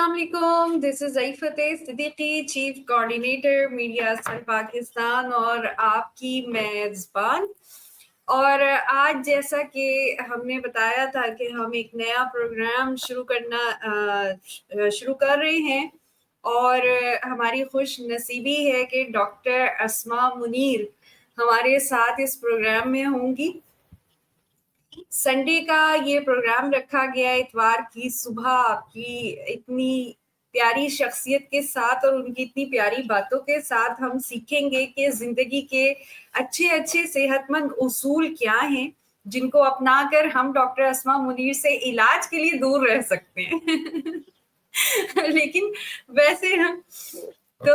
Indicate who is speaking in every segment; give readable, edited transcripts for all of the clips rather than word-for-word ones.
Speaker 1: अस्सलाम वालेकुम, this is Zaifat Siddiqui, chief coordinator media cell Pakistan और आपकी मेज़बान। और आज जैसा कि हमने बताया था कि हम एक नया प्रोग्राम शुरू कर रहे हैं और हमारी खुश नसीबी है कि डॉक्टर अस्मा मुनीर हमारे साथ इस प्रोग्राम में होंगी। संडे का ये प्रोग्राम रखा गया इतवार की सुबह आपकी इतनी प्यारी शख्सियत के साथ और उनकी इतनी प्यारी बातों के साथ हम सीखेंगे कि जिंदगी के अच्छे अच्छे सेहतमंद उसूल क्या हैं जिनको अपनाकर हम डॉक्टर अस्मा मुनीर से इलाज के लिए दूर रह सकते हैं। लेकिन वैसे हम तो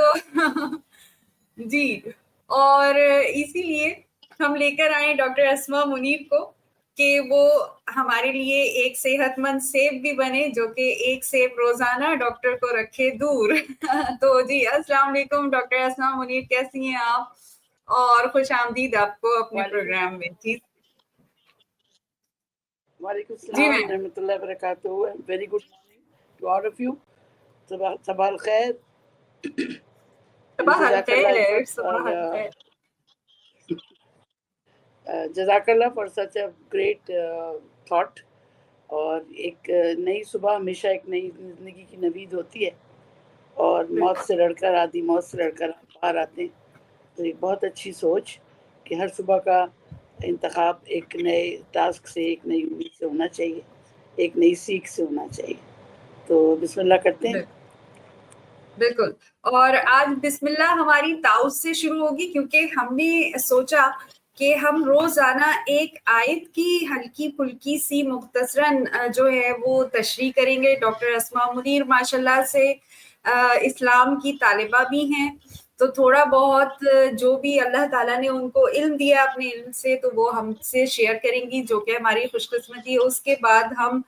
Speaker 1: जी, और इसीलिए हम लेकर आए डॉक्टर अस्मा मुनीर को कि वो हमारे लिए एक सेहतमंद सेब भी बने जो कि एक सेब रोजाना डॉक्टर को रखे दूर। तो जी अस्सलाम वालेकुम डॉक्टर अस्मा मुनीर, कैसी हैं आप? और खुश आमदीद आपको अपने प्रोग्राम में। जी
Speaker 2: वालेकुम
Speaker 1: जी
Speaker 2: सलाम
Speaker 1: मैम।
Speaker 2: रहमतुल्लाहि व बरकातहू। Very good morning to all of you. सबाह खैर
Speaker 1: सुबह अल
Speaker 2: जज़ाकल्लाह
Speaker 1: खैर,
Speaker 2: इफ़त
Speaker 1: सुबह
Speaker 2: और
Speaker 1: अल खैर।
Speaker 2: जज़ाकल्लाह for such a great thought. और एक नई सुबह हमेशा एक नई जिंदगी की नवीद होती है और मौत से लड़कर आधी मौत से लड़कर बाहर आते हैं। तो एक बहुत अच्छी सोच कि हर सुबह का इंतखाब एक नए टास्क से, एक नई उम्मीद से होना चाहिए, एक नई सीख से होना चाहिए। तो बिस्मिल्लाह करते हैं।
Speaker 1: बिल्कुल। और आज बिस्मिल्लाह हमारी ताउस से शुरू होगी क्योंकि हमने सोचा कि हम रोजाना एक आयत की हल्की फुल्की सी मुख्तसरन जो है वो तशरीह करेंगे। डॉक्टर अस्मा मुनीर माशाल्लाह से इस्लाम की तालिबा भी हैं, तो थोड़ा बहुत जो भी अल्लाह ताला ने उनको इल्म दिया अपने इल्म से तो वो हमसे शेयर करेंगी, जो कि हमारी खुशकिस्मती है। उसके बाद हम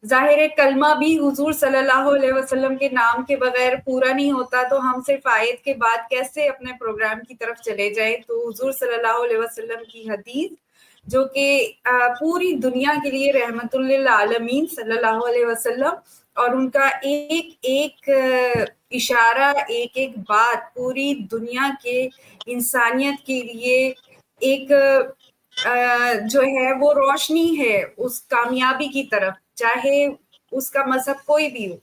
Speaker 1: ज़ाहिर है कलमा भी हुजूर सल्लल्लाहु अलैहि वसल्लम के नाम के बगैर पूरा नहीं होता, तो हम सिर्फ आयत के बाद कैसे अपने प्रोग्राम की तरफ चले जाएं। तो हुजूर सल्लल्लाहु अलैहि वसल्लम की हदीस जो कि पूरी दुनिया के लिए रहमतुल लिल आलमीन सल्लल्लाहु अलैहि वसल्लम, और उनका एक एक इशारा, एक एक बात पूरी दुनिया के इंसानियत के लिए एक जो है वो रोशनी है उस कामयाबी की तरफ, चाहे उसका मजहब कोई भी हो।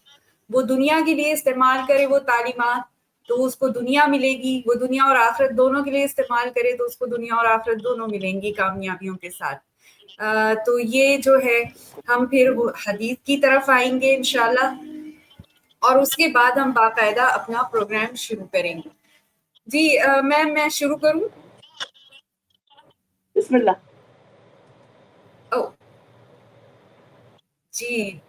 Speaker 1: वो दुनिया के लिए इस्तेमाल करे वो तालीमात तो उसको दुनिया मिलेगी, वो दुनिया और आखिरत दोनों के लिए इस्तेमाल करे तो उसको दुनिया और आखिरत दोनों मिलेंगी कामयाबियों के साथ। तो ये जो है हम फिर हदीस की तरफ आएंगे इंशाल्लाह और उसके बाद हम बाकायदा अपना प्रोग्राम शुरू करेंगे। जी मैम, मैं शुरू करूं?
Speaker 2: बिस्मिल्लाह।
Speaker 1: ओ जी,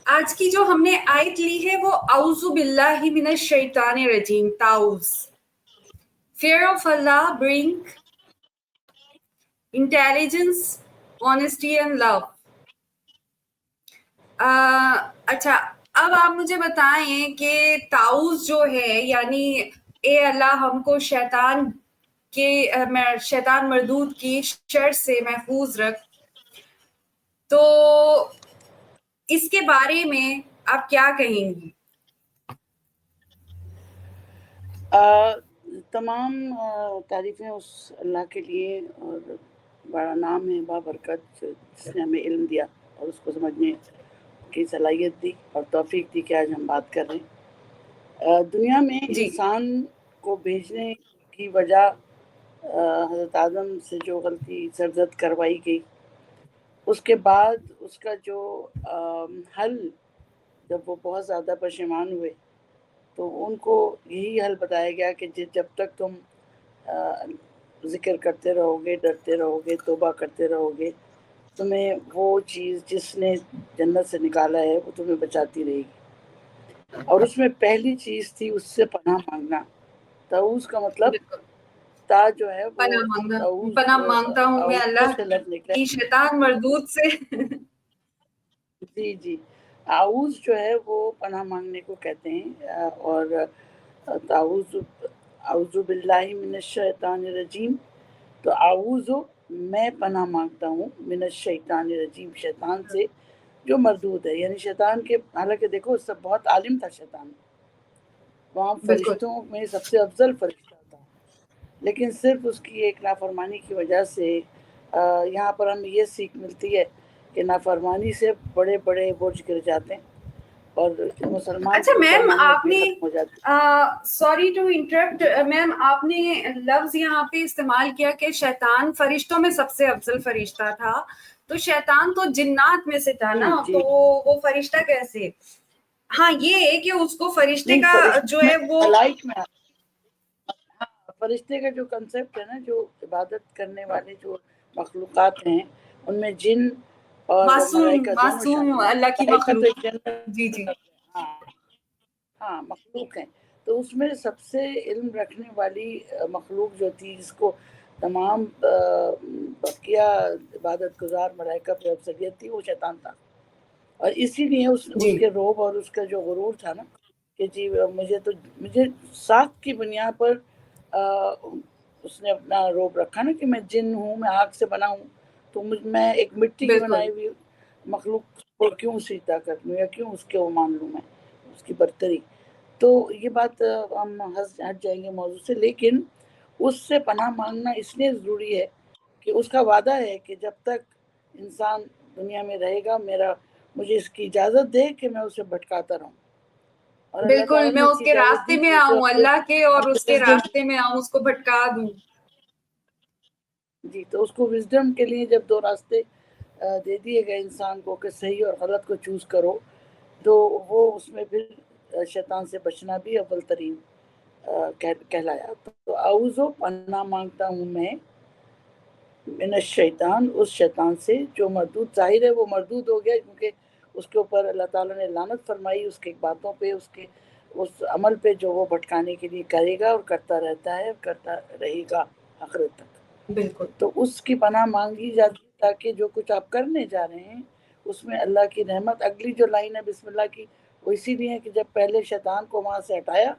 Speaker 1: आज की जो हमने आयत ली है वो औज़ु बिल्लाहि मिनश शैतानिर रजीम, ताउज़। Fear of Allah bring intelligence, honesty and love. अच्छा, अब आप मुझे बताएं कि ताउज़ जो है यानी ए अल्लाह हमको शैतान मरदूद की शर से महफूज रख, तो इसके बारे में आप क्या कहेंगी?
Speaker 2: तमाम तारीफ़ें उस अल्लाह के लिए और बड़ा नाम है बाबरकत जिसने हमें इल्म दिया और उसको समझने की सलाहियत दी और तौफीक दी कि आज हम बात कर रहे हैं। दुनिया में
Speaker 1: जी
Speaker 2: इंसान को भेजने की वजह हज़रत आदम से जो गलती सरजद करवाई गई, उसके बाद उसका जो हल, जब वो बहुत ज़्यादा पशेमान हुए तो उनको यही हल बताया गया कि जब तक तुम ज़िक्र करते रहोगे, डरते रहोगे, तौबा करते रहोगे, तुम्हें वो चीज़ जिसने जन्नत से निकाला है वो तुम्हें बचाती रहेगी। और उसमें पहली चीज़ थी उससे पनाह मांगना। ताऊज़ का मतलब ता जो है वो
Speaker 1: पनाह मांगता हूँ मैं
Speaker 2: ताऊज़
Speaker 1: अल्लाह
Speaker 2: से लफ्ज़ निकला
Speaker 1: की शैतान मरदूद से।
Speaker 2: जी जी। आऊज़ जो है वो पनाह मांगने को कहते हैं और ताऊज़ आऊज़ु बिल्लाहि मिनश शैतानिर रजीम। तो आऊज़ु मैं पनाह मांगता हूँ मिनश शैतानिर रजीम, शैतान से जो मरदूद है, यानी शैतान के, हालांकि देखो सब बहुत आलिम था शैतान, वहाँ फरिश्तों में सबसे अफजल फरिश्ता था, लेकिन सिर्फ उसकी एक नाफरमानी की वजह से यहाँ पर हमें ये सीख मिलती है कि नाफरमानी से बड़े बड़े बुर्ज गिर जाते हैं और मुसलमान
Speaker 1: अच्छा
Speaker 2: की
Speaker 1: मैम,
Speaker 2: मुसलमानियत भी
Speaker 1: आपने
Speaker 2: खत्म हो जाती है।
Speaker 1: सॉरी टू इंटरप्ट मैम, आपने लफ्ज यहाँ पे इस्तेमाल किया कि शैतान फरिश्तों में सबसे अफजल फरिश्ता था, तो शैतान तो जिन्नात में से था ना,
Speaker 2: जी
Speaker 1: तो वो फरिश्ता कैसे? हाँ, ये है कि उसको फरिश्ते
Speaker 2: नहीं,
Speaker 1: का जो
Speaker 2: में
Speaker 1: है वो
Speaker 2: मलाइक में, हाँ, फरिश्ते का जो कंसेप्ट है ना, जो इबादत करने वाले जो मखलूकात हैं, उनमें जिन और
Speaker 1: मासूम
Speaker 2: मलाइका दोनों
Speaker 1: मासूम
Speaker 2: शामिल हैं।
Speaker 1: अल्लाह की
Speaker 2: मलाइका तो
Speaker 1: मखलूक।
Speaker 2: एक जनरल,
Speaker 1: जी जी,
Speaker 2: हाँ हाँ, मखलूक हैं। तो उसमें सबसे इल्म रखने वाली मखलूक जो थी, जिसको तमाम बकिया इबादत गुजार मलाइका पे अफसलियत थी, वो शैतान था। और इसीलिए
Speaker 1: जी
Speaker 2: उसके रोब और उसका जो गुरूर था ना, कि जी मुझे साख की बुनियाद पर उसने अपना रोब रखा ना, कि मैं जिन हूँ, मैं आग से बना हूँ, तो मैं एक मिट्टी की बनाई
Speaker 1: बिल्कुल
Speaker 2: हुई मखलूक को क्यों सीधा कर लूँ या क्यों उसके वो मान लूँ मैं, उसकी बरतरी। तो ये बात हम हट जाएंगे मौजूद से, लेकिन उससे पनाह मांगना इसलिए ज़रूरी है कि उसका वादा है कि जब तक इंसान दुनिया में रहेगा, मुझे इसकी इजाज़त दे कि मैं उसे भटकाता रहूं। और अल्लाह ताला
Speaker 1: बिल्कुल, मैं
Speaker 2: ने इसकी
Speaker 1: उसके
Speaker 2: इजाज़त
Speaker 1: रास्ते
Speaker 2: दी
Speaker 1: में
Speaker 2: कि जो
Speaker 1: आऊं, अल्लाह के, और
Speaker 2: अपने
Speaker 1: उसके
Speaker 2: विजडम,
Speaker 1: रास्ते में आऊं, उसको भटका दूं।
Speaker 2: जी, तो उसको विजडम के लिए जब दो रास्ते दे दिए गए इंसान को कि सही और गलत को चूज़ करो, तो वो उसमें फिर शैतान से बचना भी अव्वल तरीन कहलाया। तो आऊज़ो, पन्ना मांगता हूँ मैं, मिन शैतान, उस शैतान से जो मरदूद, जाहिर है वो मरदूद हो गया, क्योंकि उसके ऊपर अल्लाह ताला ने लानत फरमाई, उसके बातों पे, उसके उस अमल पे जो वो भटकाने के लिए करेगा और करता रहता है, करता रहेगा आखिरत तक।
Speaker 1: बिल्कुल
Speaker 2: तो उसकी पनाह मांगी जाती है, ताकि जो कुछ आप करने जा रहे हैं उसमें अल्लाह की रहमत। अगली जो लाइन है बिस्मिल्लाह की, वो इसीलिए है कि जब पहले शैतान को वहाँ से हटाया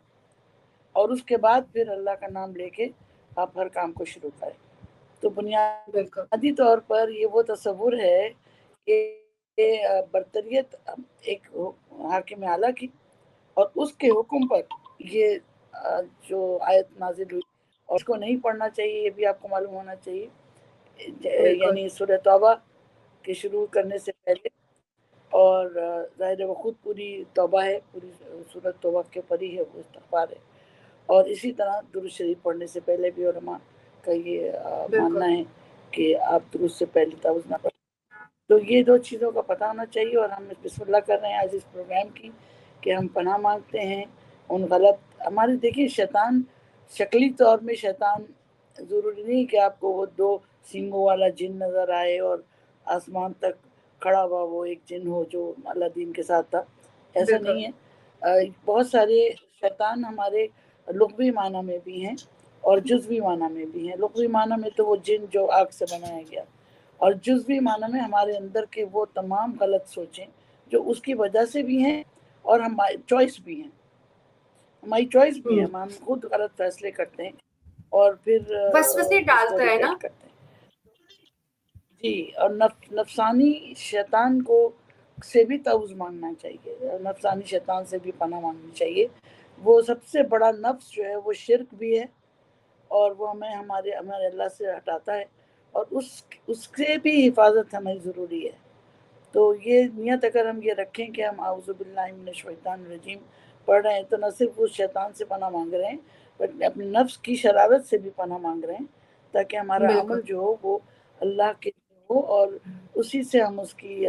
Speaker 2: और उसके बाद फिर अल्लाह का नाम लेके आप हर काम को शुरू करें। तो
Speaker 1: बिल्कुल
Speaker 2: बुनियादी तौर पर ये वो तस्वुर है कि बरतरियत एक हाकिम आला की, और उसके हुक्म पर ये जो आयत नाजिल हुई, और उसको नहीं पढ़ना चाहिए, ये भी आपको मालूम होना चाहिए।
Speaker 1: बिल्कुल
Speaker 2: यानी सूरह तौबा के शुरू करने से पहले, और ज़ाहिर है वो खुद पूरी तौबा है, पूरी सूरत तौबा के ऊपर ही है, वो इस्तग़फ़ार है। और इसी तरह दुरूद शरीफ पढ़ने से पहले भी उलमा का ये मानना
Speaker 1: बिल्कुल
Speaker 2: है कि आप दुरूद से पहले ताउज़ ना पढ़ें। तो ये दो चीज़ों का पता होना चाहिए। और हम बिस्मिल्लाह कर रहे हैं आज इस प्रोग्राम की, कि हम पनाह मांगते हैं उन गलत हमारे, देखिए शैतान शक्ली तौर में शैतान, ज़रूरी नहीं कि आपको वो दो सींगों वाला जिन नज़र आए और आसमान तक खड़ा हुआ वो एक जिन हो जो अलादीन के साथ था, ऐसा नहीं
Speaker 1: बिल्कुल
Speaker 2: है। बहुत सारे शैतान हमारे लुग़वी माना में भी हैं और जुज़वी माना में भी हैं। लुग़वी माना में तो वो जिन जो आग से बनाया गया, और जुज़वी माना में हमारे अंदर के वो तमाम गलत सोचें जो उसकी वजह से भी हैं, और हमारी चॉइस भी हैं, हमारी चॉइस भी है, हम खुद गलत फैसले करते हैं और फिर
Speaker 1: वसवसे
Speaker 2: उसको
Speaker 1: डालता है
Speaker 2: रिग्रेट
Speaker 1: ना।
Speaker 2: करते हैं। जी, और नफसानी शैतान को से भी तऊज़ मांगना चाहिए, नफसानी शैतान से भी पनाह मांगनी चाहिए। वो सबसे बड़ा नफ्स जो है वो शिर्क भी है, और वो हमें हमारे हमारे अल्लाह से हटाता है, और उससे भी हिफाजत हमें ज़रूरी है। तो ये नियत अगर हम ये रखें कि हम आऊज़ु बिल्लाहि मिनश शैतानिर रजीम पढ़ रहे हैं, तो न सिर्फ उस शैतान से पनाह मांग रहे हैं, बल्कि अपने नफ्स की शरारत से भी पनाह मांग रहे हैं, ताकि हमारा
Speaker 1: बिल्कुल
Speaker 2: अमल जो हो वो अल्लाह के हो, और उसी से हम उसकी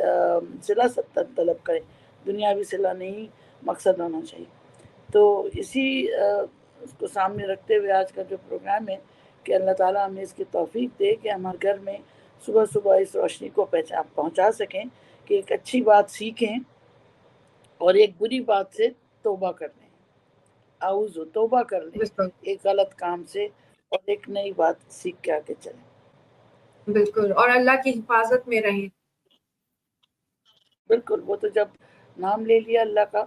Speaker 2: सिला सत्तर तलब करें। दुनियावी सिला नहीं मकसद होना चाहिए। तो इसी उसको सामने रखते हुए आज का जो प्रोग्राम है, कि अल्लाह ताला हमें इसकी तौफीक दे कि हमारे घर में सुबह सुबह इस रोशनी को पहुंचा सकें, कि एक अच्छी बात सीखें और एक बुरी बात से तौबा कर लें, आऊज़ तौबा कर लें
Speaker 1: बिल्कुल
Speaker 2: एक गलत काम से, और एक नई बात सीख के आगे चलें।
Speaker 1: बिल्कुल, और अल्लाह की हिफाजत में रहें।
Speaker 2: बिल्कुल, वो तो जब नाम ले लिया अल्लाह का,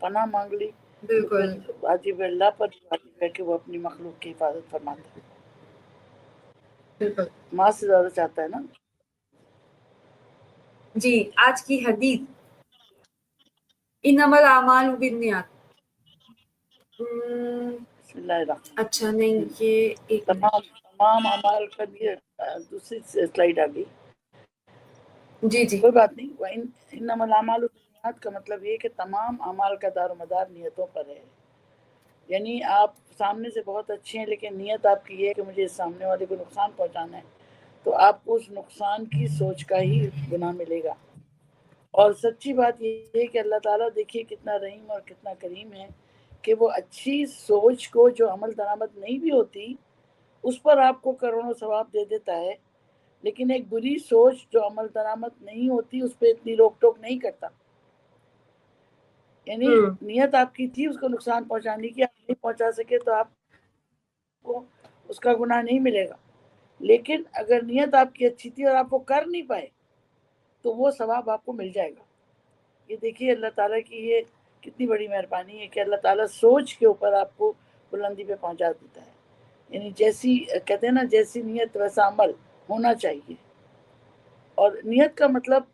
Speaker 2: पनाह मांग ली, तो
Speaker 1: बिल्कुल
Speaker 2: फिर वाजिब अल्लाह पर वाजिब है कि वो अपनी मखलूक की हिफाजत फरमाता है।
Speaker 1: बिल्कुल
Speaker 2: माँ से ज़्यादा चाहता है ना।
Speaker 1: जी, आज की हदीस इन्नमल आमालु बिन्नियात। अच्छा नहीं, ये एक मिनट।
Speaker 2: तमाम तमाम अमाल का ये दूसरी स्लाइड आ गई।
Speaker 1: जी जी।
Speaker 2: कोई बात नहीं। इन्नमल आमालु बिन्नियात का मतलब ये कि तमाम अमाल का दारोमदार नियतों पर है। यानी आप सामने से बहुत अच्छे हैं, लेकिन नियत आपकी ये है कि मुझे सामने वाले को नुकसान पहुंचाना है, तो आपको उस नुकसान की सोच का ही गुनाह मिलेगा। और सच्ची बात ये है कि अल्लाह ताला देखिए कितना रहीम और कितना करीम है कि वो अच्छी सोच को जो अमल दरामद नहीं भी होती उस पर आपको करोड़ों सवाब दे देता है, लेकिन एक बुरी सोच जो अमल दरामद नहीं होती उस पर इतनी रोक टोक नहीं करता। यानी नियत आपकी थी उसको नुकसान पहुंचाने की, आप नहीं पहुंचा सके तो आपको उसका गुनाह नहीं मिलेगा। लेकिन अगर नियत आपकी अच्छी थी और आप वो कर नहीं पाए तो वो सवाब आपको मिल जाएगा। ये देखिए अल्लाह ताला की ये कितनी बड़ी मेहरबानी है कि अल्लाह ताला सोच के ऊपर आपको बुलंदी पे पहुंचा देता है। यानी जैसी कहते हैं ना, जैसी नियत वैसा अमल होना चाहिए। और नियत का मतलब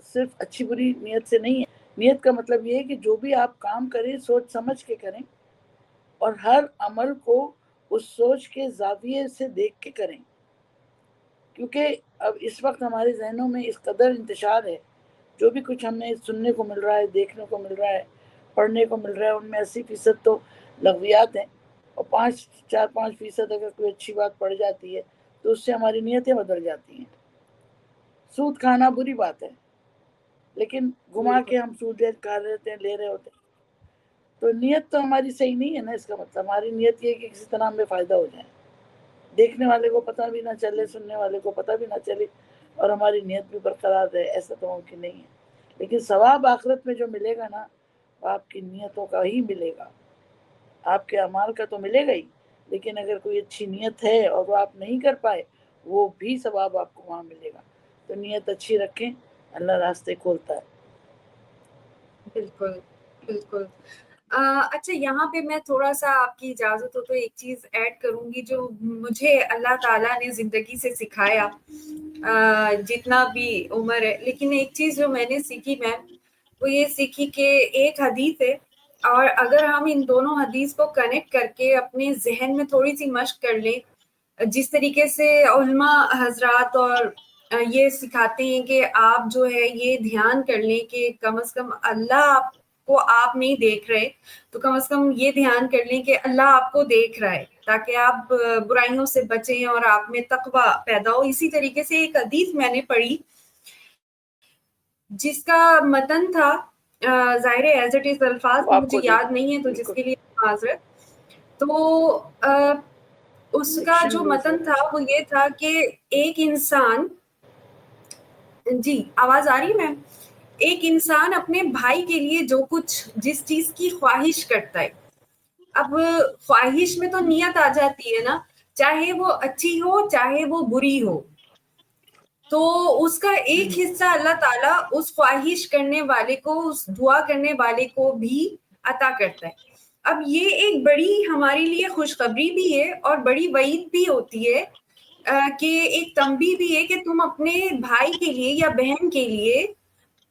Speaker 2: सिर्फ अच्छी बुरी नियत से नहीं है। नियत का मतलब ये है कि जो भी आप काम करें सोच समझ के करें और हर अमल को उस सोच के जाविये से देख के करें। क्योंकि अब इस वक्त हमारे जहनों में इस कदर इंतशार है, जो भी कुछ हमें सुनने को मिल रहा है, देखने को मिल रहा है, पढ़ने को मिल रहा है, उनमें 80% तो लघवियात हैं। और 4-5% अगर कोई अच्छी बात पड़ जाती है तो उससे हमारी नीयतें बदल जाती हैं। सूद खाना बुरी बात है, लेकिन घुमा के हम सूद खा रहे होते हैं, ले रहे होते हैं, तो नीयत तो हमारी सही नहीं है ना। इसका मतलब हमारी नीयत ये है कि किसी तरह हमें फ़ायदा हो जाए, देखने वाले को पता भी ना चले, सुनने वाले को पता भी ना चले, और हमारी नीयत भी बरकरार रहे, ऐसा तो मुमकिन नहीं है। लेकिन सवाब आखिरत में जो मिलेगा ना, वो आपकी नीयतों का ही मिलेगा, आपके अमाल का तो मिलेगा ही। लेकिन अगर कोई अच्छी नीयत है और वो आप नहीं कर पाए, वो भी सवाब आपको वहाँ मिलेगा। तो नीयत अच्छी रखें, अल्लाह रास्ते खोलता है।
Speaker 1: बिल्कुल बिल्कुल। अच्छा, यहाँ पे मैं थोड़ा सा आपकी इजाजत हो तो एक चीज ऐड करूंगी जो मुझे अल्लाह ताला ने जिंदगी से सिखाया, जितना भी उम्र है। लेकिन एक चीज जो मैंने सीखी मैम, वो ये सीखी कि एक हदीस है, और अगर हम इन दोनों हदीस को कनेक्ट करके अपने जहन में थोड़ी सी मश्क कर लें, जिस तरीके से उलमा हजरात और ये सिखाते हैं कि आप जो है ये ध्यान कर लें कि कम से कम अल्लाह आपको आप नहीं देख रहे, तो कम से कम ये ध्यान कर लें कि अल्लाह आपको देख रहा है, ताकि आप बुराइयों से बचें और आप में तकवा पैदा हो। इसी तरीके से एक हदीस मैंने पढ़ी जिसका मतन था, जाहिर है एज इट इज अल्फाज
Speaker 2: वो
Speaker 1: मुझे
Speaker 2: आपको
Speaker 1: याद नहीं है, तो
Speaker 2: बिल्कुल
Speaker 1: जिसके लिए माजरत। तो उसका
Speaker 2: डिक्शन
Speaker 1: जो
Speaker 2: लूज
Speaker 1: मतन
Speaker 2: है।
Speaker 1: था वो ये था कि एक इंसान, जी आवाज आ रही है मैम, एक इंसान अपने भाई के लिए जो कुछ जिस चीज की ख्वाहिश करता है, अब ख्वाहिश में तो नियत आ जाती है ना, चाहे वो अच्छी हो चाहे वो बुरी हो, तो उसका एक हिस्सा अल्लाह ताला उस ख्वाहिश करने वाले को, उस दुआ करने वाले को भी अता करता है। अब ये एक बड़ी हमारे लिए खुशखबरी भी है और बड़ी वईद भी होती है, कि एक तंबी भी है कि तुम अपने भाई के लिए या बहन के लिए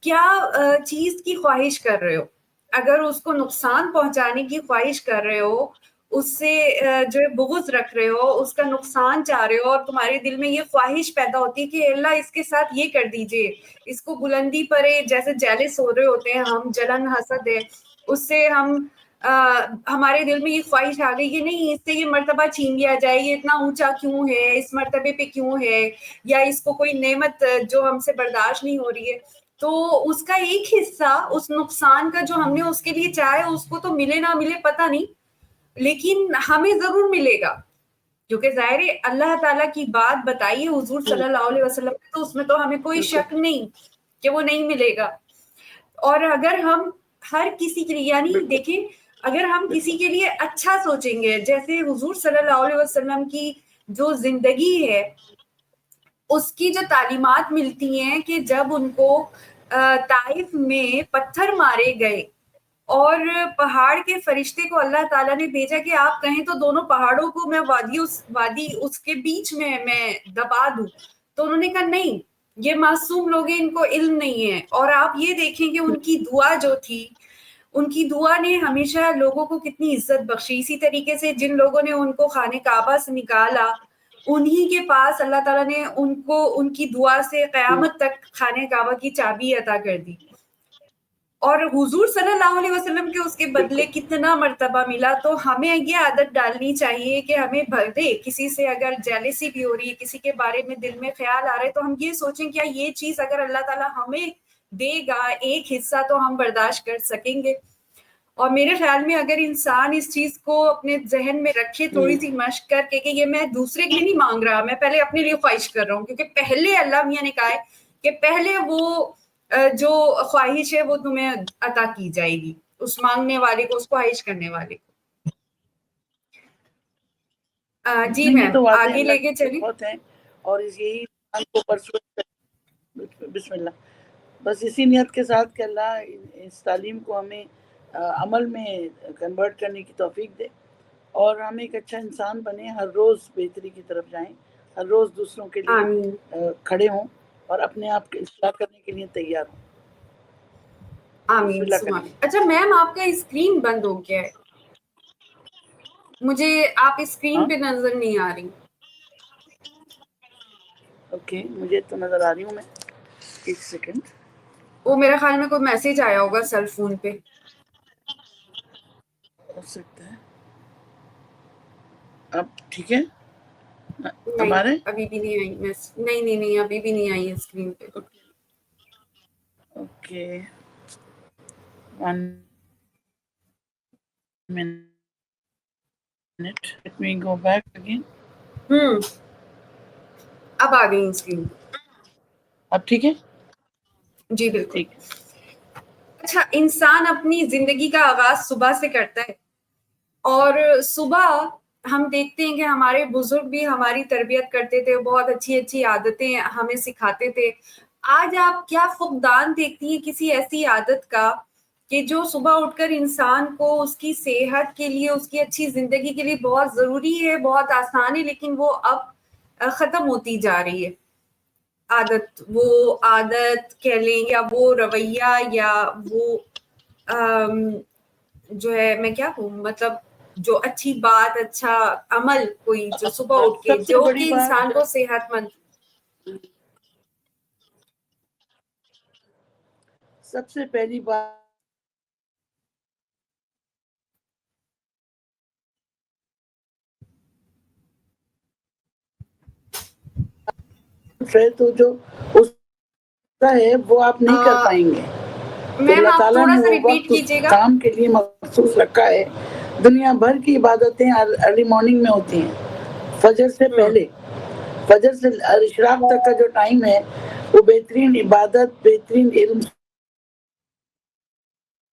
Speaker 1: क्या चीज की ख्वाहिश कर रहे हो। अगर उसको नुकसान पहुंचाने की ख्वाहिश कर रहे हो, उससे जो है बुग़्ज़ रख रहे हो, उसका नुकसान चाह रहे हो, और तुम्हारे दिल में ये ख्वाहिश पैदा होती है कि अल्लाह इसके साथ ये कर दीजिए, इसको बुलंदी पर है, जैसे जेलस हो रहे होते हैं हम, जलन हसद है उससे हम, हमारे दिल में ये ख्वाहिश आ गई कि नहीं इससे ये मर्तबा छीन लिया जाए, ये इतना ऊंचा क्यों है, इस मर्तबे पे क्यों है, या इसको कोई नेमत जो हमसे बर्दाश्त नहीं हो रही है। तो उसका एक हिस्सा उस नुकसान का जो हमने उसके लिए चाहे, उसको तो मिले ना मिले पता नहीं, लेकिन हमें जरूर मिलेगा, क्योंकि जाहिर है अल्लाह ताला की बात बताई है हुजूर सल्लल्लाहु अलैहि वसल्लम ने, तो उसमें तो हमें कोई शक नहीं कि वो नहीं मिलेगा। और अगर हम हर किसी के लिए, यानी देखें, अगर हम किसी के लिए अच्छा सोचेंगे, जैसे हुजूर सल्लल्लाहु अलैहि वसल्लम की जो जिंदगी है, उसकी जो तालीमात मिलती हैं कि जब उनको ताइफ में पत्थर मारे गए और पहाड़ के फरिश्ते को अल्लाह ताला ने भेजा कि आप कहें तो दोनों पहाड़ों को मैं वादी उसके बीच में मैं दबा दूं, तो उन्होंने कहा नहीं, ये मासूम लोग हैं, इनको इल्म नहीं है। और आप ये देखें कि उनकी दुआ जो थी, उनकी दुआ ने हमेशा लोगों को कितनी इज्जत बख्शी। इसी तरीके से जिन लोगों ने उनको खाने काबा से निकाला, उन्हीं के पास अल्लाह ताला ने उनको उनकी दुआ से क़यामत तक खाने काबा की चाबी अता कर दी। और हुजूर सल्लल्लाहु अलैहि वसल्लम के उसके बदले कितना मर्तबा मिला। तो हमें ये आदत डालनी चाहिए कि हमें भले किसी से अगर जेलसी भी हो रही है, किसी के बारे में दिल में ख्याल आ रहा है, तो हम ये सोचें क्या ये चीज अगर अल्लाह ताला हमें देगा एक हिस्सा, तो हम बर्दाश्त कर सकेंगे। और मेरे ख्याल में अगर इंसान इस चीज को अपने जहन में रखे, थोड़ी सी मशक करके कि ये मैं दूसरे के लिए नहीं मांग रहा, मैं पहले अपने लिए ख्वाहिश कर रहा हूँ, क्योंकि पहले अल्लाह मियां ने कहा है कि पहले वो जो ख्वाहिश है वो तुम्हें अता की जाएगी, उस मांगने वाले को, उस ख्वाहिश करने वाले को। जी मैम,
Speaker 2: तो
Speaker 1: आगे लेके चलिए।
Speaker 2: बहुत है और यही को बिस्मिल्लाह, बस इसी नियत के साथ कि अल्लाह इस तालीम को हमें अमल में कन्वर्ट करने की तौफीक दे और हम एक अच्छा इंसान बने, हर रोज़ बेहतरी की तरफ जाएं, हर रोज़ दूसरों के लिए खड़े हों और अपने आप की इस्लाह करने के लिए तैयार हों।
Speaker 1: आमीन। अच्छा मैम, आपका स्क्रीन बंद हो गया है, मुझे आप स्क्रीन पे नजर नहीं आ रही।
Speaker 2: ओके, मुझे तो नजर आ रही हूँ मैं। एक सेकंड,
Speaker 1: वो मेरे ख्याल में कोई मैसेज आया होगा सेल फोन पे,
Speaker 2: हो सकता है। अब ठीक है?
Speaker 1: नहीं अभी भी नहीं आई। नहीं अभी भी नहीं आई स्क्रीन पे।
Speaker 2: Okay, 1 minute, let me go back again.
Speaker 1: अब आ गई स्क्रीन।
Speaker 2: अब ठीक है?
Speaker 1: जी बिल्कुल। अच्छा, इंसान अपनी जिंदगी का आगाज सुबह से करता है और सुबह हम देखते हैं कि हमारे बुजुर्ग भी हमारी तरबियत करते थे, बहुत अच्छी अच्छी आदतें हमें सिखाते थे। आज आप क्या फुकदान देखती हैं किसी ऐसी आदत का कि जो सुबह उठकर इंसान को उसकी सेहत के लिए, उसकी अच्छी जिंदगी के लिए बहुत जरूरी है, बहुत आसान है, लेकिन वो अब खत्म होती जा रही है? आदत, वो आदत कह लें या वो रवैया या वो जो है, मैं क्या कहूँ, मतलब जो अच्छी बात, अच्छा अमल कोई जो सुबह उठ के जो कि इंसान को सेहतमंद।
Speaker 2: सबसे पहली बात तो जो उसका है वो आप नहीं कर पाएंगे।
Speaker 1: मैम आप थोड़ा सा रिपीट कीजिएगा।
Speaker 2: काम के लिए मखसूस रखा है। दुनिया भर की इबादतें अर्ली मॉर्निंग में होती हैं, फजर से पहले। फजर से इशराक तक का जो टाइम है वो बेहतरीन इबादत, बेहतरीन इल्म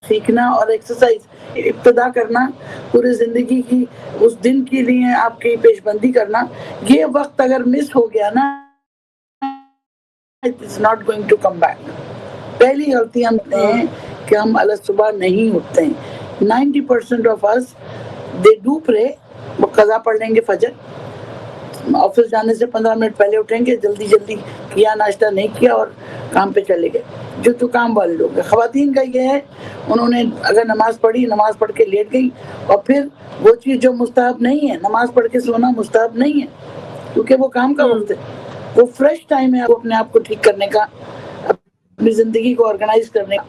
Speaker 2: सीखना और एक्सरसाइज इब्तिदा करना, पूरी जिंदगी की उस दिन के लिए आपकी पेशबंदी करना, ये वक्त अगर मिस हो गया ना, it is not going to come back. पहली गलती हम करते हैं कि हम अलग सुबह नहीं उठते हैं। 90% of us they do pray, वो कज़ा पढ़ लेंगे फजर, ऑफिस जाने से 15 मिनट पहले उठेंगे, जल्दी जल्दी किया, नाश्ता नहीं किया और काम पे चले गए। जो काम वाले लोग हैं, खवातीन का ये है, उन्होंने अगर नमाज पढ़ी, नमाज पढ़ के लेट गई, और फिर वो चीज़ जो मुस्ताहब नहीं है, नमाज पढ़ के सोना मुस्ताहब नहीं है, क्योंकि वो काम का वक्त है, वो फ्रेश टाइम है अपने आप को ठीक करने का, अपनी ज़िंदगी को ऑर्गेनाइज करने का,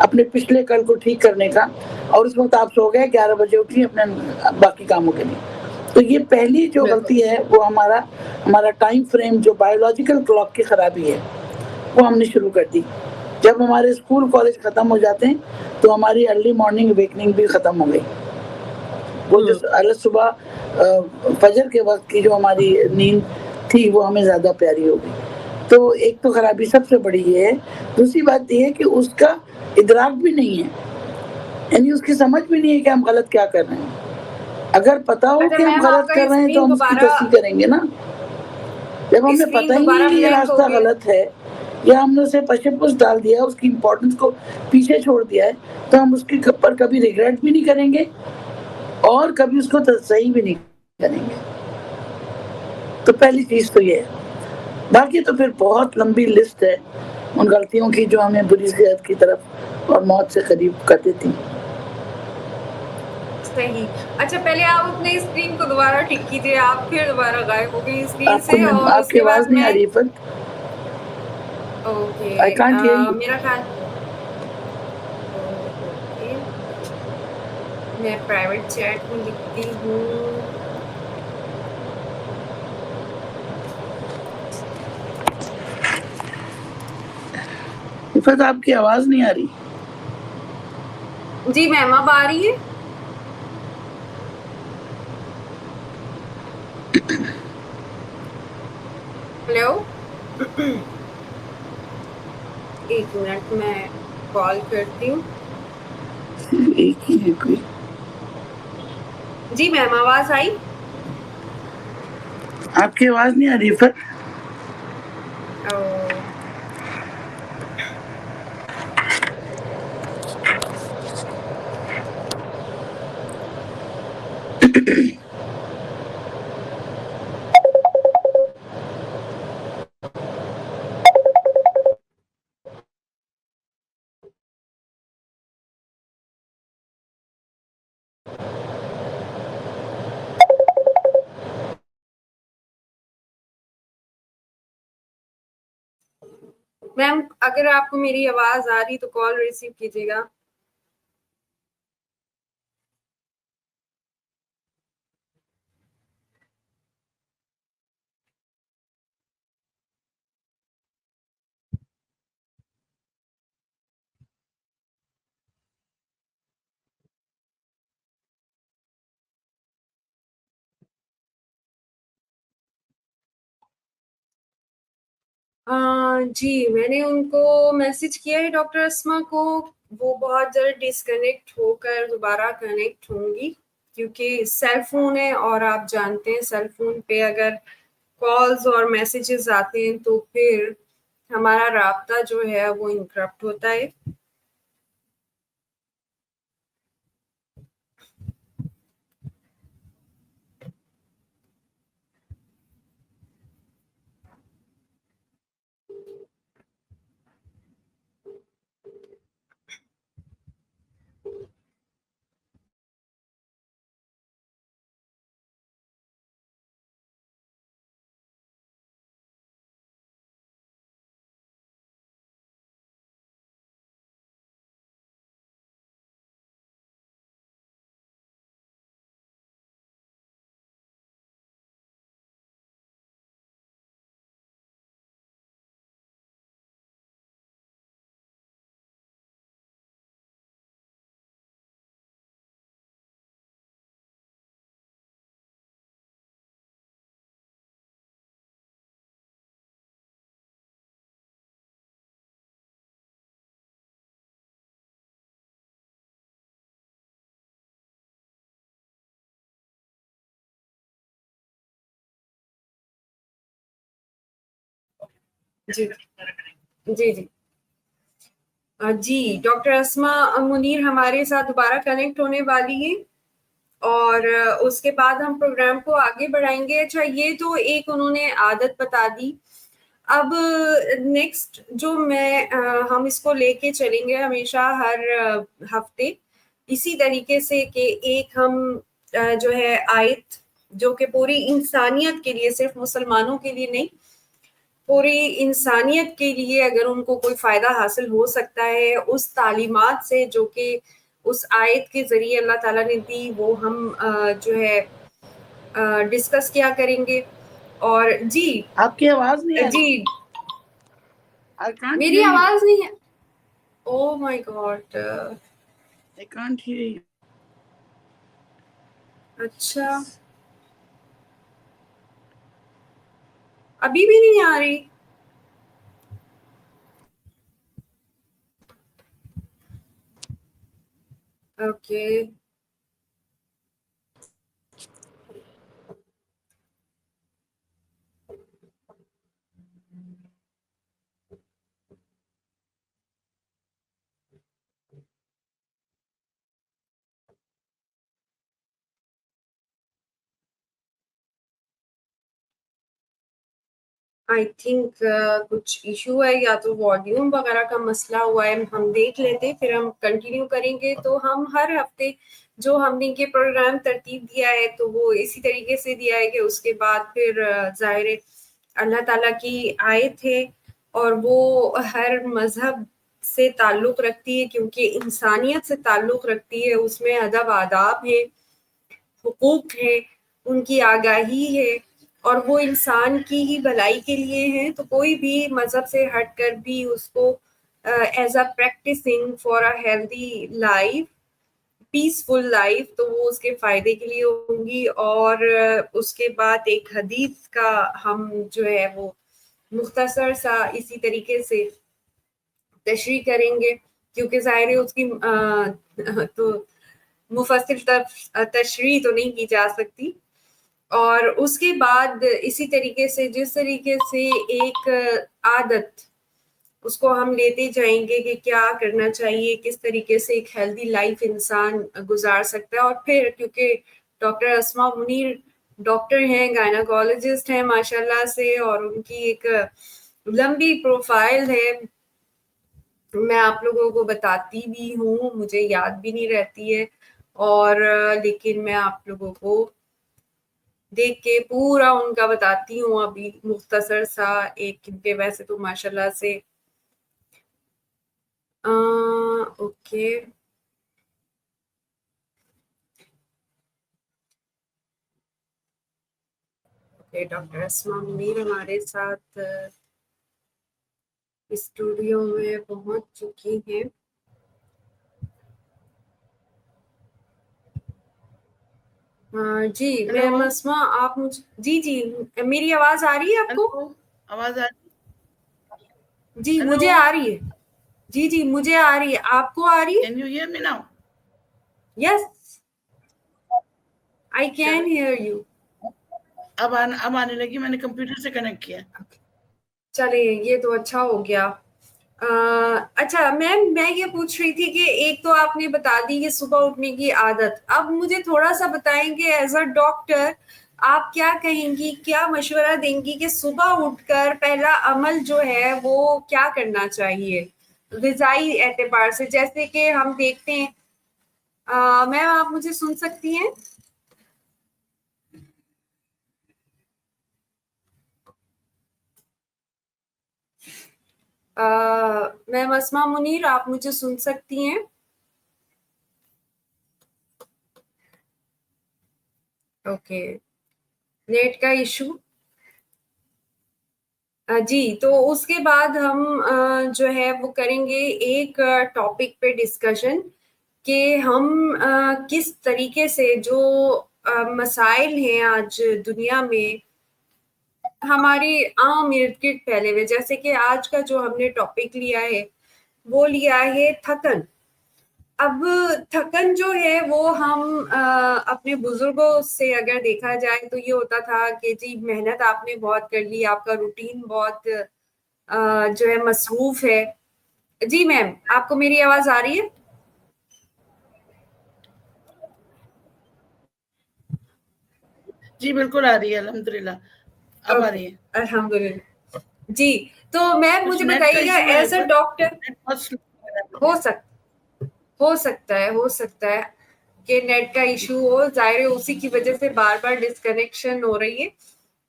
Speaker 2: अपने पिछले कल को ठीक करने का। और उस वक्त आप सो गए, 11 बजे उठी अपने बाकी कामों के लिए। तो ये पहली जो गलती है वो हमारा टाइम फ्रेम, जो बायोलॉजिकल क्लॉक की खराबी है, वो हमने शुरू कर दी। जब हमारे स्कूल कॉलेज खत्म हो जाते हैं तो हमारी अर्ली मॉर्निंग अवेकनिंग भी खत्म हो गई। वो जो अलग सुबह फजर के वक्त की जो हमारी नींद थी वो हमें ज्यादा प्यारी हो गई। तो एक तो खराबी सबसे बड़ी ये है। दूसरी बात ये है कि उसका इदराक भी नहीं है, यानी उसकी समझ भी नहीं है कि हम गलत क्या कर रहे हैं। अगर पता हो कि हम गलत कर रहे हैं तो हम उसकी तस्दीक करेंगे ना। जब हमें पता ही नहीं कि ये रास्ता गलत है या हमने उसे पशेपुश डाल दिया, उसकी इम्पोर्टेंस को पीछे छोड़ दिया है, तो हम उसके ऊपर कभी रिग्रेट भी नहीं करेंगे और कभी उसको सही भी नहीं करेंगे। तो पहली चीज तो ये है। बाकी तो फिर बहुत लंबी लिस्ट है उन गलतियों की जो हमें बुरी सेहत की तरफ और मौत से करीब कर देती।
Speaker 1: सही। अच्छा, पहले आप अपने स्क्रीन को दोबारा ठीक कीजिए, आप फिर दोबारा गायब हो गई स्क्रीन
Speaker 2: आपको
Speaker 1: से और
Speaker 2: आपकी
Speaker 1: उसके
Speaker 2: आवाज
Speaker 1: बाद
Speaker 2: नहीं आ
Speaker 1: मैं
Speaker 2: रही Iffat?
Speaker 1: Okay.
Speaker 2: I can't hear you.
Speaker 1: मेरा ख्याल ओके, मैं प्राइवेट चैट में लिखती हूँ।
Speaker 2: इफ़त आपकी आवाज नहीं आ रही।
Speaker 1: जी मैम, अब आ रही है? हेलो। एक मिनट, मैं कॉल करती हूँ।
Speaker 2: एक ही है कोई।
Speaker 1: जी मैम, आवाज आई?
Speaker 2: आपकी आवाज नहीं आ रही इफ़त।
Speaker 1: ओ, मैम अगर आपको मेरी आवाज आ रही तो कॉल रिसीव कीजिएगा। जी, मैंने उनको मैसेज किया है डॉक्टर अस्मा को, वो बहुत जल्द डिस्कनेक्ट होकर दोबारा कनेक्ट होंगी, क्योंकि सेल फोन है और आप जानते हैं सेल फोन पे अगर कॉल्स और मैसेजेस आते हैं तो फिर हमारा राब्ता जो है वो इंटरप्ट होता है। जी जी जी। जी, डॉक्टर अस्मा मुनीर हमारे साथ दोबारा कनेक्ट होने वाली है और उसके बाद हम प्रोग्राम को आगे बढ़ाएंगे। अच्छा, ये तो एक उन्होंने आदत बता दी। अब नेक्स्ट जो हम इसको लेके चलेंगे हमेशा हर हफ्ते इसी तरीके से कि एक हम जो है आयत जो कि पूरी इंसानियत के लिए, सिर्फ मुसलमानों के लिए नहीं, पूरी इंसानियत के लिए अगर उनको कोई फ़ायदा हासिल हो सकता है उस तालीमात से जो कि उस आयत के ज़रिए अल्लाह ताला ने दी, वो हम जो है डिस्कस किया करेंगे। और जी,
Speaker 2: आपकी आवाज नहीं आ रही।
Speaker 1: जी,
Speaker 2: आई कांट
Speaker 1: मेरी
Speaker 2: हियर यू।
Speaker 1: आवाज़ नहीं है? ओह my God!
Speaker 2: I can't hear you.
Speaker 1: अच्छा, अभी भी नहीं आ रही? ओके। आई थिंक कुछ इशू है, या तो वॉल्यूम वगैरह का मसला हुआ है, हम देख लेते फिर हम कंटिन्यू करेंगे। तो हम हर हफ्ते जो हमने ये प्रोग्राम तरतीब दिया है तो वो इसी तरीके से दिया है कि उसके बाद फिर ज़ाहिर है अल्लाह ताला की आयत है और वो हर मजहब से ताल्लुक रखती है, क्योंकि इंसानियत से ताल्लुक रखती है, उसमें अदब आदाब है, हुकूक है, उनकी आगाही है और वो इंसान की ही भलाई के लिए है। तो कोई भी मजहब से हटकर भी उसको as a practicing for a healthy life, peaceful life, तो वो उसके फायदे के लिए होंगी। और उसके बाद एक हदीस का हम जो है वो मुख्तसर सा इसी तरीके से तशरीह करेंगे, क्योंकि ज़ाहिर है उसकी तो मुफस्सिल तशरीह तो नहीं की जा सकती। और उसके बाद इसी तरीके से जिस तरीके से एक आदत उसको हम लेते जाएंगे कि क्या करना चाहिए, किस तरीके से एक हेल्दी लाइफ इंसान गुजार सकता है। और फिर क्योंकि डॉक्टर अस्मा मुनीर डॉक्टर हैं, गायनाकोलॉजिस्ट हैं माशाल्लाह से, और उनकी एक लंबी प्रोफाइल है, मैं आप लोगों को बताती भी हूँ, मुझे याद भी नहीं रहती है, और लेकिन मैं आप लोगों को देख के पूरा उनका बताती हूँ अभी मुख्तसर सा एक, क्योंकि वैसे तो माशाल्लाह से ओके। ओके, डॉक्टर अस्मा मुनीर हमारे साथ स्टूडियो में पहुंच चुकी हैं। जी
Speaker 2: हेलो।
Speaker 1: मैम अस्मा, आप मुझे जी जी मेरी आवाज आ रही है आपको?
Speaker 2: हेलो, आवाज आ रही?
Speaker 1: जी
Speaker 2: हेलो,
Speaker 1: मुझे आ रही है। जी जी मुझे आ रही है, आपको आ रही है?
Speaker 2: Can you hear me now?
Speaker 1: Yes, I can
Speaker 2: चलो,
Speaker 1: हियर यू।
Speaker 2: अब आने लगी, मैंने कंप्यूटर से कनेक्ट किया।
Speaker 1: चलिए ये तो अच्छा हो गया। अच्छा मैम, मैं ये पूछ रही थी कि एक तो आपने बता दी कि सुबह उठने की आदत, अब मुझे थोड़ा सा बताएंगे एज अ डॉक्टर आप क्या कहेंगी, क्या मशवरा देंगी कि सुबह उठकर पहला अमल जो है वो क्या करना चाहिए ग़िज़ाई एतबार से? जैसे कि हम देखते हैं, मैम आप मुझे सुन सकती हैं? मैम अस्मा मुनीर, आप मुझे सुन सकती हैं? ओके, नेट का इशू। जी, तो उसके बाद हम जो है वो करेंगे एक टॉपिक पे डिस्कशन कि हम किस तरीके से जो मसाइल हैं आज दुनिया में हमारी आम इर्द गिर्द फैले हुए, जैसे कि आज का जो हमने टॉपिक लिया है वो लिया है थकन। अब थकन जो है वो हम अपने बुजुर्गों से अगर देखा जाए तो ये होता था कि जी मेहनत आपने बहुत कर ली, आपका रूटीन बहुत जो है मसरूफ है। जी मैम, आपको मेरी आवाज आ रही है?
Speaker 2: जी बिल्कुल आ रही है, अल्हम्दुलिल्लाह अब आ
Speaker 1: ओके,
Speaker 2: रही है।
Speaker 1: अल्हम्दुलिल्लाह। जी, तो मैम
Speaker 2: कुछ
Speaker 1: मुझे
Speaker 2: नेट का
Speaker 1: बताइएगा
Speaker 2: इशू है,
Speaker 1: एज अ
Speaker 2: पर
Speaker 1: डॉक्टर,
Speaker 2: नेट बहुत स्लो है
Speaker 1: हो
Speaker 2: मुझे।
Speaker 1: सक हो सकता है कि नेट का इशू हो, जाहिर है उसी की वजह से बार बार डिस्कनेक्शन हो रही है।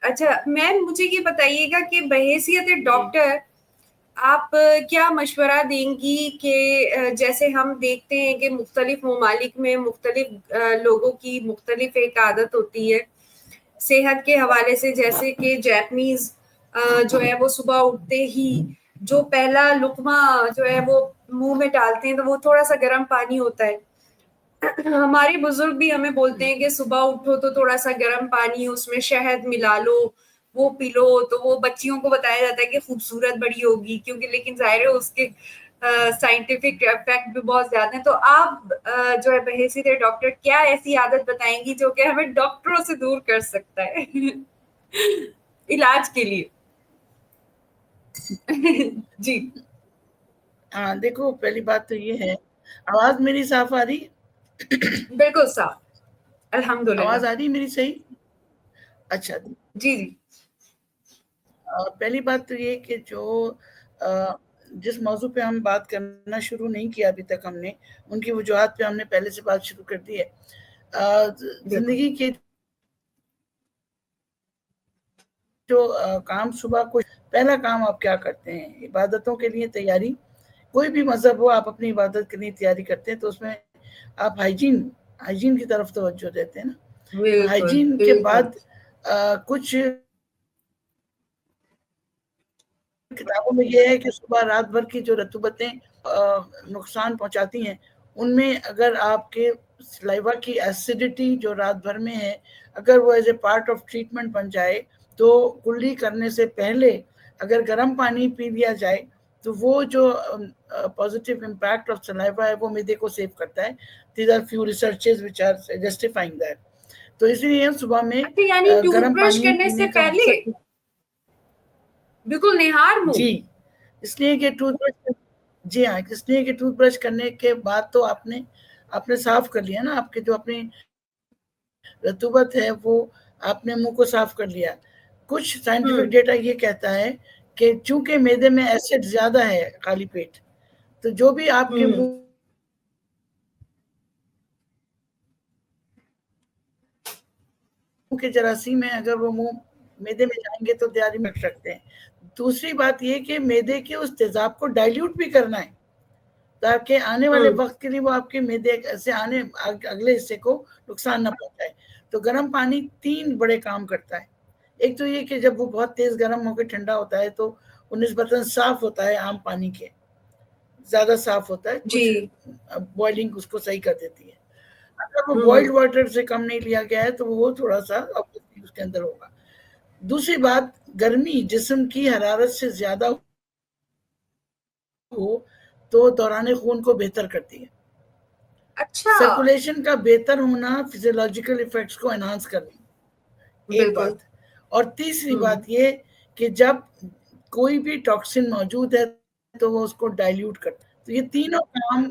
Speaker 1: अच्छा मैम, मुझे ये बताइएगा कि बहैसियत
Speaker 2: जी
Speaker 1: डॉक्टर आप क्या मशवरा देंगी कि जैसे हम देखते हैं कि मुख्तलिफ ममालिक में मुख्तलिफ लोगों की मुख्तलिफ एक आदत होती है सेहत के हवाले से, जैसे कि जैपनीज जो है वो सुबह उठते ही जो पहला लुकमा जो है वो मुंह में डालते हैं तो वो थोड़ा सा गर्म पानी होता है। हमारे बुजुर्ग भी हमें बोलते हैं कि सुबह उठो तो थोड़ा सा गर्म पानी उसमें शहद मिला लो, वो पी लो, तो वो बच्चियों को बताया जाता है कि खूबसूरत बड़ी होगी, क्योंकि लेकिन जाहिर है उसके साइंटिफिक इफेक्ट भी बहुत ज्यादा है। तो आप जो है बहैसियत डॉक्टर क्या ऐसी आदत बताएंगी जो कि हमें डॉक्टरों से दूर कर सकता है इलाज के लिए? जी
Speaker 2: हाँ, देखो पहली बात तो ये है, आवाज मेरी साफ आ रही?
Speaker 1: बिल्कुल साफ, अल्हम्दुलिल्लाह।
Speaker 2: आवाज आ रही मेरी सही? अच्छा,
Speaker 1: जी जी
Speaker 2: पहली बात तो ये कि जो जिस मौजू पे हम बात करना शुरू नहीं किया अभी तक हमने, उनकी वजूहात पे हमने पहले से बात शुरू कर दी है। जिंदगी के जो काम सुबह को पहला काम आप क्या करते हैं? इबादतों के लिए तैयारी। कोई भी मजहब हो, आप अपनी इबादत के लिए तैयारी करते हैं तो उसमें आप हाइजीन की तरफ तवज्जो देते हैं ना। तो हाइजीन के बाद कुछ किताबों में ये है कि सुबह रात भर की जो रतूबतें नुकसान पहुंचाती हैं, उनमें अगर आपके सलाइवा की एसिडिटी जो रात भर में है, अगर वो as a part of treatment बन जाए, तो कुल्ली करने से पहले अगर गर्म पानी पी लिया जाए तो वो जो पॉजिटिव इम्पैक्ट ऑफ सलाइवा है वो मैदे को सेव करता है। These are few researches which are justifying that. तो इसलिए सुबह में गर्म पानी पीने का मकसद
Speaker 1: बिल्कुल निहार मुंह।
Speaker 2: जी, इसलिए कि टूथब्रश, जी हाँ, इसलिए कि टूथब्रश करने के बाद तो आपने साफ कर लिया ना, आपके जो अपनी रतूबत है वो आपने मुंह को साफ कर लिया। कुछ साइंटिफिक डेटा ये कहता है कि चूंकि मैदे में एसिड ज्यादा है खाली पेट, तो जो भी आपके मुंह के जरासीम है, अगर वो मुंह मैदे में जाएंगे तो तैयारी में रख सकते हैं। दूसरी बात ये कि मैदे के उस तेजाब को डाइल्यूट भी करना है ताकि आने वाले वक्त के लिए वो आपके मैदे से अगले हिस्से को नुकसान ना पहुंचाए। तो गर्म पानी 3 बड़े काम करता है। एक तो ये कि जब वो बहुत तेज गर्म होकर ठंडा होता है तो वो निस्बतन साफ होता है, आम पानी के ज्यादा साफ होता है, कुछ बॉइलिंग उसको सही कर देती है। अगर वो बॉइल्ड वाटर से कम नहीं लिया गया है तो वो थोड़ा सा उसके अंदर होगा। दूसरी बात, गर्मी जिस्म की हरारत से ज्यादा हो तो दौरान खून को बेहतर करती है।
Speaker 1: अच्छा,
Speaker 2: सर्कुलेशन का बेहतर होना फिजियोलॉजिकल इफेक्ट्स को एनहांस करना, एक बात। और तीसरी बात ये कि जब कोई भी टॉक्सिन मौजूद है तो वो उसको डाइल्यूट करता है। तो ये तीनों काम,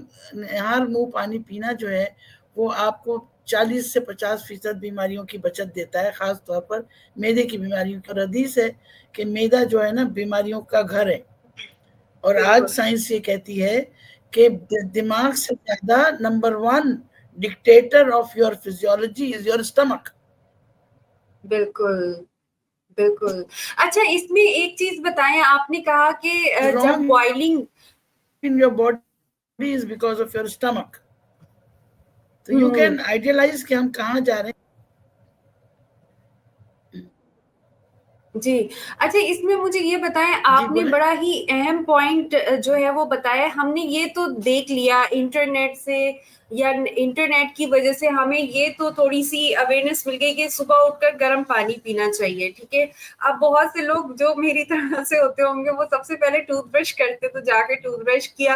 Speaker 2: हर मुंह पानी पीना जो है वो आपको 40 से 50% बीमारियों की बचत देता है, खास तौर पर मैदे की बीमारियों की। हदीस है कि मैदा जो है ना बीमारियों का घर है, और आज साइंस ये कहती है कि दिमाग से ज्यादा number 1 dictator of your physiology is your stomach.
Speaker 1: बिल्कुल बिल्कुल। अच्छा, इसमें एक चीज बताएं, आपने कहा कि जब boiling
Speaker 2: in your body is because of your stomach. तो यू कैन आइडियलाइज कि हम कहाँ जा रहे हैं।
Speaker 1: जी, अच्छा, इसमें मुझे ये बताएं, आपने बड़ा ही अहम पॉइंट जो है वो बताया। हमने ये तो देख लिया इंटरनेट से, या इंटरनेट की वजह से हमें ये तो थोड़ी सी अवेयरनेस मिल गई कि सुबह उठकर गर्म पानी पीना चाहिए, ठीक है। अब बहुत से लोग जो मेरी तरह से होते होंगे वो सबसे पहले टूथब्रश करते तो जाके टूथब्रश किया।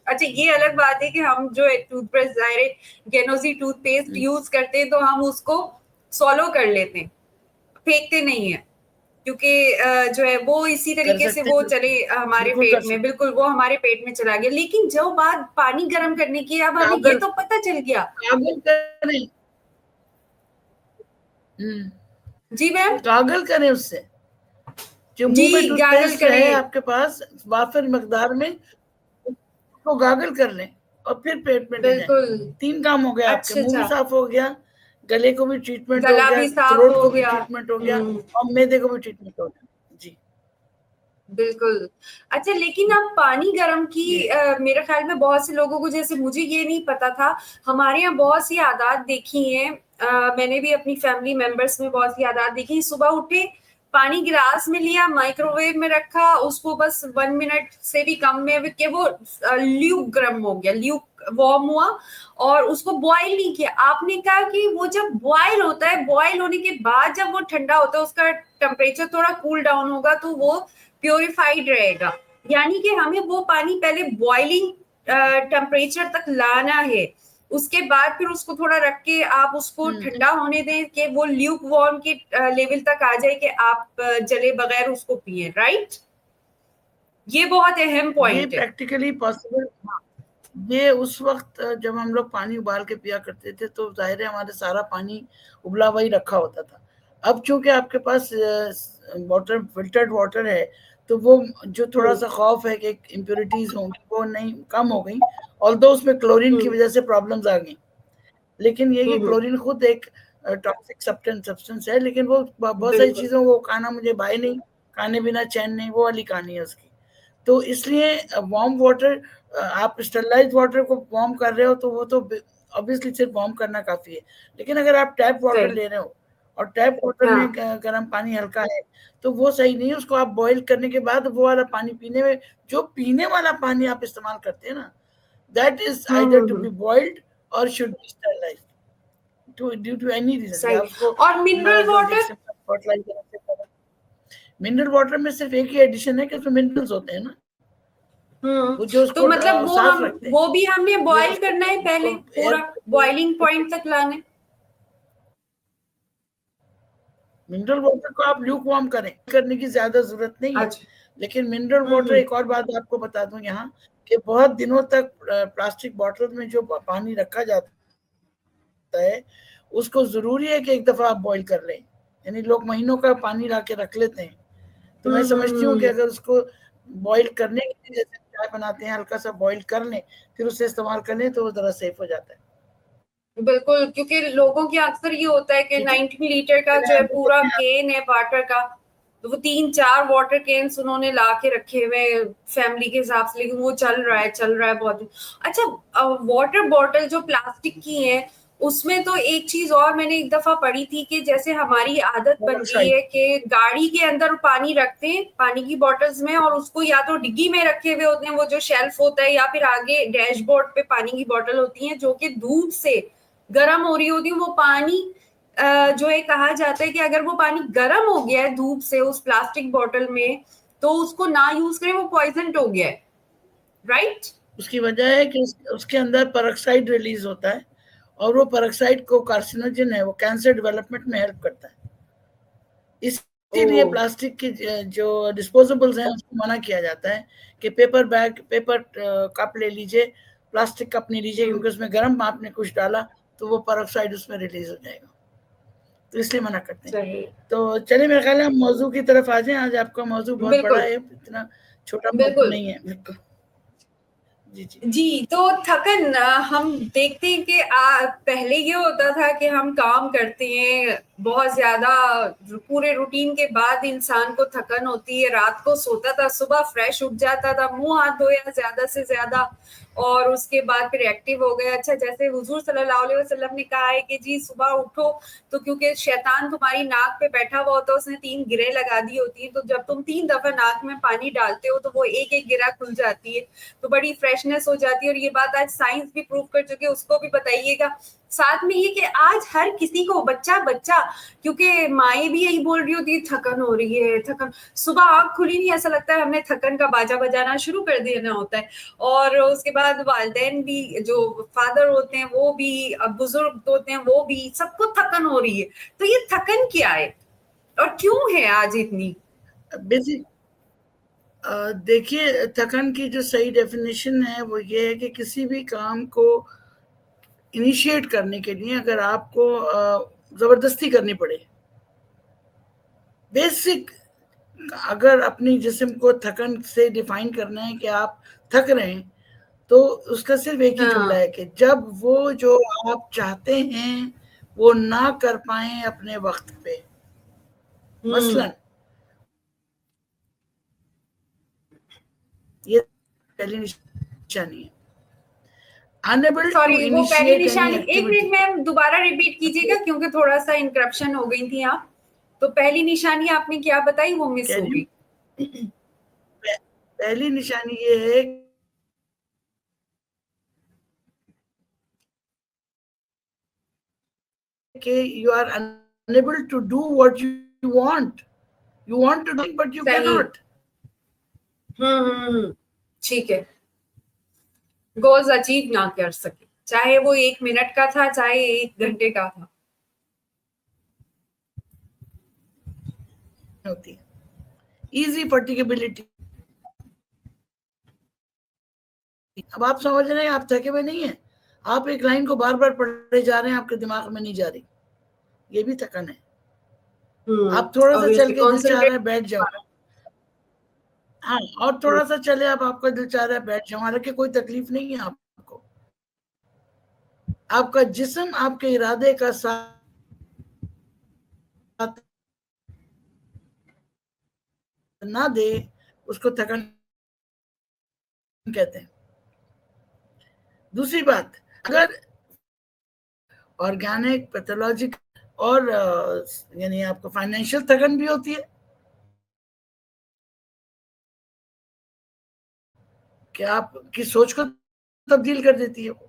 Speaker 1: अच्छा, ये अलग बात है कि हम जो है टूथब्रश ज़ाहिर गेनोजी टूथपेस्ट यूज करते हैं तो हम उसको सॉलो कर लेते हैं, फेंकते नहीं है, क्योंकि जो है वो इसी तरीके से वो चले हमारे पेट में, बिल्कुल वो हमारे पेट में चला गया। लेकिन जो बात पानी गर्म करने की, अब हमें ये तो पता चल गया। जी मैम,
Speaker 2: गागल करें उससे, जो मुंह में टूथपेस्ट है आपके पास वाफिर मकदार में, उसको गागल कर लें और फिर पेट में ले जाएं। 3 काम हो गया आपके। मुंह भी साफ हो गया, गले को भी ट्रीटमेंट हो गया, थ्रोट को भी ट्रीटमेंट हो गया, और मैदे को भी ट्रीटमेंट हो गया। जी
Speaker 1: बिल्कुल। अच्छा, लेकिन अब पानी गर्म की मेरे ख्याल में बहुत से लोगों को, जैसे मुझे ये नहीं पता था, हमारे यहाँ बहुत सी आदत देखी हैं, मैंने भी अपनी फैमिली मेंबर्स में बहुत सी आदत देखी। सुबह उठे, पानी गिलास में लिया, माइक्रोवेव में रखा, उसको बस 1 मिनट से भी कम में कि वो ल्यूक गर्म हो गया, ल्यूक वार्म हुआ, और उसको बॉयल नहीं किया। आपने कहा कि वो जब बॉयल होता है, बॉयल होने के बाद जब वो ठंडा होता है, उसका टेम्परेचर थोड़ा कूल डाउन होगा तो वो प्योरिफाइड रहेगा। यानी कि हमें वो पानी पहले बॉइलिंग टेम्परेचर तक लाना है, उसके बाद फिर उसको थोड़ा रख के आप उसको ठंडा होने दें कि वो ल्यूक वार्म के लेवल तक आ जाए कि आप जले बगैर उसको पिए, राइट? ये बहुत अहम पॉइंट है।
Speaker 2: Practically possible. ये उस वक्त जब हम लोग पानी उबाल के पिया करते थे तो जाहिर है हमारे सारा पानी उबला हुआ ही रखा होता था। अब चूंकि आपके पास वाटर, फिल्टर्ड वाटर है, तो वो जो थोड़ा सा खौफ है कि इम्प्योरिटीज होंगी वो नहीं, कम हो गई। ऑल्दो उसमें क्लोरीन की वजह से प्रॉब्लम्स आ गई, लेकिन ये कि क्लोरीन खुद एक टॉक्सिक सब्सटेंस है, लेकिन वो बहुत सारी
Speaker 1: बिल्कुल
Speaker 2: चीजों को खाना मुझे भाई नहीं, खाने बिना चैन नहीं, वो वाली कहानी है उसकी। तो इसलिए वार्म वाटर, आप स्टरलाइज वाटर को वार्म कर रहे हो तो वो तो ऑब्वियसली सिर्फ वार्म करना काफी है। लेकिन अगर आप टैप वाटर
Speaker 1: सही।
Speaker 2: ले रहे हो और टैप वाटर
Speaker 1: हाँ।
Speaker 2: में गर्म पानी हल्का है, तो वो सही नहीं है। उसको आप बॉईल करने के बाद वो वाला पानी पीने में, जो पीने वाला पानी आप इस्तेमाल करते हैं ना, that is either to be
Speaker 1: hmm.
Speaker 2: Boiled और should be sterilised due to any reason. या
Speaker 1: सही।
Speaker 2: उसको
Speaker 1: और मिनरल वाटर?
Speaker 2: फर्टिलाइजर से, मिनरल वाटर में सिर्फ एक ही एडिशन है कि उसमें मिनरल्स होते हैं ना, वो जो
Speaker 1: तो
Speaker 2: उसको
Speaker 1: मतलब वो
Speaker 2: साफ
Speaker 1: हम,
Speaker 2: रखते हैं।
Speaker 1: वो भी हमने
Speaker 2: ये
Speaker 1: बॉईल
Speaker 2: उसको
Speaker 1: करना है पहले,
Speaker 2: एयर,
Speaker 1: पूरा बॉइलिंग पॉइंट तक लाना है?
Speaker 2: मिनरल वाटर को आप ल्यूक वार्म करें, करने की ज्यादा जरूरत नहीं है।
Speaker 1: अच्छा।
Speaker 2: लेकिन मिनरल वाटर, एक और बात आपको बता दूं यहाँ, कि बहुत दिनों तक प्लास्टिक बॉटल में जो पानी रखा जाता है, उसको जरूरी है कि एक दफा आप बॉईल कर लें। यानी लोग महीनों का पानी ला के रख लेते हैं। तो मैं समझती हूँ कि अगर उसको बॉईल करने के लिए, जैसे चाय बनाते हैं, हल्का सा बॉईल कर लें, फिर उसे इस्तेमाल कर लें, तो वो जरा सेफ हो जाता है।
Speaker 1: बिल्कुल, क्योंकि लोगों की अक्सर ये होता है कि
Speaker 2: ठीक है,
Speaker 1: 90 लीटर का जो है पूरा केन है वाटर का, तो वो 3-4 वाटर केन्स उन्होंने ला के रखे हुए फैमिली के हिसाब से, लेकिन वो चल रहा है बहुत। अच्छा, वाटर बॉटल जो प्लास्टिक की है, उसमें तो एक चीज और मैंने एक दफा पढ़ी थी कि जैसे हमारी आदत बन गई है कि गाड़ी के अंदर पानी रखते हैं, पानी की बॉटल्स में, और उसको या तो डिग्गी में रखे हुए होते हैं, वो जो शेल्फ होता है, या फिर आगे डैशबोर्ड पे पानी की बॉटल होती है जो कि धूप से गर्म हो रही होती है। वो पानी जो है, कहा जाता है कि अगर वो पानी गर्म हो गया है धूप से उस प्लास्टिक बॉटल में, तो उसको ना यूज करें, वो पॉइजन हो गया है, राइट?
Speaker 2: उसकी वजह है कि उसके अंदर पेरोक्साइड रिलीज होता है, और वो पेरोक्साइड को कार्सिनोजन है, वो कैंसर डेवलपमेंट में हेल्प करता है।
Speaker 1: ओ।
Speaker 2: इसीलिए प्लास्टिक की जो डिस्पोजेबल्स हैं उसको मना किया जाता है कि पेपर बैग, पेपर कप ले लीजिए, प्लास्टिक कप नहीं लीजिए, क्योंकि उसमें गर्म आपने कुछ डाला तो वो पेरोक्साइड उसमें रिलीज हो जाएगा, तो इसलिए मना करते हैं।
Speaker 1: सही।
Speaker 2: तो चलिए, मेरे ख्याल है हम मौजू की तरफ आ जाएं। आज आपका मौजू बहुत बड़ा
Speaker 1: बिल्कुल
Speaker 2: है, इतना छोटा मौजू
Speaker 1: बिल्कुल।
Speaker 2: नहीं है। बिल्कुल, जी जी।
Speaker 1: जी, तो थकन, हम देखते हैं कि पहले ये होता था कि हम काम करते हैं बहुत ज्यादा, पूरे रूटीन के बाद इंसान को थकन होती है, रात को सोता था, सुबह फ्रेश उठ जाता था, मुंह हाथ धोया ज्यादा से ज्यादा, और उसके बाद फिर एक्टिव हो गया। अच्छा, जैसे हुजूर सल्लल्लाहु अलैहि वसल्लम ने कहा है कि जी सुबह उठो, तो क्योंकि शैतान तुम्हारी नाक पे बैठा हुआ होता है, उसने 3 गिरें लगा दी होती है, तो जब तुम 3 दफा नाक में पानी डालते हो तो वो एक एक गिरा खुल जाती है, तो बड़ी फ्रेशनेस हो जाती है। और ये बात आज साइंस भी प्रूव कर चुकी है, उसको भी बताइएगा। साथ में ये कि आज हर किसी को, बच्चा बच्चा, क्योंकि माएँ भी यही बोल रही होती है थकन हो रही है, थकन, सुबह आंख खुली नहीं ऐसा लगता है हमने थकन का बाजा बजाना शुरू कर देना होता है। और उसके बाद वालिदैन भी, जो फादर होते हैं वो भी, बुजुर्ग होते हैं वो भी, सबको थकन हो रही है। तो ये थकन क्या है और क्यों है आज इतनी?
Speaker 2: बेसिक देखिए, थकन की जो सही डेफिनेशन है वो ये है कि किसी भी काम को इनिशिएट करने के लिए अगर आपको जबरदस्ती करनी पड़े, बेसिक, अगर अपनी जिस्म को थकन से डिफाइन करना है कि आप थक रहे हैं, तो उसका सिर्फ एक ही जुमला
Speaker 1: हाँ।
Speaker 2: है कि जब वो जो आप चाहते हैं वो ना कर पाए अपने वक्त पे। मसलन, ये पहली निशानी है, अनएबल टू
Speaker 1: सॉरी, वो पहली
Speaker 2: इनिशिएट एनी
Speaker 1: निशानी, एक
Speaker 2: एक्टिविटी।
Speaker 1: मिनट मैम दोबारा रिपीट कीजिएगा क्योंकि थोड़ा सा इंटरप्शन हो गई थी आप। तो पहली निशानी आपने क्या बताई, वो मिस
Speaker 2: कह
Speaker 1: हो
Speaker 2: रही हूँ,
Speaker 1: गई।
Speaker 2: पहली निशानी ये है कि you are unable to do what you want, you want to do but you can
Speaker 1: सही।
Speaker 2: नॉट।
Speaker 1: ठीक है। गोल्स अचीव ना कर सके, चाहे वो 1 मिनट का था, चाहे 1 घंटे का था।
Speaker 2: होती है इजी फटिगेबिलिटी। अब आप समझ रहे हैं, आप थके हुए नहीं है, आप एक लाइन को बार बार पढ़े जा रहे हैं, आपके दिमाग में नहीं जा रही, ये भी थकन है।
Speaker 3: आप थोड़ा सा चल के दिल चाह रहा है
Speaker 1: कॉन्सेंट्रेट
Speaker 3: बैठ जाओ, हाँ, और थोड़ा सा चले आप, आपका दिल चाह रहा है बैठ जाओ, हालांकि कोई तकलीफ नहीं है आपको, आपका जिस्म आपके इरादे का साथ ना दे, उसको थकन कहते हैं। दूसरी बात, अगर ऑर्गेनिक, पैथोलॉजिकल और यानी आपको फाइनेंशियल थकन भी होती है, कि आपकी सोच को तब्दील कर देती है वो,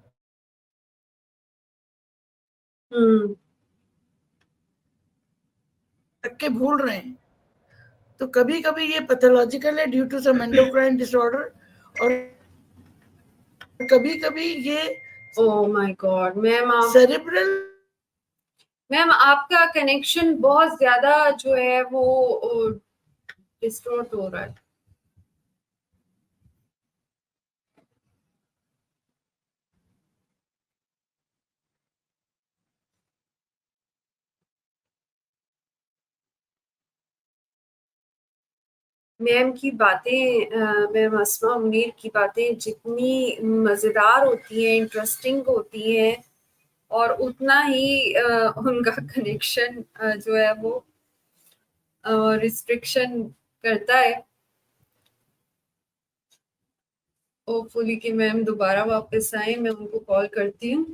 Speaker 3: तक के भूल रहे हैं, तो कभी कभी ये पैथोलॉजिकल है due to some endocrine disorder, और कभी कभी ये
Speaker 1: oh my god ma'am,
Speaker 3: cerebral.
Speaker 1: Ma'am आपका कनेक्शन बहुत ज्यादा जो है वो डिस्टॉर्ट हो रहा है। मैम की बातें, मैम अस्मा मुनीर की बातें जितनी मज़ेदार होती हैं, इंटरेस्टिंग होती हैं, और उतना ही उनका कनेक्शन जो है वो रिस्ट्रिक्शन करता है। होपफुली कि मैम दोबारा वापस आए, मैं उनको कॉल करती हूँ।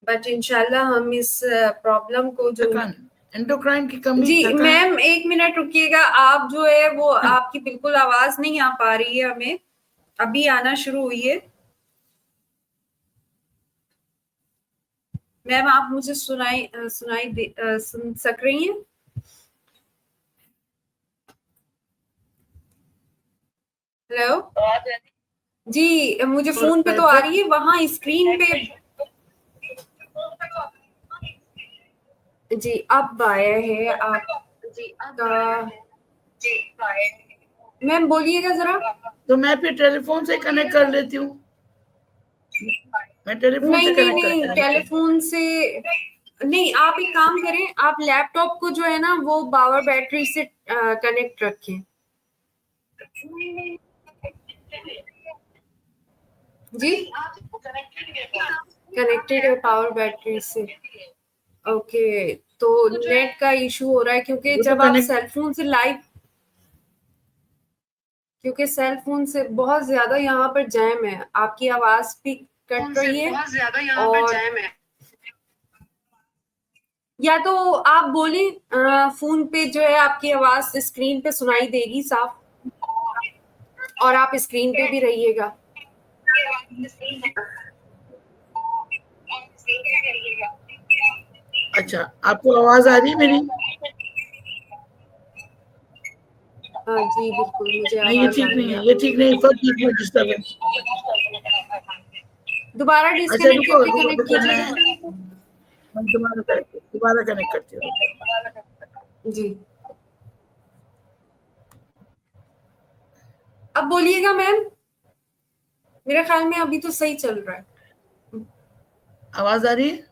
Speaker 1: बट इंशाल्लाह हम इस प्रॉब्लम को जो
Speaker 3: एंडोक्राइन की कमी,
Speaker 1: जी मैम एक मिनट रुकिएगा, आप जो है वो आपकी बिल्कुल आवाज नहीं आ पा रही है, हमें अभी आना शुरू हुई है। मैम आप मुझे सुन सक रही हैं? हेलो जी, मुझे फोन पे तो आ रही है, वहां स्क्रीन पे जी अब आया है आपका। मैम बोलिएगा जरा।
Speaker 3: तो मैं फिर टेलीफोन से कनेक्ट कर लेती हूँ, मैं टेलीफोन से कनेक्ट करती हूँ।
Speaker 1: टेलीफोन से नहीं, आप एक काम करें, आप लैपटॉप को जो है ना वो पावर बैटरी से कनेक्ट रखें। जी कनेक्टेड है पावर बैटरी से, ओके। तो नेट का इशू हो रहा है, क्योंकि जब आप सेलफोन से लाइव, क्योंकि सेल फोन से बहुत ज्यादा यहाँ पर जैम है, आपकी आवाज भी कट रही है, और या तो आप बोली फोन पे जो है आपकी आवाज स्क्रीन पे सुनाई देगी साफ, और आप स्क्रीन पे भी रहिएगा।
Speaker 3: अच्छा, आपको आवाज आ रही है मेरी?
Speaker 1: हाँ जी बिल्कुल, मुझे
Speaker 3: नहीं, ये ठीक नहीं है, ये ठीक नहीं, सब ठीक है, डिस्टर्बेंस।
Speaker 1: दोबारा
Speaker 3: अच्छा
Speaker 1: डिस्कनेक्ट
Speaker 3: रुको,
Speaker 1: करके कनेक्ट कीजिएगा।
Speaker 3: मैं दोबारा कनेक्ट करती हूँ
Speaker 1: जी अब बोलिएगा मैम, मेरे ख्याल में अभी तो सही चल रहा है।
Speaker 3: आवाज आ रही है?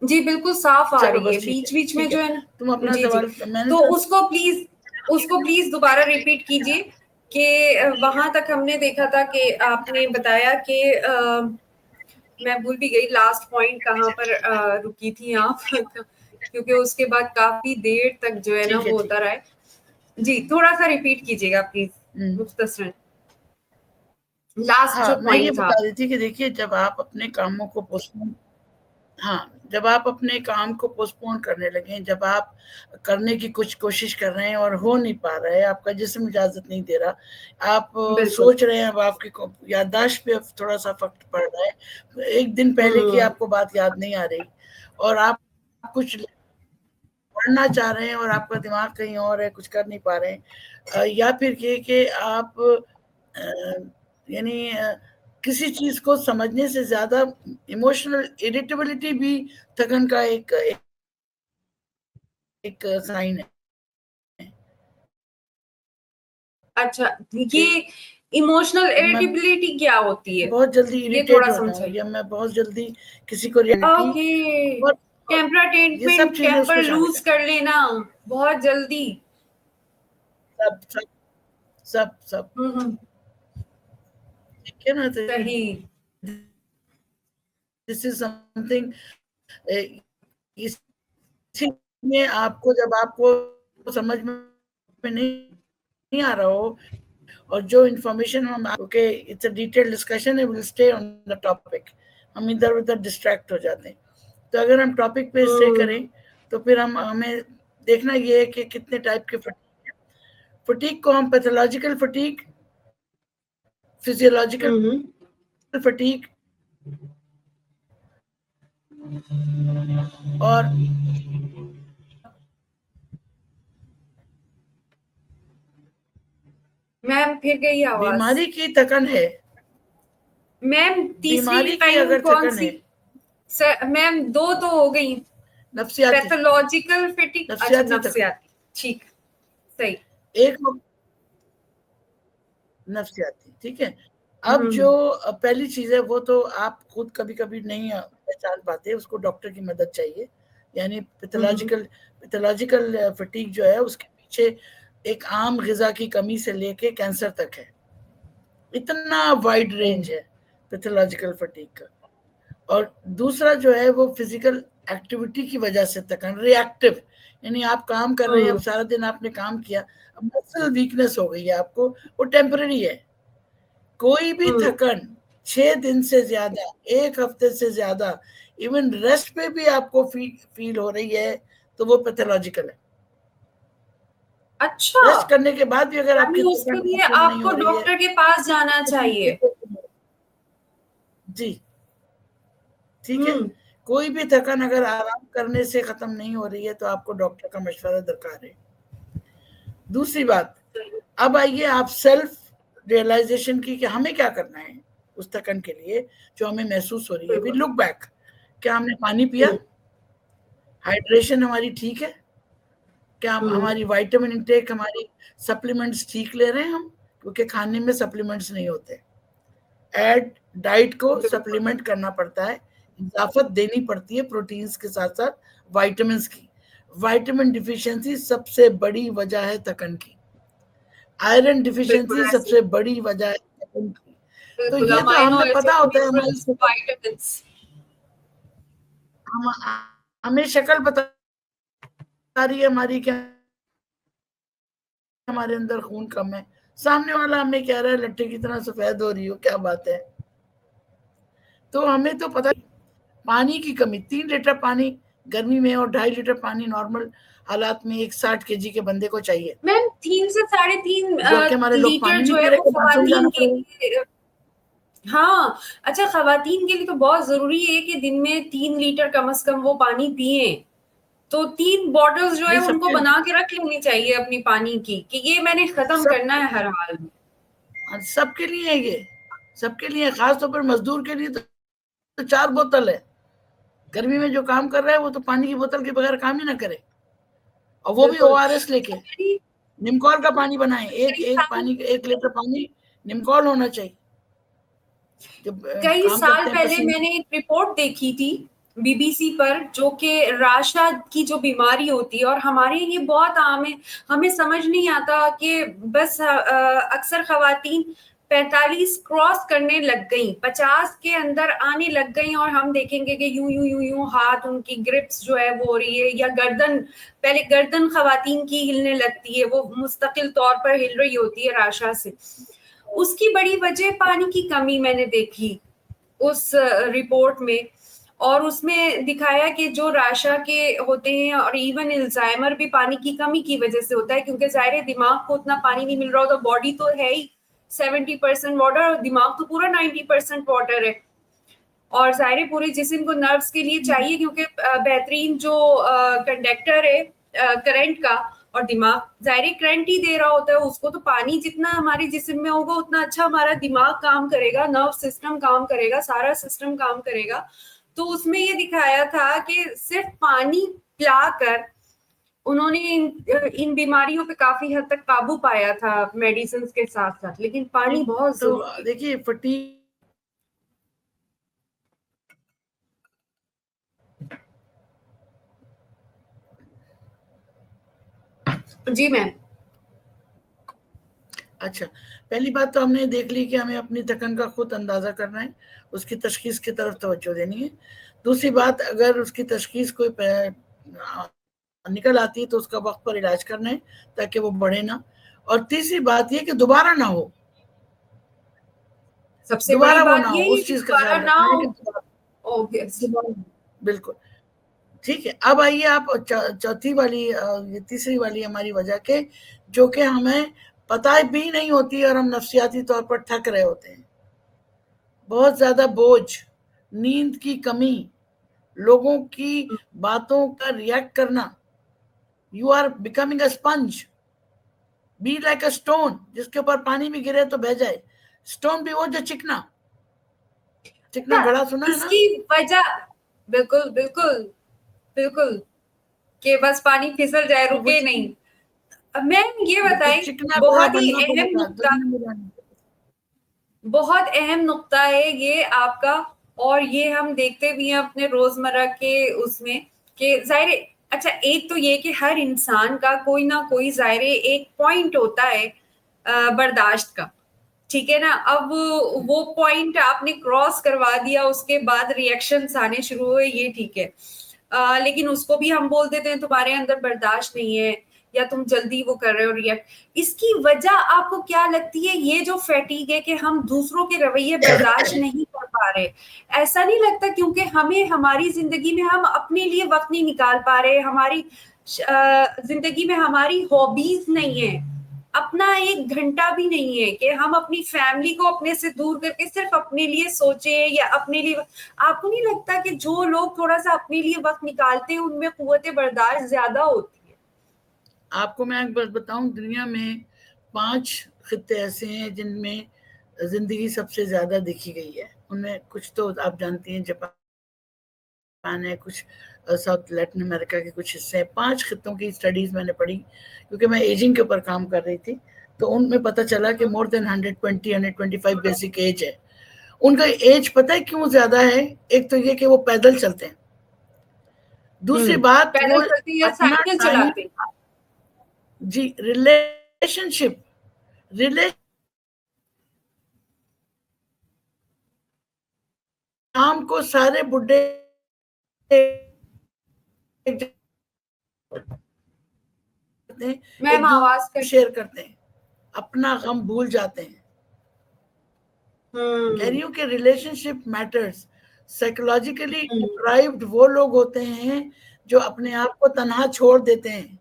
Speaker 1: जी बिल्कुल साफ आ रही है,
Speaker 3: बस
Speaker 1: बीच बीच में जो है ना।
Speaker 3: तुम अपना
Speaker 1: जी
Speaker 3: सवाल,
Speaker 1: तो उसको प्लीज दोबारा रिपीट कीजिए, कि वहां तक हमने देखा था कि आपने बताया कि मैं भूल भी गई लास्ट पॉइंट कहाँ पर रुकी थी आप क्योंकि उसके बाद काफी देर तक जो है ना वो होता रहा है। जी थोड़ा सा रिपीट कीजिएगा प्लीज, मुख्तसरन लास्ट जो
Speaker 3: मैं ये
Speaker 1: पॉइंट था।
Speaker 3: बता रही थी कि देखिए, जब आप अपने कामों को पोस्टपोन, जब आप अपने काम को पोस्टपोन करने लगे, जब आप करने की कुछ कोशिश कर रहे हैं और हो नहीं पा रहा है, आपका जिस्म इजाजत नहीं दे रहा, आप सोच रहे हैं, अब आपकी याददाश्त पे थोड़ा सा फर्क पड़ रहा है, एक दिन पहले की आपको बात याद नहीं आ रही, और आप कुछ पढ़ना चाह रहे हैं और आपका दिमाग कहीं और है, कुछ कर नहीं पा रहे हैं, या फिर ये कि आप यानी किसी चीज को समझने से ज्यादा इमोशनल इरिटेबिलिटी भी थकन का एक साइन है।
Speaker 1: अच्छा, इमोशनल इरिटेबिलिटी क्या होती है?
Speaker 3: बहुत जल्दी
Speaker 1: ये
Speaker 3: इरिटेट
Speaker 1: थोड़ा
Speaker 3: होता हूँ,
Speaker 1: समझाइए।
Speaker 3: या मैं बहुत जल्दी किसी को रियलिटी
Speaker 1: ओके,
Speaker 3: और ये सब
Speaker 1: टेम्परामेंट,
Speaker 3: चीजें
Speaker 1: टेम्पर
Speaker 3: उसमें शामिल
Speaker 1: लूज
Speaker 3: है।
Speaker 1: कर लेना बहुत जल्दी।
Speaker 3: सब सब सब सब
Speaker 1: हम्म,
Speaker 3: ठीक है ना।
Speaker 1: सही।
Speaker 3: दिस इज समथिंग, इसी में आपको, जब आपको समझ में नहीं आ रहा हो, और जो इंफॉर्मेशन हम, okay it's a detail discussion, will stay on the topic, हम इधर उधर डिस्ट्रैक्ट हो जाते हैं। तो अगर हम टॉपिक पे स्टे करें तो फिर हमें देखना ये है कि कितने टाइप के फटीग है। फटीग को हम पैथोलॉजिकल फटीग, फिजियोलॉजिकल फटीग और
Speaker 1: मैम फिर गई आवाज।
Speaker 3: बीमारी की थकन है।
Speaker 1: मैम तीसरी
Speaker 3: बीमारी की
Speaker 1: लाइन
Speaker 3: अगर
Speaker 1: कौन
Speaker 3: थकन
Speaker 1: सी?
Speaker 3: है,
Speaker 1: सर मैम दो तो हो गई।
Speaker 3: नफ्सियाती,
Speaker 1: पैथोलॉजिकल फिटिक, अच्छा
Speaker 3: नफ्सियाती थकन,
Speaker 1: नफ्सियाती, ठीक, सही।
Speaker 3: एक नफ्सियाती, ठीक है। अब जो पहली चीज है वो तो आप खुद कभी कभी नहीं पहचान पाते, उसको डॉक्टर की मदद चाहिए। यानी पैथोलॉजिकल फटीग जो है उसके पीछे एक आम ग़िज़ा की कमी से लेके कैंसर तक है, इतना वाइड रेंज है पैथोलॉजिकल फटीग का। और दूसरा जो है वो फिजिकल एक्टिविटी की वजह से थकान, रिएक्टिव, यानी आप काम कर रहे हैं, अब सारा दिन आपने काम किया, अब मसल वीकनेस हो गई है आपको, वो टेम्पररी है। कोई भी थकन 6 दिन से ज्यादा, 1 हफ्ते से ज्यादा, इवन रेस्ट पे भी आपको फील हो रही है तो वो पैथोलॉजिकल है।
Speaker 1: अच्छा,
Speaker 3: रेस्ट करने के बाद भी अगर आपकी
Speaker 1: उसके
Speaker 3: थकन
Speaker 1: लिए
Speaker 3: नहीं
Speaker 1: आपको
Speaker 3: हो रही है,
Speaker 1: डॉक्टर के पास जाना चाहिए।
Speaker 3: जी ठीक है। कोई भी थकन अगर आराम करने से खत्म नहीं हो रही है तो आपको डॉक्टर का मशवरा दरकार है। दूसरी बात, अब आइए आप सेल्फ रियलाइजेशन की कि हमें क्या करना है उस थकन के लिए जो हमें महसूस हो रही है। वी लुक बैक, क्या हमने पानी पिया, हाइड्रेशन हमारी ठीक है, क्या हमारी विटामिन इंटेक, हमारी सप्लीमेंट्स ठीक ले रहे हैं हम, क्योंकि खाने में सप्लीमेंट्स नहीं होते। एड डाइट को सप्लीमेंट करना पड़ता है, इजाफत देनी पड़ती है प्रोटीन्स के साथ साथ विटामिन की। विटामिन डिफिशियंसी सबसे बड़ी वजह है थकन की, आयरन डिफिशियंसी सबसे बड़ी वजह है थकन की। तो ये तो हमें पता होता है, हमारी हमें शक्ल बता रही है हमारी, क्या हमारे अंदर खून कम है, सामने वाला हमें कह रहा है लट्टे की तरह सफेद हो रही हो, क्या बात है। तो हमें तो पता, पानी की कमी, 3 लीटर पानी गर्मी में और 2.5 लीटर पानी नॉर्मल हालात में एक 60 केजी के बंदे को चाहिए।
Speaker 1: मैम 3 से 3.5
Speaker 3: जो कि हमारे लोग
Speaker 1: लीटर
Speaker 3: पानी नहीं
Speaker 1: जो
Speaker 3: पी
Speaker 1: है
Speaker 3: रहे,
Speaker 1: वो
Speaker 3: बाथरूम जाना
Speaker 1: खवातीन के
Speaker 3: पड़ेगा।
Speaker 1: लिए, हाँ अच्छा, खवातीन के लिए तो बहुत जरूरी है कि दिन में 3 लीटर कम से कम वो पानी पिए। तो 3 बॉटल्स जो है
Speaker 3: नहीं,
Speaker 1: उनको
Speaker 3: सबके
Speaker 1: बना के रख लेनी चाहिए अपनी पानी की, कि ये मैंने खत्म
Speaker 3: सब
Speaker 1: करना है हर हाल में।
Speaker 3: सबके लिए है ये, सबके लिए, खास तौर पर मजदूर के लिए तो 4 बोतल है। गर्मी में जो काम कर रहा है वो तो पानी की बोतल के बगैर काम ही ना करे, और वो भी
Speaker 1: बिल्कुल।
Speaker 3: ORS लेके, निमकॉल का पानी बनाए, एक लीटर पानी निमकॉल होना चाहिए। जब
Speaker 1: कई
Speaker 3: काम
Speaker 1: साल
Speaker 3: करते हैं
Speaker 1: पहले
Speaker 3: पसीने,
Speaker 1: मैंने एक रिपोर्ट देखी थी बीबीसी पर, जो कि राशा की जो बीमारी होती है और हमारे ये बहुत आम है, हमें समझ नहीं आता कि बस अक्सर खवातीन 45 क्रॉस करने लग गई, 50 के अंदर आने लग गई, और हम देखेंगे कि यूं यूं यूं यूं हाथ उनकी ग्रिप्स जो है वो हो रही है, या गर्दन, पहले गर्दन खवातीन की हिलने लगती है, वो मुस्तकिल तौर पर हिल रही होती है राशा से। उसकी बड़ी वजह पानी की कमी मैंने देखी उस रिपोर्ट में, और उसमें दिखाया कि जो राशा के होते हैं और इवन अल्जाइमर भी पानी की कमी की वजह से होता है, क्योंकि जाहिर है दिमाग को उतना पानी नहीं मिल रहा होता, बॉडी तो है ही 70% वाटर और दिमाग तो पूरा 90% वाटर है, और जाहिर पूरे जिस्म को नर्व्स के लिए चाहिए, क्योंकि बेहतरीन जो कंडक्टर है करंट का, और दिमाग जाहिर करंट ही दे रहा होता है उसको, तो पानी जितना हमारे जिस्म में होगा उतना अच्छा हमारा दिमाग काम करेगा, नर्व सिस्टम काम करेगा, सारा सिस्टम काम करेगा। तो उसमें ये दिखाया था कि सिर्फ पानी पिलाकर उन्होंने इन बीमारियों पे काफी हद तक काबू पाया था मेडिसिन के साथ साथ, लेकिन पानी बहुत
Speaker 3: तो
Speaker 1: जरूरी।
Speaker 3: देखिए फटीग,
Speaker 1: जी मैम।
Speaker 3: अच्छा, पहली बात तो हमने देख ली कि हमें अपनी थकन का खुद अंदाजा करना है, उसकी तशखीस की तरफ तवज्जो देनी है। दूसरी बात, अगर उसकी तशखीस कोई निकल आती है तो उसका वक्त पर इलाज करना है ताकि वो बढ़े ना। और तीसरी बात ये कि दोबारा ना हो,
Speaker 1: सबसे बड़ी
Speaker 3: दोबारा वो
Speaker 1: बात
Speaker 3: ना हो,
Speaker 1: यही है
Speaker 3: उस
Speaker 1: कि
Speaker 3: चीज का
Speaker 1: दोबारा
Speaker 3: ख्याल
Speaker 1: ना
Speaker 3: रखना है
Speaker 1: हो।
Speaker 3: कि
Speaker 1: Obvious।
Speaker 3: बिल्कुल ठीक है। अब आइए आप चौथी वाली, ये तीसरी वाली हमारी वजह के, जो कि हमें पता भी नहीं होती और हम नफ्सियाती तौर पर थक रहे होते हैं। बहुत ज्यादा बोझ, नींद की कमी, लोगों की बातों का रिएक्ट करना। You are becoming a sponge, be like a stone, जिसके ऊपर पानी भी गिरे तो बह जाए। स्टोन भी वो जो चिकना चिकना घड़ा, सुना है ना?
Speaker 1: इसकी वजह, बिल्कुल बिल्कुल बिल्कुल, कि बस पानी फिसल जाए,
Speaker 3: तो वो
Speaker 1: रुके नहीं। मैम ये बताएं,
Speaker 3: चिकना घड़ा
Speaker 1: बहुत ही
Speaker 3: बनना
Speaker 1: अहम
Speaker 3: पड़ेगा
Speaker 1: नुक्ता,
Speaker 3: दुनिया में रहने के लिए।
Speaker 1: बहुत अहम नुक्ता है ये आपका। और ये हम देखते भी हैं अपने रोजमर्रा के उसमें, कि जाहिर है, अच्छा एक तो ये कि हर इंसान का कोई ना कोई जाहिर है एक पॉइंट होता है बर्दाश्त का, ठीक है ना। अब वो पॉइंट आपने क्रॉस करवा दिया, उसके बाद रिएक्शंस आने शुरू हुए, ये ठीक है। लेकिन उसको भी हम बोल देते हैं तुम्हारे अंदर बर्दाश्त नहीं है, या तुम जल्दी वो कर रहे हो रिएक्ट। इसकी वजह आपको क्या लगती है? ये जो फैटीग है कि हम दूसरों के रवैये बर्दाश्त नहीं कर पा रहे, ऐसा नहीं लगता क्योंकि हमें हमारी जिंदगी में हम अपने लिए वक्त नहीं निकाल पा रहे, हमारी जिंदगी में हमारी हॉबीज नहीं है, अपना एक घंटा भी नहीं है कि हम अपनी फैमिली को अपने से दूर करके सिर्फ अपने लिए सोचे या अपने लिए। आपको नहीं लगता कि जो लोग थोड़ा सा अपने लिए वक्त निकालते हैं उनमें कुव्वत बर्दाश्त ज्यादा होती है?
Speaker 3: आपको मैं एक बात बताऊं, दुनिया में 5 खित्ते ऐसे हैं जिनमें जिंदगी सबसे ज्यादा देखी गई है। उनमें कुछ तो आप जानती हैं, जापान है, कुछ साउथ लैटिन अमेरिका के कुछ हिस्से हैं। 5 खित्तों की स्टडीज मैंने पढ़ी, क्योंकि मैं एजिंग के ऊपर काम कर रही थी। तो उनमें पता चला कि मोर देन 120 125 बेसिक एज है। उनका एज पता है क्यों ज्यादा है? एक तो ये कि वो पैदल चलते हैं, दूसरी बात वो
Speaker 1: पैदल चलते या
Speaker 3: अपना
Speaker 1: साइकिल
Speaker 3: टाइम,
Speaker 1: चलाते?
Speaker 3: जी, रिलेशनशिप, रिलेशन शाम को सारे बुड्ढे
Speaker 1: मैम
Speaker 3: एक
Speaker 1: आवाज
Speaker 3: दूसरे
Speaker 1: कर।
Speaker 3: शेयर करते हैं, अपना गम भूल जाते हैं। कह रही हूँ कि रिलेशनशिप मैटर्स। साइकोलॉजिकली डिप्राइव्ड वो लोग होते हैं जो अपने आप को तन्हा छोड़ देते हैं।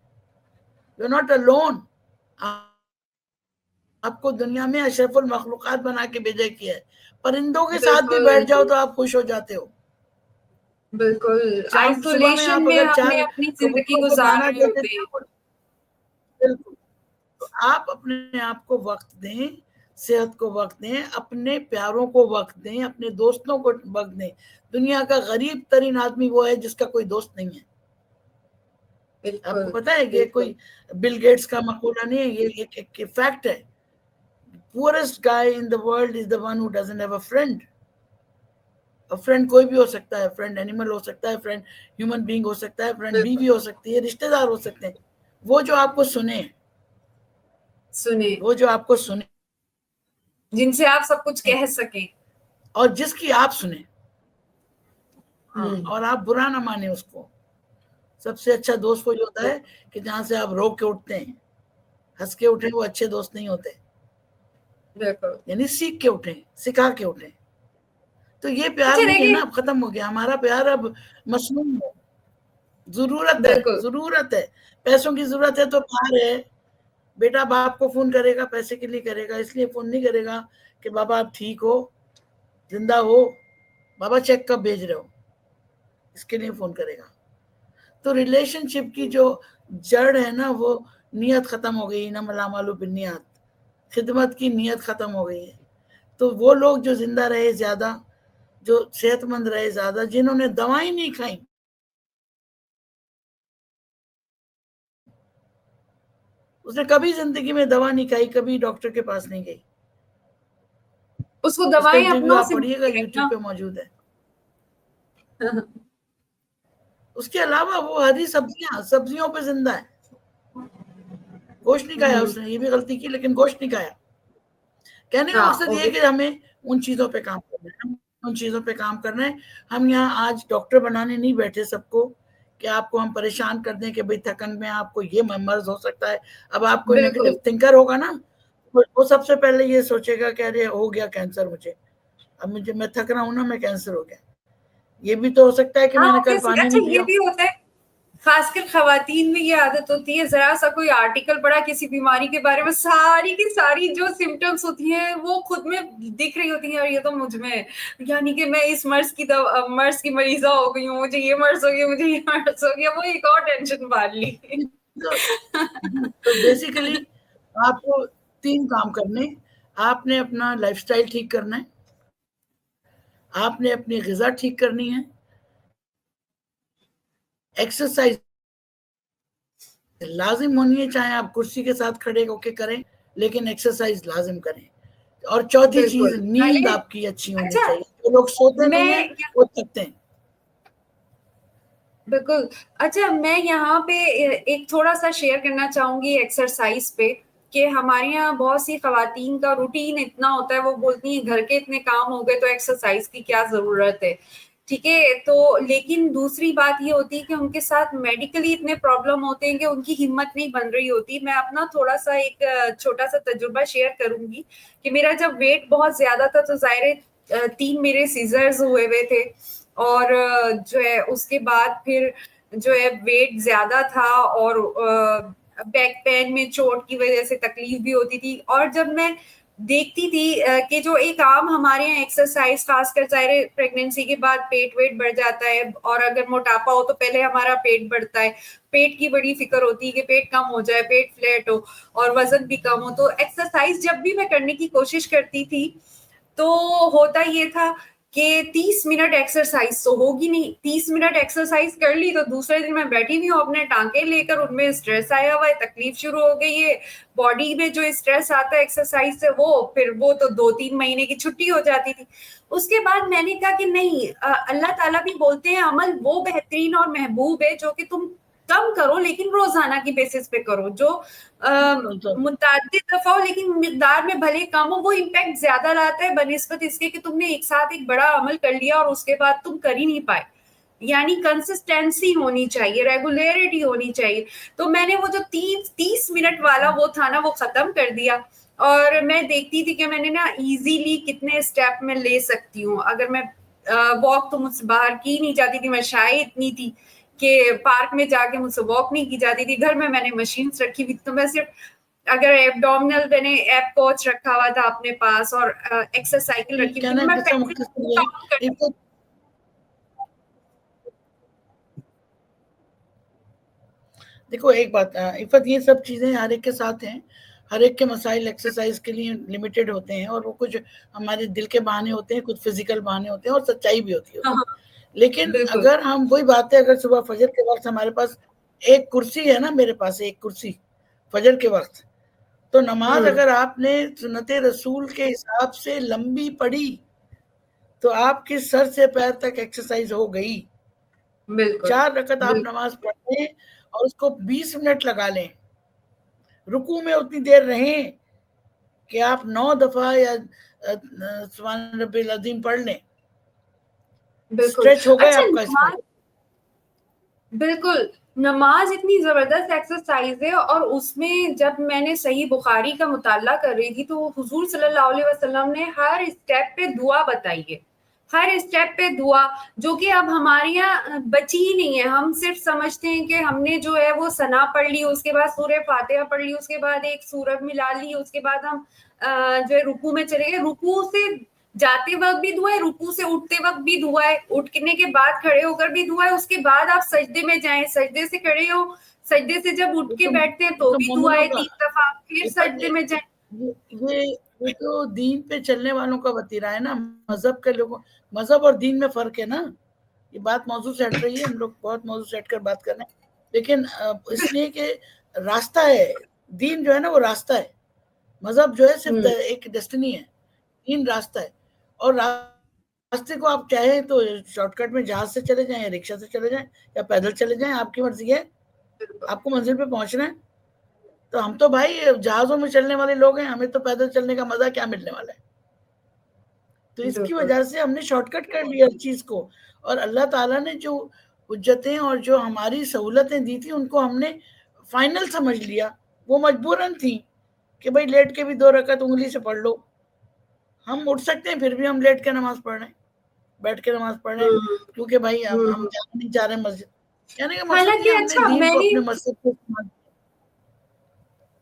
Speaker 3: यू नॉट अलोन, आपको दुनिया में अशरफुल मखलूकात बना के भेजा किया है। परिंदों के साथ भी बैठ जाओ
Speaker 1: बिल्कुल
Speaker 3: तो आप खुश हो जाते हो।
Speaker 1: बिल्कुल,
Speaker 3: शाम सुबह में
Speaker 1: आइसोलेशन
Speaker 3: आप
Speaker 1: में
Speaker 3: अगर
Speaker 1: हमने
Speaker 3: 4
Speaker 1: अपनी जिंदगी
Speaker 3: कबूतरों को
Speaker 1: गुजार
Speaker 3: दाना
Speaker 1: रहे
Speaker 3: देते
Speaker 1: होते
Speaker 3: थे,
Speaker 1: हैं।
Speaker 3: बिल्कुल। तो आप अपने आप को वक्त दें, सेहत को वक्त दें, अपने प्यारों को वक्त दें, अपने दोस्तों को वक्त दें। दुनिया का गरीब तरीन आदमी वो है जिसका कोई दोस्त नहीं है। आपको
Speaker 1: बिल्कुल
Speaker 3: पता है कि
Speaker 1: बिल्कुल
Speaker 3: कोई बिल गेट्स का मकूला नहीं है, ये एक फैक्ट है। poorest guy in the world is the one who doesn't have a friend. Friend कोई भी हो सकता है, फ्रेंड एनिमल हो सकता है, फ्रेंड ह्यूमन बीइंग हो सकता है, फ्रेंड
Speaker 1: बिल्कुल।
Speaker 3: बीवी हो सकती है, रिश्तेदार हो सकते हैं। वो जो आपको सुने,
Speaker 1: सुने,
Speaker 3: वो जो आपको सुने
Speaker 1: जिनसे आप सब कुछ कह सकें।
Speaker 3: और जिसकी आप सुने, हाँ, और आप बुरा ना माने उसको। सबसे अच्छा दोस्त वही होता है कि जहां से आप रो के उठते हैं, हंस के उठे, वो अच्छे दोस्त नहीं होते।
Speaker 1: बिल्कुल।
Speaker 3: यानी सीख के उठे, सिखा के उठे। तो ये प्यार
Speaker 1: अच्छा
Speaker 3: नहीं है ना,
Speaker 1: देखिए,
Speaker 3: अब खत्म हो गया हमारा प्यार, अब मसनून है। जरूरत है,
Speaker 1: बिल्कुल
Speaker 3: जरूरत है, पैसों की जरूरत है तो प्यार है। बेटा बाप को फोन करेगा, पैसे के लिए करेगा, इसलिए फोन नहीं करेगा कि बाबा आप ठीक हो, जिंदा हो, बाबा चेक कब भेज रहे हो, इसके लिए फोन करेगा। तो रिलेशनशिप की जो जड़ है ना, वो नियत खत्म हो गई ना, मलामालू बिनियात, खिदमत की नियत खत्म हो गई है। तो वो लोग जो जिंदा रहे ज्यादा, जो सेहतमंद रहे ज्यादा, जिन्होंने दवाई नहीं खाई, उसने कभी जिंदगी में दवा नहीं खाई, कभी डॉक्टर के पास नहीं गई।
Speaker 1: उसको दवाएं
Speaker 3: इंटरव्यू
Speaker 1: अपनों
Speaker 3: आप
Speaker 1: से
Speaker 3: पढ़िएगा,
Speaker 1: मिलती हैं
Speaker 3: यूट्यूब
Speaker 1: ना।
Speaker 3: पे मौजूद है। उसके अलावा वो हरी सब्जियों पे जिंदा है। गोश्त नहीं खाया उसने, ये भी गलती की, लेकिन गोश्त नहीं खाया। कहने का
Speaker 1: हाँ,
Speaker 3: मकसद ये है
Speaker 1: ओके।
Speaker 3: कि हमें उन चीजों पे काम करना है, उन चीजों पे काम करना है। हम यहाँ आज डॉक्टर बनाने नहीं बैठे सबको कि आपको हम परेशान कर दें कि भाई थकन में आपको ये मर्ज हो सकता है। अब आप कोई
Speaker 1: बिल्कुल।
Speaker 3: नेगेटिव थिंकर होगा ना, वो सबसे पहले ये सोचेगा कि अरे हो गया कैंसर मुझे, अब मैं थक रहा हूं ना, मैं कैंसर हो गया। ये भी तो हो सकता है कि
Speaker 1: हाँ,
Speaker 3: मैंने कल
Speaker 1: obviously।
Speaker 3: पानी
Speaker 1: अच्छा,
Speaker 3: नहीं
Speaker 1: ये
Speaker 3: पिया।
Speaker 1: भी होता है, खासकर खवातीन में ये आदत होती है, जरा सा कोई आर्टिकल पढ़ा किसी बीमारी के बारे में, सारी की सारी जो सिम्टम्स होती हैं वो खुद में दिख रही होती हैं, और ये तो मुझ में है, यानी कि मैं इस मर्ज की मरीजा हो गई हूँ, मुझे ये मर्ज हो गया, मुझे ये मर्ज हो गया, वो एक और टेंशन बांध ली।
Speaker 3: तो बेसिकली आपको 3 काम करने, आपने अपना लाइफस्टाइल ठीक करना है, आपने अपनी ग़िज़ा ठीक करनी है, एक्सरसाइज लाजिम होनी है, चाहे आप कुर्सी के साथ खड़े होके करें, लेकिन एक्सरसाइज लाजिम करें। और चौथी चीज,
Speaker 1: बिल्कुल।
Speaker 3: नींद आपकी अच्छी होनी
Speaker 1: अच्छा,
Speaker 3: चाहिए। जो लोग सोते नहीं है
Speaker 1: मैं
Speaker 3: वो थकते हैं।
Speaker 1: बिल्कुल। अच्छा, मैं यहाँ पे एक थोड़ा सा शेयर करना चाहूंगी एक्सरसाइज पे, कि हमारे यहाँ बहुत सी खवातीन का रूटीन इतना होता है, वो बोलती हैं घर के इतने काम हो गए तो एक्सरसाइज की क्या जरूरत है, ठीक है। तो लेकिन दूसरी बात ये होती है कि उनके साथ मेडिकली इतने प्रॉब्लम होते हैं कि उनकी हिम्मत नहीं बन रही होती। मैं अपना थोड़ा सा एक छोटा सा तजुर्बा शेयर करूंगी कि मेरा जब वेट बहुत ज्यादा था तो जाहिर है 3 मेरे सीजर्स हुए थे, और जो है उसके बाद फिर जो है वेट ज्यादा था, और बैक पेन में चोट की वजह से तकलीफ भी होती थी। और जब मैं देखती थी कि जो एक आम हमारे यहाँ एक्सरसाइज, खासकर चाहे प्रेगनेंसी के बाद पेट वेट बढ़ जाता है, और अगर मोटापा हो तो पहले हमारा पेट बढ़ता है, पेट की बड़ी फिक्र होती है कि पेट कम हो जाए, पेट फ्लैट हो और वजन भी कम हो। तो एक्सरसाइज जब भी मैं करने की कोशिश करती थी तो होता ये था कि 30 मिनट एक्सरसाइज तो होगी नहीं, 30 मिनट एक्सरसाइज कर ली तो दूसरे दिन मैं बैठी हुई हूँ अपने टांके लेकर, उनमें स्ट्रेस आया हुआ है, तकलीफ शुरू हो गई है बॉडी में। जो स्ट्रेस आता है एक्सरसाइज से, वो तो 2-3 महीने की छुट्टी हो जाती थी। उसके बाद मैंने कहा कि नहीं, अल्लाह ताला भी बोलते हैं अमल वो बेहतरीन और महबूब है जो कि तुम कम करो लेकिन रोजाना की बेसिस पे करो, जो मुतअद्दिद दफा हो लेकिन मिकदार में भले कम हो, वो इम्पैक्ट ज्यादा लाता है बनिस्बत इसके कि तुमने एक साथ एक बड़ा अमल कर लिया और उसके बाद तुम कर ही नहीं पाए। यानी कंसिस्टेंसी होनी चाहिए, रेगुलरिटी होनी चाहिए। तो मैंने वो जो 30 मिनट वाला वो था ना, वो खत्म कर दिया, और मैं देखती थी कि मैंने ना इजीली कितने स्टेप में ले सकती हूँ। अगर मैं वॉक तो मुझसे बाहर की नहीं जाती थी, मैं शाय इतनी थी कि पार्क में जाके मुझसे वॉक नहीं की जाती थी। घर में मैंने मशीन्स रखी हुई, तो मैं सिर्फ अगर एब्डोमिनल, मैंने एप कोच रखा हुआ था अपने पास, और एक्सरसाइकिल रखी हुई थी, तो मैं काउंट करती।
Speaker 3: देखो एक बात इफ़त, ये सब चीजें हर एक के साथ हैं, हर एक के मसाइल एक्सरसाइज के लिए लिमिटेड होते हैं, और वो कुछ हमारे दिल के बहाने होते हैं, कुछ फिजिकल बहाने होते हैं, और सच्चाई भी होती है।
Speaker 1: हाँ,
Speaker 3: लेकिन
Speaker 1: बिल्कुल।
Speaker 3: अगर हम, वही बात है, अगर सुबह फजर के वक्त हमारे पास एक कुर्सी है ना, मेरे पास एक कुर्सी फजर के वक्त, तो नमाज अगर आपने सुन्नते रसूल के हिसाब से लंबी पढ़ी तो आपके सर से पैर तक एक्सरसाइज हो गई।
Speaker 1: बिल्कुल
Speaker 3: 4 रकत आप
Speaker 1: बिल्कुल
Speaker 3: नमाज पढ़ लें और उसको 20 मिनट लगा लें, रुकू में उतनी देर रहें कि आप 9 दफा या सुभान रब्बिल अज़ीम पढ़ लें,
Speaker 1: बिल्कुल।
Speaker 3: स्ट्रेच हो गए
Speaker 1: अच्छा,
Speaker 3: आपका स्पाइन।
Speaker 1: बिल्कुल, नमाज इतनी जबरदस्त एक्सरसाइज है, और उसमें जब मैंने सही बुखारी का मुताला कर रही थी तो हुजूर सल्लल्लाहु अलैहि वसल्लम ने हर स्टेप पे दुआ बताई है, हर स्टेप पे दुआ, जो कि अब हमारे यहाँ बची ही नहीं है। हम सिर्फ समझते हैं कि हमने जो है वो सना पढ़ ली, उसके बाद सूरह फातिहा पढ़ ली, उसके बाद एक सूरत मिला ली, उसके बाद हम जो है रुकू में चले गए, रुकू से जाते वक्त भी दुआ है, रुकू से उठते वक्त भी दुआ है, उठने के बाद खड़े होकर भी दुआ है, उसके बाद आप सजदे में जाएं, सजदे से खड़े हो, सजदे से जब उठ के बैठते हैं तो भी दुआ है 3 दफा, फिर सजदे में जाएं।
Speaker 3: ये तो दीन पे चलने वालों का वतीरा है ना, मजहब के लोगों, मजहब और दीन में फर्क है ना। ये बात मौजूद से हट रही है, हम लोग बहुत मौजूद से हट कर बात कर रहे हैं, लेकिन इसलिए कि रास्ता है, दीन जो है ना वो रास्ता है, मजहब जो है सिर्फ एक डेस्टिनी है, दीन रास्ता है। और रास्ते को आप चाहे तो शॉर्टकट में जहाज से चले जाएं, रिक्शा से चले जाएं, या पैदल चले जाएं, आपकी मर्जी है, आपको मंजिल पे पहुंचना है। तो हम तो भाई जहाजों में चलने वाले लोग हैं, हमें तो पैदल चलने का मजा क्या मिलने वाला है। तो इसकी वजह से हमने शॉर्टकट कर लिया हर चीज को, और अल्लाह ताला ने जो हुज्जतें और जो हमारी सहूलतें दी थी उनको हमने फाइनल समझ लिया। वो मजबूरन थी कि भाई लेट के भी 2 रकात उंगली से पढ़ लो, हम उठ सकते हैं फिर भी हम लेट के नमाज पढ़ रहे हैं, बैठ के नमाज पढ़ रहे हैं, क्योंकि भाई हम जाना नहीं चाह रहे मस्जिद। कहने का मतलब ये हमने दीन को अपने मकसद पे इस्तेमाल किया।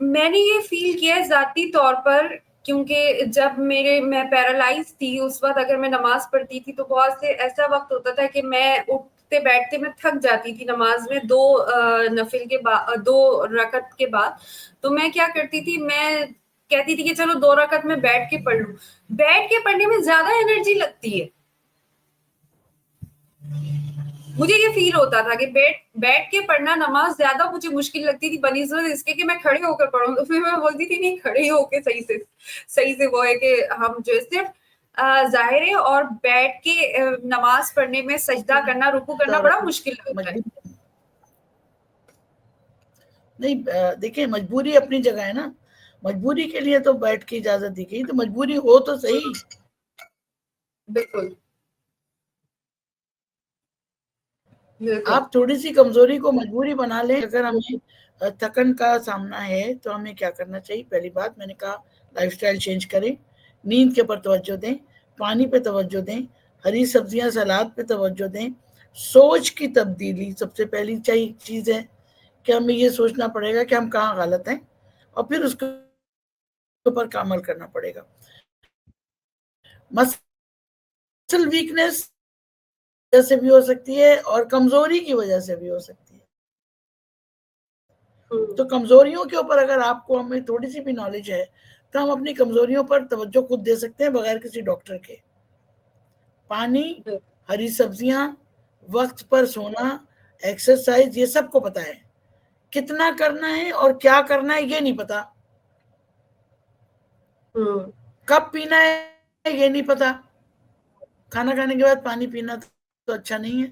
Speaker 1: मैंने ये फील किया है जाती तौर पर, क्योंकि जब मैं पैरालाइज थी उस वक्त अगर मैं नमाज पढ़ती थी तो बहुत से ऐसा वक्त होता था कि मैं उठते बैठते मैं थक जाती थी नमाज में, 2 नफिल के बाद, 2 रकत के बाद। तो मैं क्या करती थी, मैं कहती थी कि चलो 2 रकत में बैठ के पढ़ लूं। बैठ के पढ़ने में ज्यादा एनर्जी लगती है, मुझे ये फील होता था कि बैठ के पढ़ना नमाज ज्यादा मुझे मुश्किल लगती थी बनिस्बत इसके कि मैं खड़े होकर पढ़ूं। तो फिर मैं बोलती थी नहीं, खड़े होके सही से वो है कि हम जो सिर्फ जाहिर है, और बैठ के नमाज पढ़ने में सजदा करना, रुकू करना बड़ा मुश्किल होता है।
Speaker 3: नहीं देखिए, मजबूरी अपनी जगह है ना, मजबूरी के लिए तो बैठ की इजाजत दी गई, तो मजबूरी हो तो सही।
Speaker 1: बिल्कुल,
Speaker 3: आप थोड़ी सी कमजोरी को मजबूरी बना लें। अगर हमें थकन का सामना है तो हमें क्या करना चाहिए? पहली बात मैंने कहा, लाइफस्टाइल चेंज करें, नींद के ऊपर तवज्जो दें, पानी पे तवज्जो दें, हरी सब्जियां सलाद पे तवज्जो दें। सोच की तब्दीली सबसे पहली चीज है कि हमें ये सोचना पड़ेगा कि हम कहाँ गलत हैं, और फिर उसके ऊपर अमल करना पड़ेगा। मसल वीकनेस से भी हो सकती है और कमजोरी की वजह से भी हो सकती है। तो कमजोरियों के ऊपर अगर आपको हमें थोड़ी सी भी नॉलेज है तो हम अपनी कमजोरियों पर तवज्जो खुद दे सकते हैं बगैर किसी डॉक्टर के। पानी, हरी सब्जियां, वक्त पर सोना, एक्सरसाइज, ये सबको पता है। कितना करना है और क्या करना है ये नहीं पता, कब पीना है ये नहीं पता। खाना खाने के बाद पानी पीना तो अच्छा नहीं है,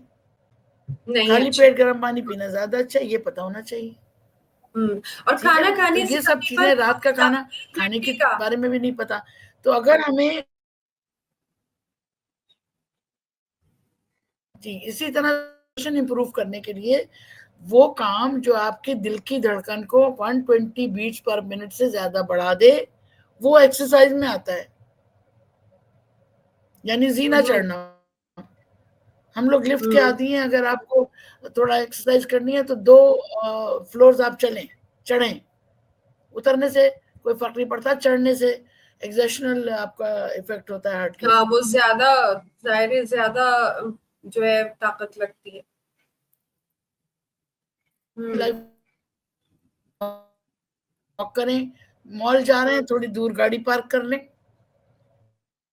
Speaker 3: खाली पेट गर्म पानी पीना ज्यादा अच्छा है, ये पता होना चाहिए।
Speaker 1: और खाना खाने
Speaker 3: तो ये सब चीजें, रात का खाना खाने के बारे में भी नहीं पता। तो अगर हमें जी इसी तरह इंप्रूव करने के लिए वो काम जो आपके दिल की धड़कन को 120 बीट्स पर मिनट से ज्यादा बढ़ा दे, वो एक्सरसाइज में आता है, यानी जीना चढ़ना। हम लोग लिफ्ट के आदि हैं, अगर आपको थोड़ा एक्सरसाइज करनी है तो 2 फ्लोर्स आप चढ़ें। उतरने से कोई फर्क नहीं पड़ता, चढ़ने से एक्सर्शनल आपका इफेक्ट होता है हार्ट के।
Speaker 1: हाँ, वो ज्यादा जाहिर ज्यादा जो है ताकत लगती है।
Speaker 3: वॉक करें, मॉल जा रहे हैं थोड़ी दूर गाड़ी पार्क कर लें,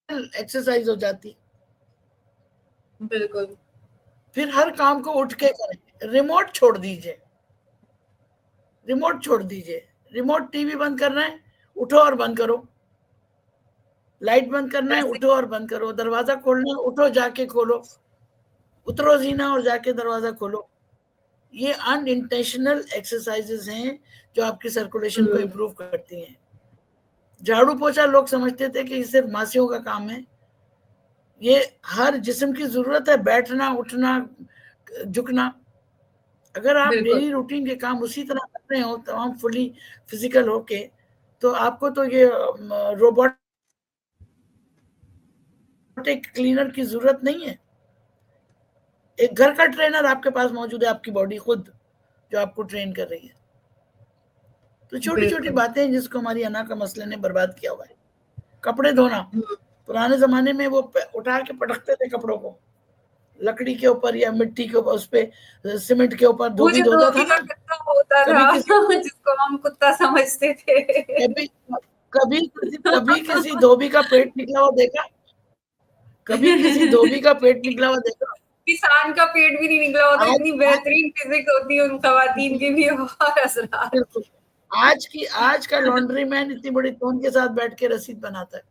Speaker 3: एक्सरसाइज हो जाती।
Speaker 1: बिल्कुल।
Speaker 3: फिर हर काम को उठ के करें, रिमोट छोड़ दीजिए, रिमोट टीवी बंद करना है उठो और बंद करो, लाइट बंद करना है उठो और बंद करो, दरवाजा खोलना है उठो जाके खोलो, उतरो जीना और जाके दरवाजा खोलो। ये अनइंटेंशनल एक्सरसाइजेस हैं जो आपकी सर्कुलेशन को इम्प्रूव करती हैं। झाड़ू पोछा लोग समझते थे कि ये सिर्फ मासियों का काम है, ये हर जिस्म की जरूरत है, बैठना, उठना, झुकना। अगर आप डेली रूटीन के काम उसी तरह कर रहे हो तमाम फुली फिजिकल होके, तो आपको तो ये रोबोटिक क्लीनर की जरूरत नहीं है। एक घर का ट्रेनर आपके पास मौजूद है, आपकी बॉडी खुद जो आपको ट्रेन कर रही है। तो छोटी छोटी बातें हैं जिसको हमारी अना का मसले ने बर्बाद किया हुआ है। कपड़े धोना, पुराने जमाने में वो उठा के पटकते थे कपड़ों को, लकड़ी के ऊपर या मिट्टी के ऊपर, उस पे सीमेंट के ऊपर धोबी धोता था ना,
Speaker 1: होता था जिसको हम कुत्ता समझते थे।
Speaker 3: कभी किसी धोबी का पेट निकला हुआ देखा? कभी किसी धोबी का पेट निकला हुआ देखा?
Speaker 1: किसान का पेट भी नहीं निकला होता। इतनी बेहतरीन फिजिक्स होती है उन खवातीन की भी और असरार।
Speaker 3: आज का लॉन्ड्री मैन इतनी बड़ी तोन के साथ बैठ के रसीद बनाता है,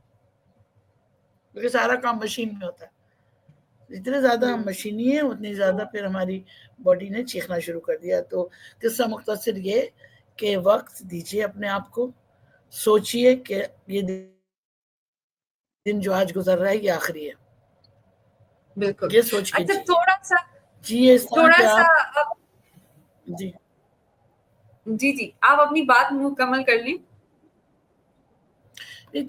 Speaker 3: क्योंकि सारा काम मशीन में होता है। जितने ज्यादा हम मशीनी है उतनी ज्यादा फिर हमारी बॉडी ने चीखना शुरू कर दिया। तो किस्सा मुख्तसर ये कि वक्त दीजिए अपने आप को, सोचिए कि ये दिन जो आज गुजर रहा है ये आखिरी है।
Speaker 1: बिल्कुल।
Speaker 3: ये सोच के
Speaker 1: अच्छा, थोड़ा सा
Speaker 3: आप जी
Speaker 1: जी आप अपनी बात मुकम्मल कर लें।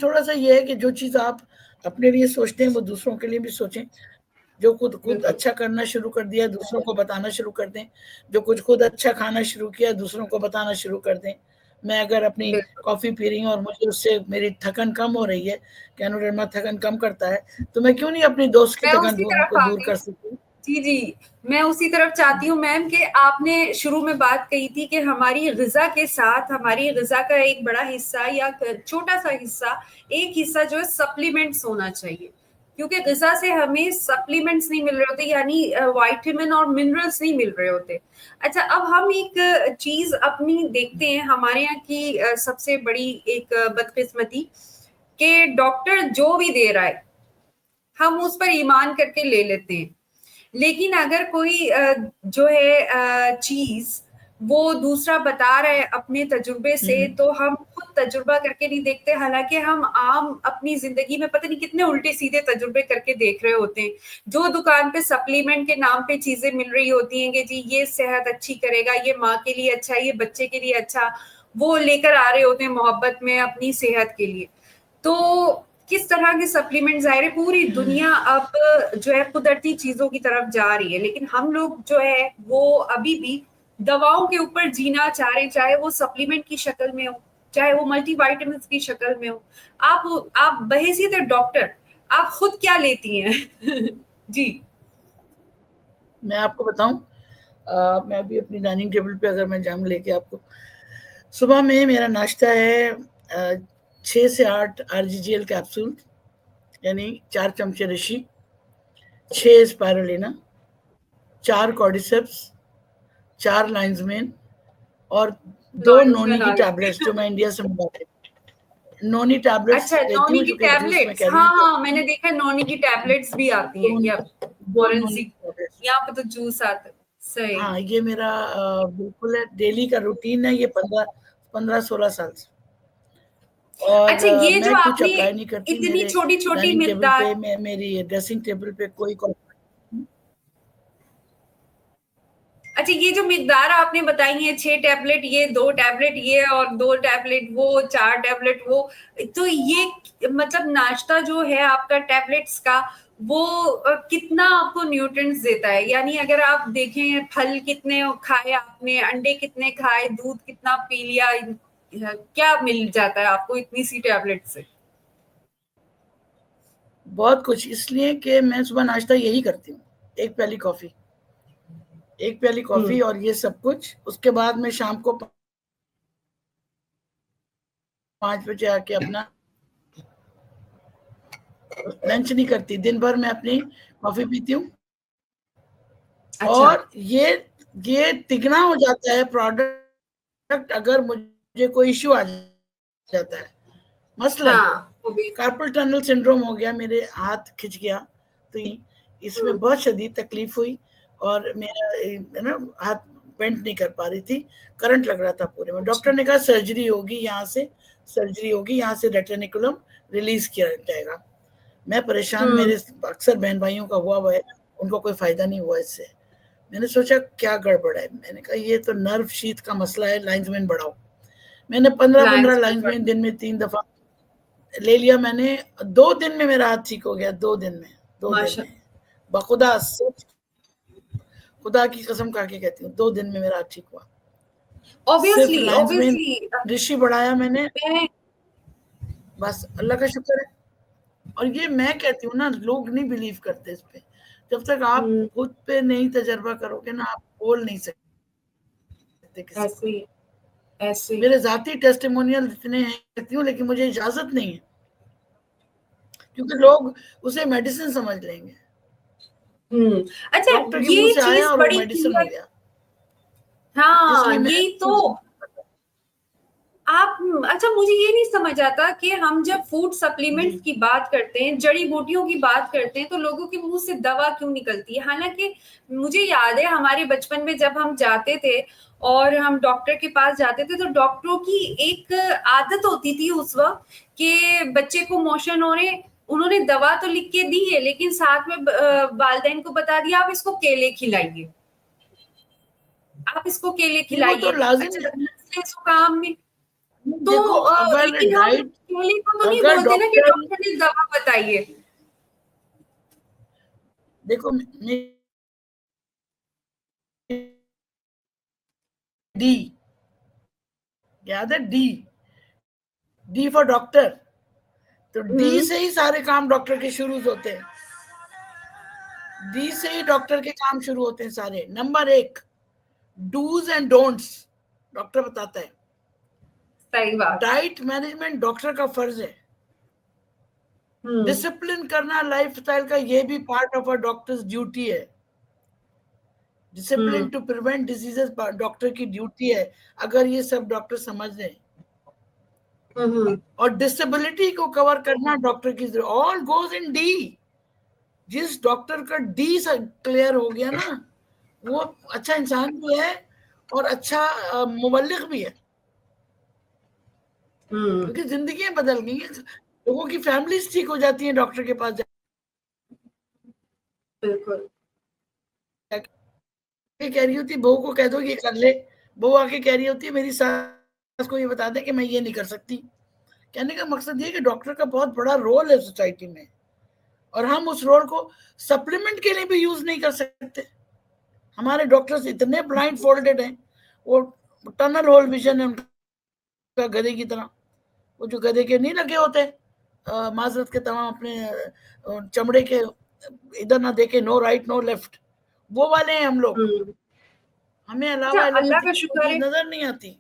Speaker 3: थोड़ा सा ये है कि जो चीज आप अपने लिए सोचते हैं वो दूसरों के लिए भी सोचें। जो खुद अच्छा करना शुरू कर दिया दूसरों को बताना शुरू कर दें। जो कुछ खुद अच्छा खाना शुरू किया दूसरों को बताना शुरू कर दें। मैं अगर अपनी कॉफी पी रही हूँ और मुझे उससे मेरी थकन कम हो रही है, कैनोडेर्मा थकन कम करता है, तो मैं क्यों नहीं अपनी दोस्त की थकन को दूर कर सकती।
Speaker 1: जी मैं उसी तरफ चाहती हूँ मैम कि आपने शुरू में बात कही थी कि हमारी ग़िज़ा के साथ हमारी ग़िज़ा का एक बड़ा हिस्सा या छोटा सा हिस्सा, एक हिस्सा जो है सप्लीमेंट्स होना चाहिए, क्योंकि ग़िज़ा से हमें सप्लीमेंट्स नहीं मिल रहे होते, यानी विटामिन और मिनरल्स नहीं मिल रहे होते। अच्छा, अब हम एक चीज अपनी देखते हैं, हमारे यहाँ की सबसे बड़ी एक बदकिस्मती कि डॉक्टर जो भी दे रहा है हम उस पर ईमान करके ले लेते हैं, लेकिन अगर कोई जो है चीज वो दूसरा बता रहा है अपने तजुर्बे से, तो हम खुद तजुर्बा करके नहीं देखते। हालांकि हम आम अपनी जिंदगी में पता नहीं कितने उल्टे सीधे तजुर्बे करके देख रहे होते हैं। जो दुकान पे सप्लीमेंट के नाम पे चीजें मिल रही होती हैं कि जी ये सेहत अच्छी करेगा, ये माँ के लिए अच्छा, ये बच्चे के लिए अच्छा, वो लेकर आ रहे होते हैं मोहब्बत में अपनी सेहत के लिए। तो किस तरह के सप्लीमेंट, जाहिर है पूरी दुनिया अब जो है कुदरती चीजों की तरफ जा रही है, लेकिन हम लोग जो है वो अभी भी दवाओं के ऊपर जीना चाह रहे हैं, चाहे वो सप्लीमेंट की शक्ल में हो, चाहे वो मल्टीविटामिन्स की शक्ल में हो। आप बहैसियत डॉक्टर आप खुद क्या लेती हैं? जी
Speaker 3: मैं आपको बताऊं, मैं भी अपनी डाइनिंग टेबल पे अगर मैं जाऊं लेके आपको, सुबह में मेरा नाश्ता है 6 से 8 RGGL कैप्सूल, यानी 4 चमचे ऋषि, 6 स्पायरुलिना, 4 कॉर्डिसेप्स, 4 लाइन्स मेन और 2 नोनी की टैबलेट्स जो मैं इंडिया से मंगाती हूँ। नोनी टैबलेट्स
Speaker 1: अच्छा,
Speaker 3: लेती हूँ,
Speaker 1: नोनी की
Speaker 3: जो कि जूस में
Speaker 1: टैबलेट्स,
Speaker 3: कैरी
Speaker 1: हाँ मैंने देखा नोनी की टैबलेट्स भी आती हैं। यहाँ पे तो जूस आता है। सही।
Speaker 3: हाँ, ये मेरा बिल्कुल है, डेली का रूटीन है ये 15-16 साल से। और
Speaker 1: अच्छा, ये जो
Speaker 3: मैं कुछ
Speaker 1: आपने
Speaker 3: अप्लाई नहीं करती,
Speaker 1: इतनी
Speaker 3: मेरे
Speaker 1: छोटी-छोटी
Speaker 3: डाइनिंग टेबल
Speaker 1: मिकदार,
Speaker 3: पे मेरी ड्रेसिंग टेबल पे कोई
Speaker 1: अच्छा ये जो मिकदार आपने बताई है 6 टैबलेट ये, 2 टैबलेट ये और 2 टैबलेट वो, 4 टैबलेट वो, तो ये मतलब नाश्ता जो है आपका टैबलेट्स का वो कितना आपको न्यूट्रिएंट्स देता है? यानी अगर आप देखें फल कितने खाए आपने, अंडे कितने खाए, दूध कितना पी लिया, क्या मिल जाता है आपको इतनी सी टैबलेट से?
Speaker 3: बहुत कुछ, इसलिए कि मैं सुबह नाश्ता यही करती हूँ, एक प्याली कॉफी और ये सब कुछ। उसके बाद में शाम को 5 बजे आके अपना लंच नहीं करती, दिन भर मैं अपनी कॉफी पीती हूँ।
Speaker 1: अच्छा।
Speaker 3: और ये तिगना हो जाता है प्रोडक्ट अगर मुझे कोई इश्यू आ जाता है। मसलन कार्पल टनल सिंड्रोम हो गया, मेरे हाथ खिंच गया, तो इसमें बहुत शदीद तकलीफ हुई और मेरा ना हाथ बेंट नहीं कर पा रही थी, करंट लग रहा था पूरे में। डॉक्टर ने कहा सर्जरी होगी, यहाँ से रेटिकुलम रिलीज किया जाएगा। मैं परेशान, मेरे अक्सर बहन भाइयों का हुआ है, उनको कोई फायदा नहीं हुआ इससे। मैंने सोचा क्या गड़बड़ है, मैंने कहा ये तो नर्व शीथ का मसला है, लाइंसमैन बढ़ाओ। मैंने 15 लाइंसमैन दिन में 3 दफा ले लिया मैंने। 2 दिन में मेरा हाथ ठीक हो गया, 2 दिन में बखुदा, खुदा की कसम खा के कहती हूँ, 2 दिन में मेरा हाथ ठीक हुआ।
Speaker 1: ऑब्वियसली
Speaker 3: ऋषि बढ़ाया मैंने, बस अल्लाह का शुक्र है। और ये मैं कहती हूँ ना, लोग नहीं बिलीव करते इस पे। जब तक आप खुद पे नहीं तजर्बा करोगे ना, आप बोल नहीं सकते किसी
Speaker 1: ऐसे
Speaker 3: मेरे जाती टेस्टिमोनियल इतने हैं कहती हूँ, लेकिन मुझे इजाजत नहीं है क्योंकि लोग उसे मेडिसिन समझ लेंगे।
Speaker 1: अच्छा,
Speaker 3: डॉक्टर के मुंह
Speaker 1: ये
Speaker 3: से
Speaker 1: चीज
Speaker 3: आया और वो
Speaker 1: बड़ी
Speaker 3: मेडिसिन हो गया।
Speaker 1: हाँ,
Speaker 3: इसलिए
Speaker 1: यही तो आप अच्छा, मुझे ये नहीं समझ आता कि हम जब फूड सप्लीमेंट्स
Speaker 3: जी
Speaker 1: की बात करते हैं, जड़ी बूटियों की बात करते हैं, तो लोगों के मुंह से दवा क्यों निकलती है? हालांकि मुझे याद है हमारे बचपन में जब हम जाते थे और हम डॉक्टर के पास जाते थे, तो डॉक्टरों की एक आदत होती थी उस वक्त कि बच्चे को मोशन हो रहे, उन्होंने दवा तो लिख के दी है, लेकिन साथ में वालिदैन को बता दिया आप इसको केले खिलाइए, आप इसको केले
Speaker 3: नहीं, वो तो
Speaker 1: खिलाइए।
Speaker 3: लाजिम
Speaker 1: अच्छा,
Speaker 3: है।
Speaker 1: नजले जुकाम में तो
Speaker 3: देखो, अगर
Speaker 1: लेकिन हम
Speaker 3: डाइट,
Speaker 1: केले को तो नहीं
Speaker 3: अगर
Speaker 1: बोलते ना कि
Speaker 3: डॉक्टर,
Speaker 1: डॉक्टर ने दवा बताई है।
Speaker 3: देखो डी, याद है डी, डी फॉर डॉक्टर, तो डी से ही सारे काम डॉक्टर के शुरू होते हैं, डी से ही डॉक्टर के काम शुरू होते हैं सारे। Number 1, dos and don'ts doctor बताता है।
Speaker 1: सही बात।
Speaker 3: डाइट मैनेजमेंट डॉक्टर का फर्ज है। डिसिप्लिन करना लाइफस्टाइल का, ये भी part of a doctor's duty है। Discipline to prevent diseases doctor की ड्यूटी है, अगर ये सब डॉक्टर समझ लें। और डिसेबिलिटी को कवर करना डॉक्टर की, ऑल गोज इन डी। जिस डॉक्टर का डी क्लियर हो गया ना, वो अच्छा इंसान भी है और अच्छा मुबल्लिग भी है, क्योंकि जिंदगी बदल गई है, लोगों की फैमिलीज ठीक हो जाती हैं डॉक्टर के पास
Speaker 1: बिल्कुल।
Speaker 3: जाके। कह रही होती बहू को कह दो ये कर ले, बहू आके कह रही होती है मेरी सास को ये बता दे कि मैं ये नहीं कर सकती। कहने का मकसद ये कि डॉक्टर का बहुत बड़ा रोल है सोसाइटी में, और हम उस रोल को सप्लीमेंट के लिए भी यूज नहीं कर सकते। हमारे डॉक्टर्स इतने ब्लाइंड फोल्डेड हैं, वो टनल होल विजन है उनका गधे की तरह। वो जो गधे के नहीं लगे होते माजरत के तमाम अपने चमड़े के, इधर ना देखे, नो राइट नो लेफ्ट, वो वाले हैं हम लोग। हमें
Speaker 1: अच्छा,
Speaker 3: अलावा
Speaker 1: अल्लाह का
Speaker 3: एलोपैथी
Speaker 1: शुक्र
Speaker 3: चीज
Speaker 1: है,
Speaker 3: नजर नहीं आती।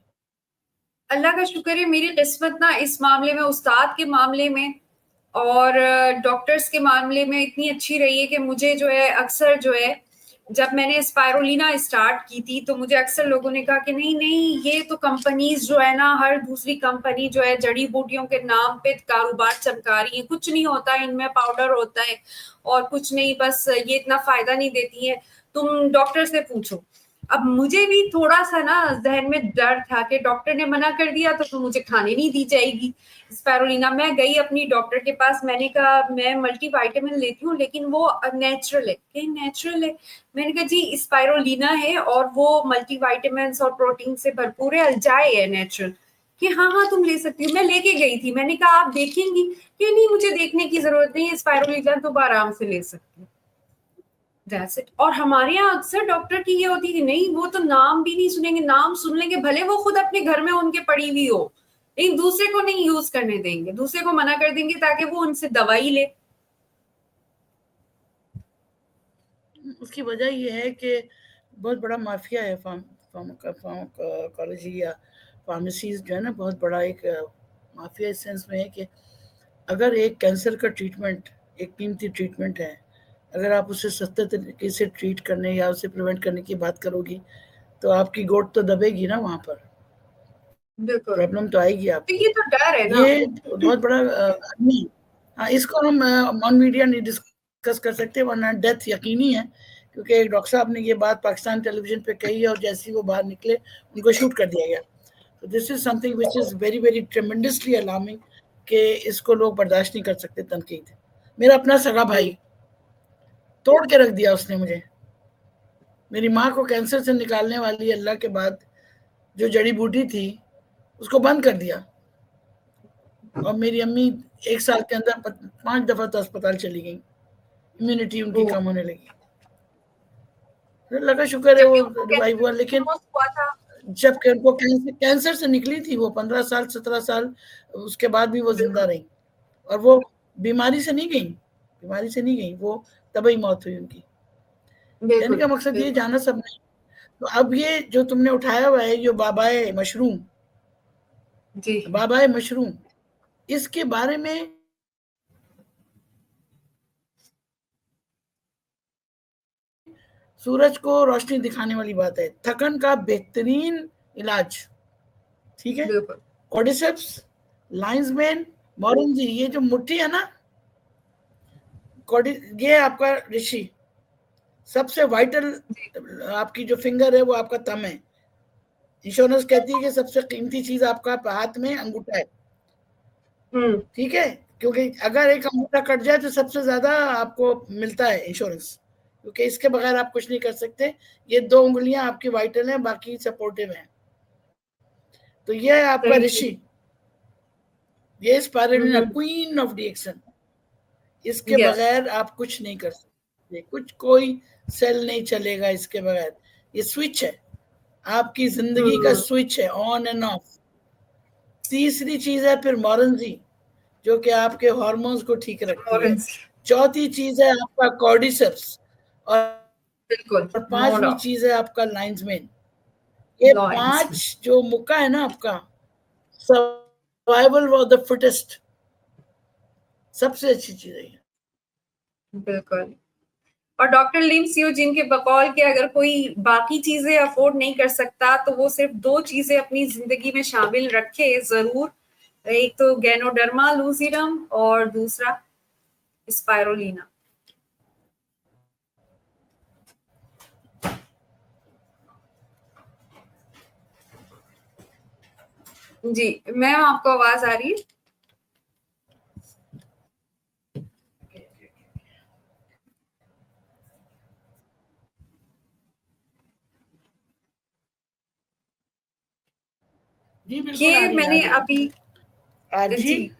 Speaker 1: अल्लाह का शुक्र है मेरी किस्मत ना इस मामले में, उस्ताद के मामले में और डॉक्टर्स के मामले में इतनी अच्छी रही है कि मुझे जो है अक्सर जो है, जब मैंने स्पायरुलिना स्टार्ट की थी तो मुझे अक्सर लोगों ने कहा कि नहीं नहीं, ये तो कंपनीज जो है ना, हर दूसरी कंपनी जो है जड़ी बूटियों के नाम पे कारोबार चमका रही है, कुछ नहीं होता, इनमें पाउडर होता है और कुछ नहीं, बस ये इतना फायदा नहीं देती है, तुम डॉक्टर से पूछो। अब मुझे भी थोड़ा सा ना जहन में डर था कि डॉक्टर ने मना कर दिया तो मुझे खाने नहीं दी जाएगी स्पायरुलिना। मैं गई अपनी डॉक्टर के पास, मैंने कहा मैं मल्टी वाइटामिन लेती हूँ लेकिन वो नेचुरल है। कहीं नेचुरल है? मैंने कहा जी स्पायरुलिना है और वो मल्टी वाइटामिन और प्रोटीन से भरपूर है, अल्जाए है नेचुरल। कि हाँ हाँ तुम ले सकती हो। मैं लेके गई थी, मैंने कहा आप देखेंगी? कि नहीं मुझे देखने की जरूरत नहीं है, स्पायरुलिना तुम आराम से ले सकती हो। That's it. और हमारे यहाँ अक्सर डॉक्टर की ये होती है कि नहीं वो तो नाम भी नहीं सुनेंगे, नाम सुन लेंगे भले वो खुद अपने घर में उनके पड़ी हुई हो, लेकिन दूसरे को नहीं यूज करने देंगे, दूसरे को मना कर देंगे ताकि वो उनसे दवाई ले।
Speaker 3: उसकी वजह ये है कि बहुत बड़ा माफिया है फार्माकोलॉजी या फार्मेसीज जो है ना, बहुत बड़ा एक माफिया इस सेंस में है कि अगर एक कैंसर का ट्रीटमेंट एक कीमती ट्रीटमेंट है, अगर आप उसे सस्ते तरीके से ट्रीट करने या उसे प्रिवेंट करने की बात करोगी तो आपकी गोट तो दबेगी ना, वहां पर
Speaker 1: बिल्कुल,
Speaker 3: प्रॉब्लम तो आएगी
Speaker 1: तो
Speaker 3: आपको।
Speaker 1: ये तो डर है ना।
Speaker 3: ये बहुत बड़ा आदमी, हाँ, इसको हम ऑन मीडिया नहीं डिस्कस कर सकते, वरना डेथ यकीनी है, क्योंकि एक डॉक्टर साहब ने ये बात पाकिस्तान टेलीविजन पे कही है और जैसे ही वो बाहर निकले उनको शूट कर दिया गया। तो this is something which is very very tremendously alarming कि इसको लोग बर्दाश्त नहीं कर सकते। तनकीद, मेरा अपना सगा भाई तोड़ के रख दिया उसने मुझे। मेरी माँ को कैंसर से निकालने वाली अल्लाह के बाद जो जड़ी बूटी थी उसको बंद कर दिया, और मेरी अम्मी 1 साल के अंदर 5 दफा तो अस्पताल चली गई, इम्यूनिटी उनकी कम होने लगी। अल्लाह का शुक्र है वो
Speaker 1: जबकि उनको
Speaker 3: रिवाइव हुआ, लेकिन
Speaker 1: कैंसर हुआ था।
Speaker 3: जबकि उनको कैंसर से निकली थी, वो 15 साल 17 साल उसके बाद भी वो जिंदा रही, और वो बीमारी से नहीं गई, बीमारी से नहीं गई, वो तभी मौत हुई उनकी। कहने
Speaker 1: बिल्कुल
Speaker 3: का मकसद ये
Speaker 1: बिल्कुल।
Speaker 3: जाना सब नहीं। तो अब ये जो तुमने उठाया हुआ है, जो बाबाए मशरूम,
Speaker 1: जी
Speaker 3: बाबाए मशरूम, इसके बारे में सूरज को रोशनी दिखाने वाली बात है, थकन का बेहतरीन इलाज, ठीक है।
Speaker 1: बिल्कुल
Speaker 3: कॉर्डिसेप्स, लाइंस मेन, मोरेंजी, ये जो मुट्ठी है ना, ये आपका ऋषि, सबसे वाइटल आपकी जो फिंगर है वो आपका थंब है। इंश्योरेंस कहती है कि सबसे कीमती चीज आपका हाथ में अंगूठा है, ठीक है, क्योंकि अगर एक अंगूठा कट जाए तो सबसे ज्यादा आपको मिलता है इंश्योरेंस, क्योंकि इसके बगैर आप कुछ नहीं कर सकते। ये 2 उंगलियां आपकी वाइटल हैं, बाकी सपोर्टिव हैं। तो ये है आपका ऋषि, ये स्पाइरुलिना, क्वीन ऑफ डिएक्शन। इसके बगैर आप कुछ नहीं कर सकते, कोई सेल नहीं चलेगा इसके बगैर। ये स्विच है, आपकी जिंदगी का स्विच है, ऑन एंड ऑफ। तीसरी चीज है फिर मोरेंजी, जो कि आपके हार्मोन्स को ठीक रखती है। चौथी चीज है आपका कॉर्डिसेप्स, और 5वीं चीज है आपका लाइंस मेन। ये 5 जो मुक्का है ना आपका, सर्वाइवल ऑफ द फिटेस्ट, सबसे अच्छी चीज है।
Speaker 1: बिल्कुल। और डॉक्टर लिम सियो जिन के बकौल के अगर कोई बाकी चीजें अफोर्ड नहीं कर सकता तो वो सिर्फ 2 चीजें अपनी जिंदगी में शामिल रखे जरूर, एक तो गैनोडर्मा लूसिडम और दूसरा स्पाइरुलिना। जी मैम, आपको आवाज आ रही है?
Speaker 3: जी बिल्कुल
Speaker 1: ये
Speaker 3: आ रही
Speaker 1: मैंने
Speaker 3: है,
Speaker 1: अभी
Speaker 3: जी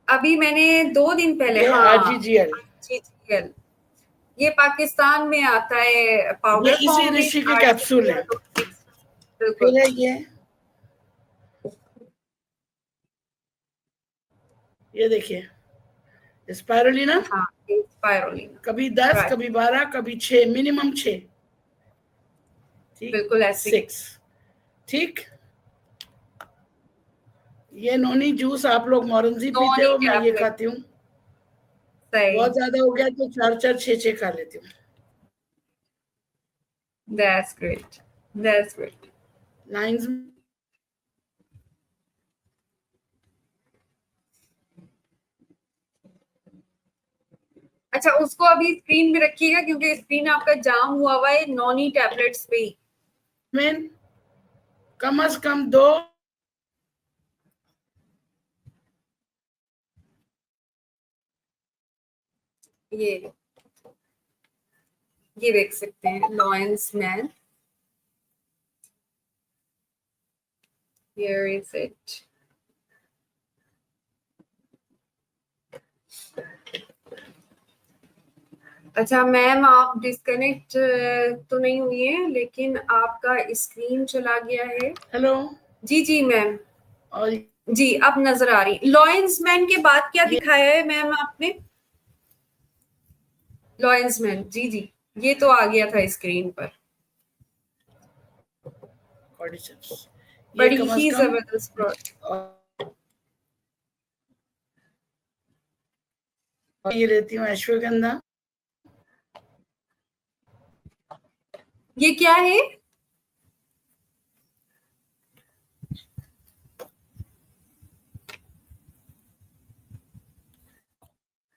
Speaker 1: अभी मैंने 2 दिन पहले,
Speaker 3: ये आरजीजीएल,
Speaker 1: ये पाकिस्तान में आता है पाउडर
Speaker 3: ये
Speaker 1: फॉर्म
Speaker 3: इसी
Speaker 1: में,
Speaker 3: ऋषि के कैप्सूल है।
Speaker 1: बिल्कुल।
Speaker 3: ये देखिए स्पाइरुलिना,
Speaker 1: हाँ, स्पाइरुलिना
Speaker 3: कभी 10, कभी 12, कभी 6, मिनिमम 6, ठीक,
Speaker 1: बिल्कुल ऐसे
Speaker 3: 6, ठीक। ये नोनी जूस आप लोग मोरेंजी पीते हो, मैं ये खाती हूँ। बहुत ज्यादा हो गया तो 4-4, 6-6 खा लेती हूँ।
Speaker 1: That's great. That's great.
Speaker 3: Lines
Speaker 1: अच्छा, उसको अभी स्क्रीन में रखिएगा क्योंकि स्क्रीन आपका जाम हुआ है नॉनी टैबलेट्स पे ही।
Speaker 3: में कम से कम 2
Speaker 1: ये देख सकते हैं, lions man, here is it. अच्छा मैम, आप डिस्कनेक्ट तो नहीं हुई है, लेकिन आपका स्क्रीन चला गया है।
Speaker 3: हेलो,
Speaker 1: जी मैम,
Speaker 3: और
Speaker 1: जी अब नजर आ रही। लॉयंस मैन के बाद क्या दिखाया है मैम आपने? लॉयंस मैन, जी ये तो आ गया था स्क्रीन पर। बड़ी ही जबरदस्त प्रोडक्ट।
Speaker 3: ये लेती हूँ अश्वगंधा।
Speaker 1: ये क्या है?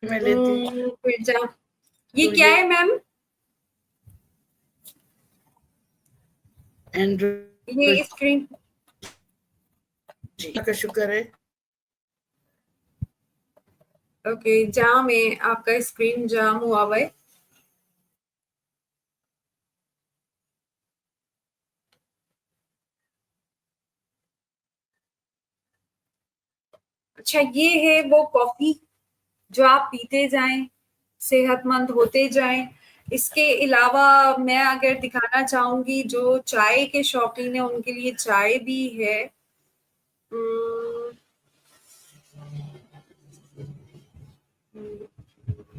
Speaker 3: मैं लेती हूँ।
Speaker 1: ये क्या है मैम? ये स्क्रीन
Speaker 3: का शुक्र है।
Speaker 1: ओके, जाम है, आपका स्क्रीन जाम हुआ है। अच्छा, ये है वो कॉफी जो आप पीते जाएं, सेहतमंद होते जाएं। इसके अलावा मैं अगर दिखाना चाहूंगी, जो चाय के शौकीन है उनके लिए चाय भी है।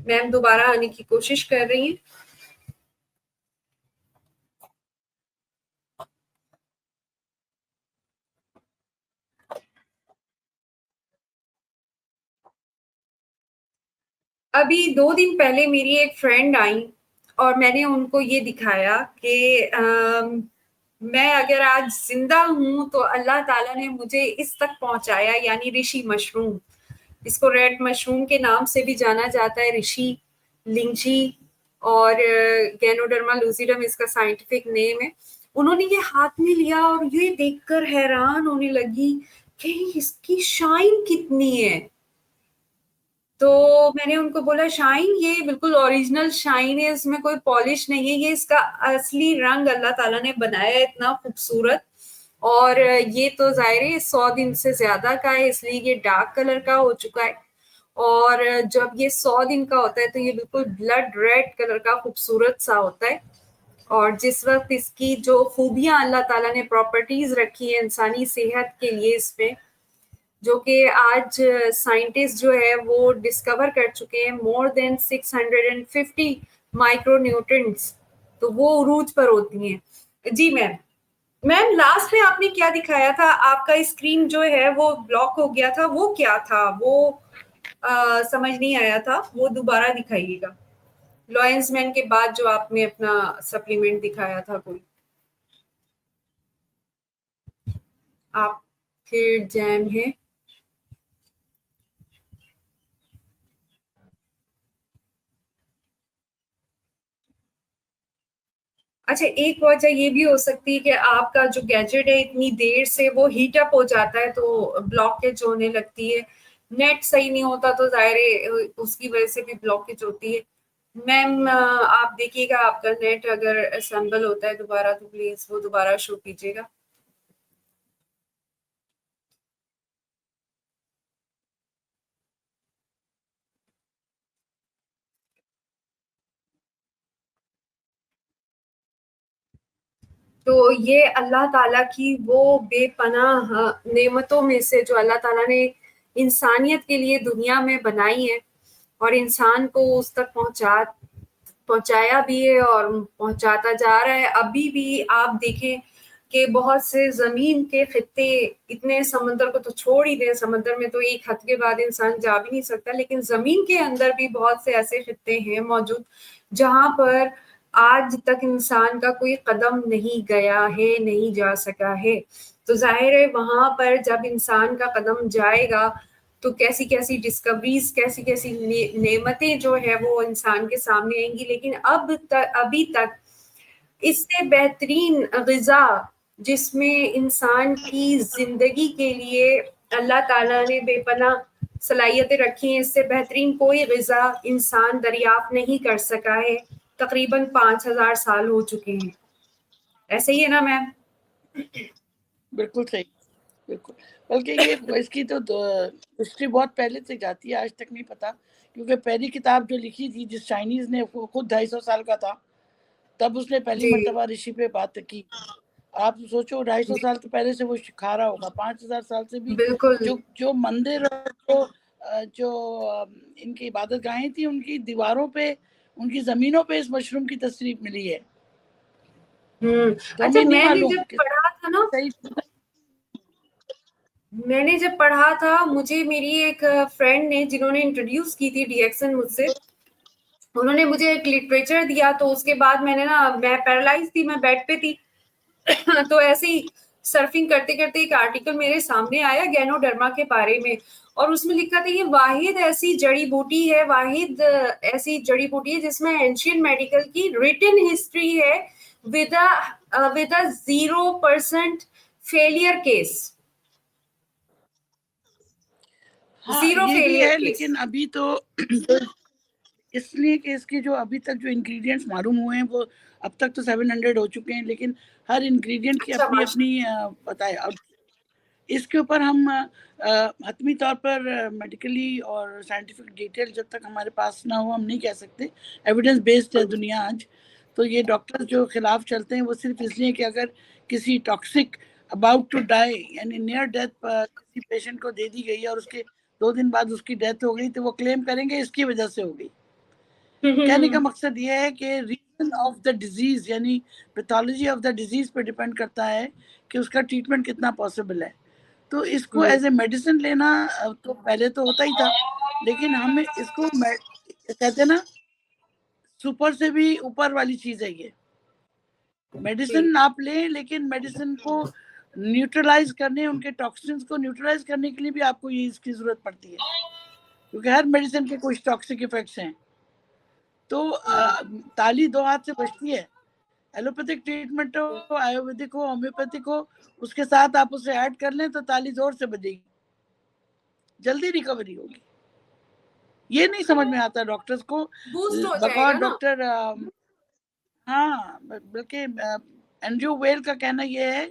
Speaker 1: मैम दोबारा आने की कोशिश कर रही हैं। अभी 2 दिन पहले मेरी एक फ्रेंड आई और मैंने उनको ये दिखाया कि मैं अगर आज जिंदा हूं तो अल्लाह ताला ने मुझे इस तक पहुंचाया, यानी ऋषि मशरूम, इसको रेड मशरूम के नाम से भी जाना जाता है, ऋषि, लिंची और गैनोडर्मा लूसिडम इसका साइंटिफिक नेम है। उन्होंने ये हाथ में लिया और ये देखकर हैरान होने लगी कि इसकी शाइन कितनी है। तो मैंने उनको बोला शाइन, ये बिल्कुल ओरिजिनल शाइन है, इसमें कोई पॉलिश नहीं है, ये इसका असली रंग अल्लाह ताला ने बनाया है इतना खूबसूरत। और ये तो जाहिर है 100 दिन से ज्यादा का है, इसलिए ये डार्क कलर का हो चुका है। और जब ये 100 दिन का होता है तो ये बिल्कुल ब्लड रेड कलर का खूबसूरत सा होता है। और जिस वक्त इसकी जो खूबियां अल्लाह ताला ने प्रॉपर्टीज रखी है इंसानी सेहत के लिए इसमें, जो कि आज साइंटिस्ट जो है वो डिस्कवर कर चुके हैं, मोर देन 650 माइक्रोन्यूट्रिएंट्स, तो वो उरूज पर होती हैं। जी मैम। मैम लास्ट में आपने क्या दिखाया था? आपका स्क्रीन जो है वो ब्लॉक हो गया था, वो क्या था? वो समझ नहीं आया था, वो दोबारा दिखाइएगा। लॉयंस मैन के बाद जो आपने अपना सप्लीमेंट दिखाया था कोई, आप फिर जैम है। अच्छा, एक वजह ये भी हो सकती है कि आपका जो गैजेट है इतनी देर से वो हीट अप हो जाता है तो ब्लॉकेज होने लगती है। नेट सही नहीं होता तो जाहिर है उसकी वजह से भी ब्लॉकेज होती है। मैम आप देखिएगा आपका नेट अगर असेंबल होता है दोबारा तो प्लीज वो दोबारा शो कीजिएगा। तो ये अल्लाह ताला की वो बेपनाह नेमतों में से जो अल्लाह ताला ने इंसानियत के लिए दुनिया में बनाई है और इंसान को उस तक पहुंचाया भी है और पहुंचाता जा रहा है। अभी भी आप देखें कि बहुत से जमीन के खित्ते, इतने समंदर को तो छोड़ ही दें, समंदर में तो एक हद के बाद इंसान जा भी नहीं सकता, लेकिन जमीन के अंदर भी बहुत से ऐसे खित्ते हैं मौजूद जहां पर आज तक इंसान का कोई कदम नहीं गया है, नहीं जा सका है। तो जाहिर है वहां पर जब इंसान का कदम जाएगा तो कैसी कैसी डिस्कवरीज, कैसी कैसी नेमतें जो है वो इंसान के सामने आएंगी। लेकिन अभी तक इससे बेहतरीन ग़िज़ा जिसमें इंसान की जिंदगी के लिए अल्लाह ताला ने बेपनाह सलाहियतें रखी हैं, इससे बेहतरीन कोई ग़िज़ा इंसान दरियाफ्त नहीं कर सका है। तकरीबन 5000 साल हो चुके हैं। ऐसे ही है ना मैम?
Speaker 3: बिल्कुल सही, बिल्कुल। बल्कि ये इसकी तो हिस्ट्री बहुत पहले से जाती है, आज तक नहीं पता, क्योंकि पहली किताब जो लिखी थी जिस चाइनीज ने, वो खुद 250 साल का था तब उसने पहली मर्तबा ऋषि पे बात की। आप सोचो 250 साल तो पहले से वो सिखा रहा होगा, 5000 साल से भी
Speaker 1: बिल्कुल।
Speaker 3: जो मंदिर और जो इनकी इबादत गाहें थी उनकी दीवारों पे, उनकी जमीनों पे इस मशरूम की तस्वीर मिली है। तो
Speaker 1: अच्छा,
Speaker 3: हमें नहीं
Speaker 1: मैंने
Speaker 3: मालूम
Speaker 1: जब पढ़ा था ना,
Speaker 3: सही,
Speaker 1: मैंने जब पढ़ा था, मुझे मेरी एक फ्रेंड ने जिन्होंने इंट्रोड्यूस की थी डिएक्सन मुझसे, उन्होंने मुझे एक लिटरेचर दिया। तो उसके बाद मैं पैरालाइज थी, मैं बेड पे थी तो ऐसे ही सर्फिंग करते करते एक आर्टिकल मेरे सामने आया गैनोडर्मा के बारे में, और उसमें लिखा था ये वाहिद ऐसी जड़ी बूटी है, वाहिद ऐसी जड़ी बूटी है जिसमें एंशियंट मेडिकल की रिटन हिस्ट्री है विद अ 0% फेलियर केस।
Speaker 3: हाँ,
Speaker 1: 0
Speaker 3: ये भी
Speaker 1: फेलियर
Speaker 3: है।
Speaker 1: केस।
Speaker 3: लेकिन अभी तो इसलिए कि इसके जो अभी तक जो इंग्रेडिएंट्स मालूम हुए हैं वो अब तक तो 700 हो चुके हैं, लेकिन हर इंग्रेडिएंट की
Speaker 1: अच्छा,
Speaker 3: अपनी अपनी पता है। अब इसके ऊपर हम हतमी तौर पर मेडिकली और साइंटिफिक डिटेल जब तक हमारे पास ना हो हम नहीं कह सकते। एविडेंस बेस्ड है दुनिया आज। तो ये डॉक्टर जो खिलाफ चलते हैं वो सिर्फ इसलिए कि अगर किसी टॉक्सिक अबाउट टू डाई यानी नियर डेथ किसी पेशेंट को दे दी गई और उसके 2 दिन बाद उसकी डेथ हो गई तो वो क्लेम करेंगे इसकी वजह से हो गई। कहने का मकसद ये है कि रीजन ऑफ द डिजीज यानी पैथोलॉजी ऑफ द डिजीज पे डिपेंड करता है कि उसका ट्रीटमेंट कितना पॉसिबल है। तो इसको एज ए मेडिसिन लेना तो पहले तो होता ही था, लेकिन हमें इसको कहते हैं ना
Speaker 2: सुपर से भी ऊपर वाली चीज है ये। मेडिसिन आप लें, लेकिन मेडिसिन को न्यूट्रलाइज करने, उनके टॉक्सिन्स को न्यूट्रलाइज करने के लिए भी आपको ये इसकी जरूरत पड़ती है, क्योंकि हर मेडिसिन के कुछ टॉक्सिक इफेक्ट्स हैं। तो ताली दो हाथ से बजती है। एलोपैथिक ट्रीटमेंट हो, आयुर्वेदिक हो, होम्योपैथिक हो, उसके साथ आप उसे ऐड कर लें तो ताली जोर से बजेगी, जल्दी रिकवरी होगी। ये नहीं समझ में आता डॉक्टर्स को, बकौर डॉक्टर। हाँ, बल्कि एंड्रयू वेल का कहना ये है,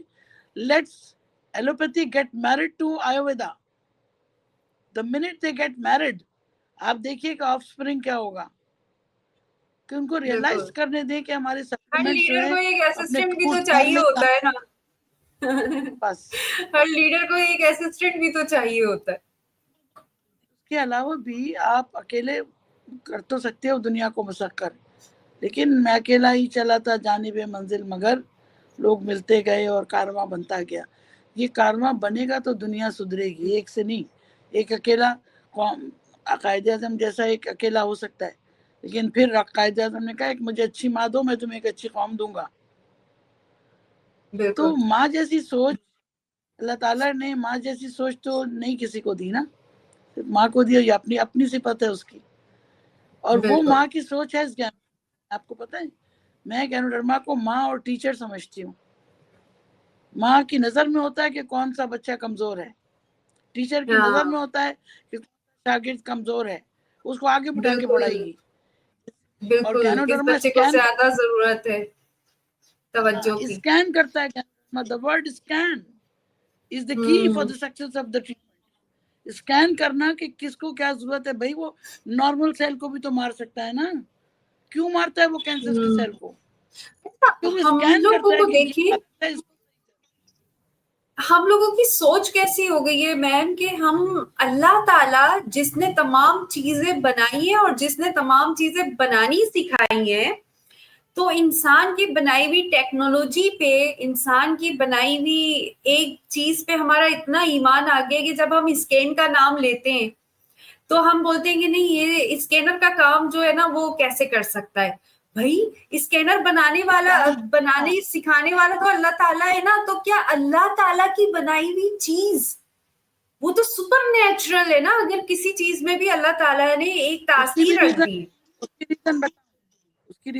Speaker 2: let's allopathy get married to Ayurveda. The minute they get married, आप देखिएगा ऑफस्प्रिंग क्या होगा, कि उनको रियलाइज करने दें कि हमारे
Speaker 1: सप्लीमेंट्स जो है, को एक असिस्टेंट भी तो चाहिए होता है ना। बस हर लीडर को एक असिस्टेंट भी तो चाहिए होता है।
Speaker 2: उसके अलावा भी आप अकेले कर तो सकते हो दुनिया को मुसक्कर, लेकिन मैं अकेला ही चला था जानिबे मंजिल, मगर लोग मिलते गए और कारवां बनता गया। ये कारवां बनेगा तो दुनिया सुधरेगी, एक से नहीं। एक अकेला कायदे आज़म जैसा एक अकेला हो सकता है, लेकिन फिर कायदे आज़म ने कहा कि मुझे अच्छी माँ दो, मैं तुम्हें एक अच्छी कौम दूंगा। तो माँ जैसी सोच अल्लाह ताला ने, माँ जैसी सोच तो नहीं किसी को दी ना, माँ को दी, अपनी अपनी सिफत है उसकी, और वो माँ की सोच है ज्ञान। आपको पता है, मैं ज्ञानोधर्मा को माँ और टीचर समझती हूँ। माँ की नजर में होता है कि कौन सा बच्चा कमजोर है, टीचर की नजर में होता है कि शागिर्द कमजोर है, उसको आगे बिठा के पढ़ाएगी।
Speaker 1: और ज्ञानोधर्मा बच्चे को ज्यादा जरूरत है तवज्जो की,
Speaker 2: स्कैन करता है ज्ञानोधर्मा। The word scan is the key for the success of the treatment. Scan करना कि किसको क्या जरूरत है। भाई वो नॉर्मल सेल को भी तो मार सकता है ना, क्यों मारता है वो कैंसर की सेल को?
Speaker 1: हम लोगों को देखिए, हम लोगों की सोच कैसी हो गई है मैम कि हम अल्लाह ताला जिसने तमाम चीजें बनाई है और जिसने तमाम चीजें बनानी सिखाई है, तो इंसान की बनाई हुई टेक्नोलॉजी पे, इंसान की बनाई हुई एक चीज पे हमारा इतना ईमान आ गया कि जब हम स्कैन का नाम लेते हैं तो हम बोलते हैं कि नहीं, ये स्कैनर का काम जो है ना वो कैसे कर सकता है। भाई स्कैनर बनाने सिखाने वाला तो अल्लाह ताला है ना, तो क्या अल्लाह ताला की बनाई हुई चीज वो तो सुपर नेचुरल है ना। अगर किसी चीज में भी अल्लाह ताला ने एक तासीर रख दी,
Speaker 2: उसकी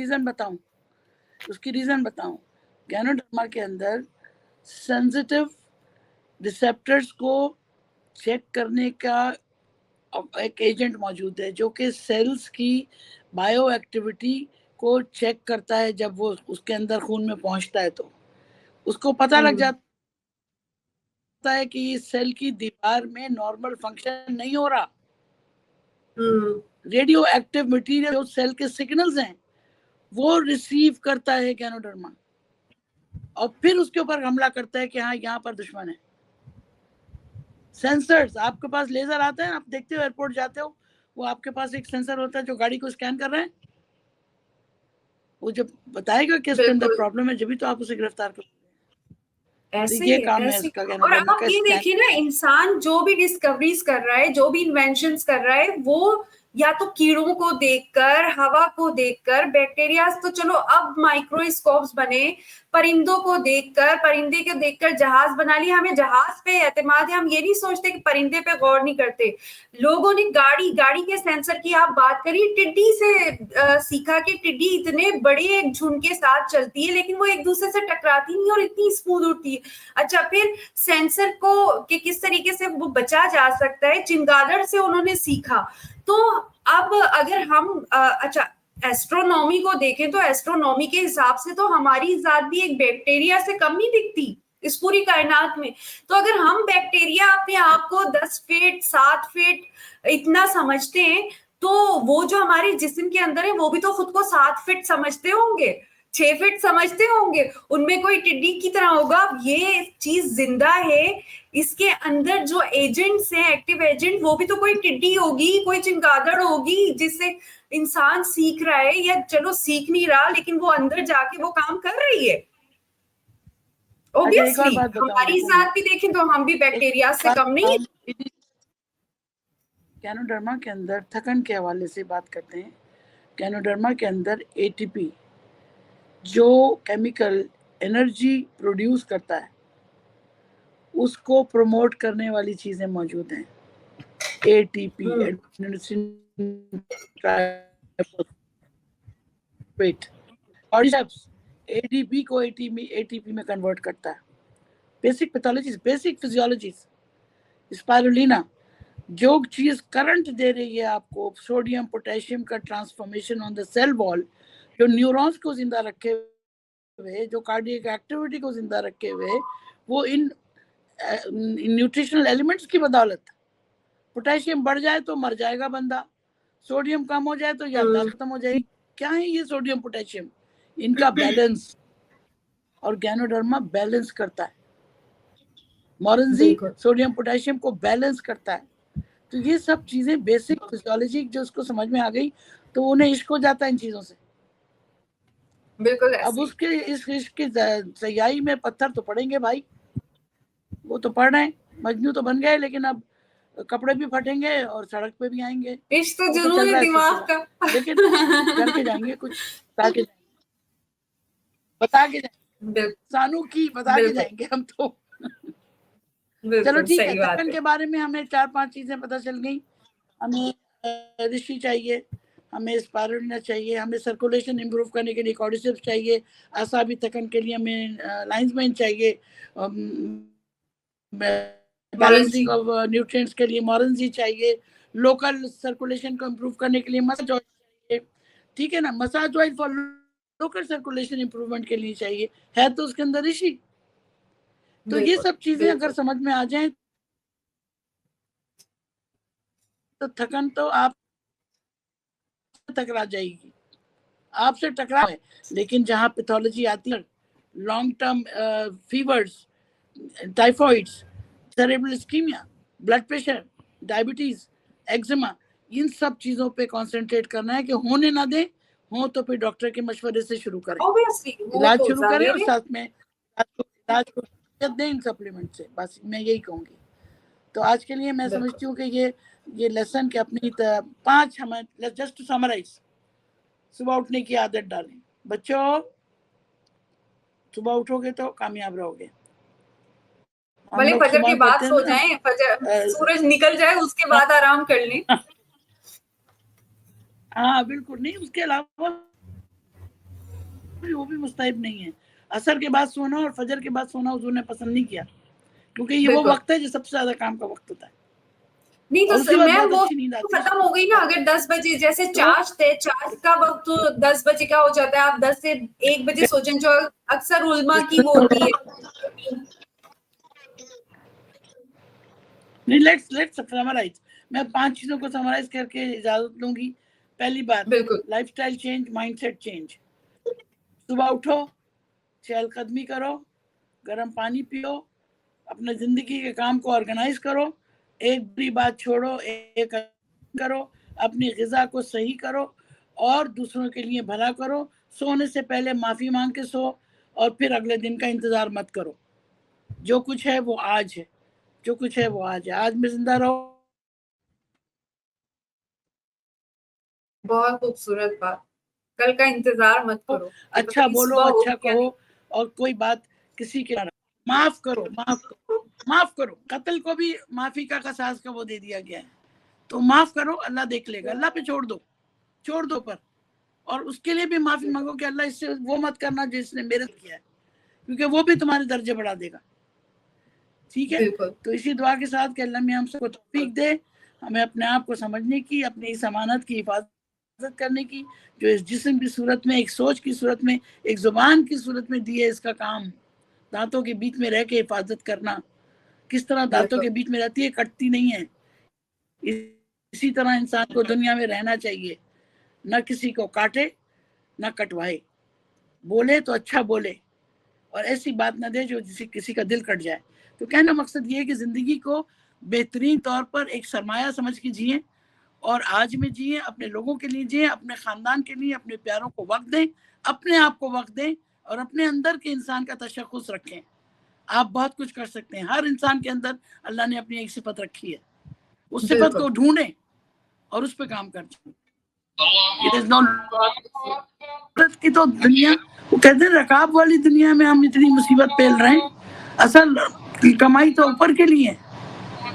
Speaker 2: रीजन बताऊं। ज्ञानोधर्मा के अंदर सेंसिटिव रिसेप्टर्स को चेक करने का एक एजेंट मौजूद है, जो कि सेल्स की बायो एक्टिविटी को चेक करता है। जब वो उसके अंदर खून में पहुंचता है तो उसको पता लग जाता है कि इस सेल की दीवार में नॉर्मल फंक्शन नहीं हो रहा। रेडियो एक्टिव मटीरियल जो सेल के सिग्नल्स हैं वो रिसीव करता है ज्ञानोधर्मा, और फिर उसके ऊपर हमला करता है कि हाँ यहाँ पर दुश्मन है। सेंसर्स, आपके पास लेजर आता है, आप देखते हो एयरपोर्ट जाते हो, वो आपके पास एक सेंसर होता है जो गाड़ी को स्कैन कर रहा है। वो जब बताएगा कि इसके अंदर प्रॉब्लम है, जब भी तो आप उसे गिरफ्तार करोगे।
Speaker 1: ऐसे
Speaker 2: ये काम है
Speaker 1: ऐसे।
Speaker 2: इसका।
Speaker 1: और आप ये देखिए ना, इंसान जो भी डिस्कवरीज कर रहा है, जो भी इन्वेंशंस कर रहा है, वो या तो कीड़ों को देखकर, हवा को देखकर, बैक्टीरिया तो चलो अब माइक्रोस्कोप्स बने, परिंदों को देखकर, परिंदे को देखकर जहाज बना लिया। हमें जहाज पे एतमाद है, हम ये नहीं सोचते कि परिंदे पे गौर नहीं करते। लोगों ने गाड़ी के सेंसर की आप बात करिए, टिड्डी से सीखा कि टिड्डी इतने बड़े एक झुंड के साथ चलती है लेकिन वो एक दूसरे से टकराती नहीं और इतनी स्मूथ उड़ती है। अच्छा, फिर सेंसर को कि किस तरीके से वो बचा जा सकता है, चमगादड़ से उन्होंने सीखा। तो अब अगर हम अच्छा एस्ट्रोनॉमी को देखें तो एस्ट्रोनॉमी के हिसाब से तो हमारी जात भी एक बैक्टीरिया से कम नहीं दिखती इस पूरी कायनात में। तो अगर हम बैक्टीरिया अपने आप को 10 फीट 7 फीट इतना समझते हैं, तो वो जो हमारे जिस्म के अंदर है वो भी तो खुद को 7 फीट समझते होंगे, 6 फीट समझते होंगे। उनमें कोई टिड्डी की तरह होगा। ये चीज जिंदा है, इसके अंदर जो एजेंट्स हैं, एक्टिव एजेंट, वो भी तो कोई टिड्डी होगी, कोई चमगादड़ होगी जिससे इंसान सीख रहा है, या चलो सीख नहीं रहा लेकिन वो अंदर जाके वो काम कर रही है। ऑब्वियसली हमारी जात भी देखें तो हम भी बैक्टीरिया से कम नहीं।
Speaker 2: ज्ञानोधर्मा के अंदर थकन के हवाले से बात करते हैं
Speaker 3: गैनोडर्मा के अंदर एटीपी जो केमिकल एनर्जी प्रोड्यूस करता है उसको प्रमोट करने वाली चीजें मौजूद हैं। एटीपी एडीपी को एटीपी में कन्वर्ट करता है। Basic pathologies, basic physiologies, spirulina जो चीज करंट दे रही है आपको, सोडियम पोटेशियम का transformation on the cell wall, जो न्यूरॉन्स को जिंदा रखे हुए, जो कार्डियक एक्टिविटी को जिंदा रखे हुए, वो इन न्यूट्रिशनल एलिमेंट्स की बदौलत। पोटेशियम बढ़ जाए तो मर जाएगा बंदा, सोडियम कम हो जाए तो याददाश्त खत्म हो जाएगी। क्या है ये सोडियम पोटेशियम? इनका बैलेंस, और गैनोडर्मा बैलेंस करता है। मोरेंजी सोडियम पोटेशियम को बैलेंस करता है। तो ये सब चीजें बेसिक फिजियोलॉजी जो उसको समझ में आ गई तो उन्हें इश्क हो जाता है इन चीजों से।
Speaker 1: बिल्कुल।
Speaker 3: अब उसके इस इश्क की सयाई में पत्थर तो पड़ेंगे भाई, वो तो पड़ रहे हैं, मजनू तो बन गए, लेकिन अब कपड़े भी फटेंगे और सड़क पे भी आएंगे।
Speaker 1: इश्क तो जुनून है दिमाग का,
Speaker 3: लेकिन करके जाएंगे, कुछ बता के जाएंगे, सानू की बता के जाएंगे हम तो। चलो ठीक है, थकन के बारे में हमें 4-5 चीजें पता चल गई। हमें ऋषि चाहिए, हमें स्पाइरुलिना चाहिए, हमें सर्कुलेशन इंप्रूव करने के लिए कॉर्डिसेप्स चाहिए, असाबी थकन के लिए हमें लाइंसमैन चाहिए, बैलेंसिंग ऑफ न्यूट्रिएंट्स के लिए मोरेंजी चाहिए, लोकल सर्कुलेशन को इंप्रूव करने के लिए मसाज ऑयल चाहिए, ठीक है ना, massage oil for local circulation improvement के लिए चाहिए, है तो उसके अंदर ऋषि। तो ये सब चीजें अगर समझ में आ जाएं तो थकन तो आप टकरा जाएगी, आपसे टकराव है। लेकिन जहां पैथोलॉजी आती है, long term fevers, typhoids, cerebral ischaemia, blood pressure, diabetes, eczema, इन सब चीजों पे कंसंट्रेट करना है कि होने ना दे, हो तो फिर डॉक्टर के मशवरे से शुरू करें, इलाज शुरू करें, और साथ में इलाज को दें इन सप्लीमेंट से। बस मैं यही कहूंगी। तो आज के लिए मैं समझती हूँ कि ये लेसन के अपनी 5 हमें जस्ट टू समराइज, सुबह उठने की आदत डालें। बच्चों सुबह उठोगे तो कामयाब रहोगे।
Speaker 1: भले फजर के बाद सो जाएं, फजर सूरज निकल जाए उसके बाद आराम कर लें।
Speaker 3: हाँ बिल्कुल नहीं, उसके अलावा वो भी मुस्तहब नहीं है। असर के बाद सोना और फजर के बाद सोना हुजूर ने पसंद नहीं किया, क्योंकि ये वो वक्त है जो सबसे ज्यादा काम का वक्त होता है।
Speaker 1: नहीं तो मैम वो खत्म हो गई ना, अगर 10 बजे जैसे चार्ज का वक्त तो 10 बजे का हो जाता है, आप 10 से 1 बजे सो जाएं, जो अक्सर उल्मा की वो होती है।
Speaker 3: नहीं, लेट्स समराइज। मैं 5 चीजों को समराइज करके इजाजत लूंगी। पहली बात, लाइफस्टाइल चेंज, माइंडसेट चेंज। सुबह उठो, चहलकदमी करो, गर्म पानी पियो, अपने जिंदगी के काम को ऑर्गेनाइज करो, एक बुरी बात छोड़ो, एक करो, अपनी ग़िज़ा को सही करो और दूसरों के लिए भला करो। सोने से पहले माफी मांग के सो, और फिर अगले दिन का इंतजार मत करो। जो कुछ है वो आज है, जो कुछ है वो आज है। आज में जिंदा रहो।
Speaker 1: बहुत खूबसूरत बात, कल का इंतजार मत करो,
Speaker 3: अच्छा बोलो, अच्छा कहो, और कोई बात किसी के माफ करो, माफ करो। कत्ल को भी माफी का कसास का वो दे दिया गया है, तो माफ करो, अल्लाह देख लेगा। अल्लाह पे छोड़ दो पर, और उसके लिए भी माफी मांगो कि अल्लाह इससे वो मत करना जिसने मेरे किया है, क्योंकि वो भी तुम्हारे दर्जे बढ़ा देगा। ठीक है, तो इसी दुआ के साथ कि अल्लाह में हम सबको तौफीक दे, हमें अपने आप को समझने की, अपनी इस अमानत की हिफाजत करने की, जो इस जिस्म की सूरत में, एक सोच की सूरत में, एक जुबान की सूरत में दी है। इसका काम दांतों के बीच में रह के हिफाजत करना, किस तरह दांतों के बीच में रहती है, कटती नहीं है। इसी तरह इंसान को दुनिया में रहना चाहिए, न किसी को काटे न कटवाए, बोले तो अच्छा बोले, और ऐसी बात न दे जो किसी का दिल कट जाए। तो कहना मकसद ये है कि जिंदगी को बेहतरीन तौर पर एक सरमाया समझ के जिए, और आज में जिए, अपने लोगों के लिए जिए, अपने खानदान के लिए, अपने प्यारों को वक्त दें, अपने आप को वक्त दें, और अपने अंदर के इंसान का तशख्खुस रखें। आप बहुत कुछ कर सकते हैं। हर इंसान के अंदर अल्लाह ने अपनी एक सिफत रखी है, उस सिफत को ढूंढें और उस पर काम करें। इट इज नॉट की तो दुनिया, वो कहते हैं रकाब वाली दुनिया में हम इतनी मुसीबत पेल रहे हैं, असल कमाई तो ऊपर के लिए है,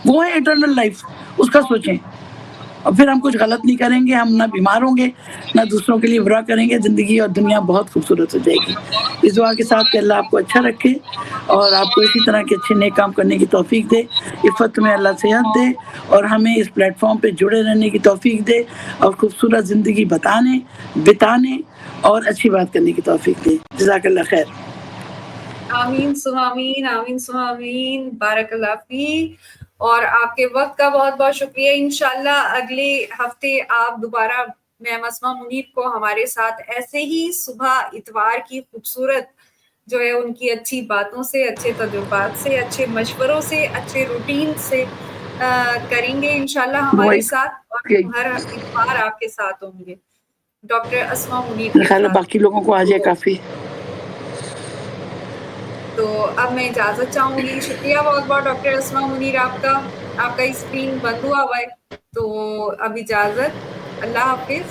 Speaker 3: वो है इटर्नल लाइफ, उसका सोचें और फिर हम कुछ गलत नहीं करेंगे, हम ना बीमार होंगे ना दूसरों के लिए बुरा करेंगे, जिंदगी और दुनिया बहुत खूबसूरत हो जाएगी। इस दुआ के साथ कि अल्लाह आपको अच्छा रखे और आपको इसी तरह के अच्छे नेक काम करने की तौफीक दे, इफ़्फ़त में अल्लाह सेहत दे और हमें इस प्लेटफॉर्म पे जुड़े रहने की तौफीक दे और खूबसूरत ज़िंदगी बिताने और अच्छी बात करने की तौफीक दे। जज़ाकल्लाह खैर।
Speaker 1: आमीन सुहामीन, आमीन सुहामीन, बारकल्लाह फी। और आपके वक्त का बहुत बहुत शुक्रिया। इंशाल्लाह अगले हफ्ते आप दोबारा मैम अस्मा मुनीर को हमारे साथ ऐसे ही सुबह इतवार की खूबसूरत जो है उनकी अच्छी बातों से, अच्छे तजुर्बात से, अच्छे मशवरों से, अच्छे रूटीन से करेंगे इंशाल्लाह हमारे साथ, और हर इतवार आपके साथ होंगे डॉक्टर अस्मा मुनीर के साथ।
Speaker 3: बाकी लोगों को आ जाए काफी।
Speaker 1: तो अब मैं इजाजत चाहूंगी। शुक्रिया बहुत बहुत डॉक्टर अस्मा मुनीर, आपका स्क्रीन बंद हुआ है, तो अब इजाजत, अल्लाह हाफिज।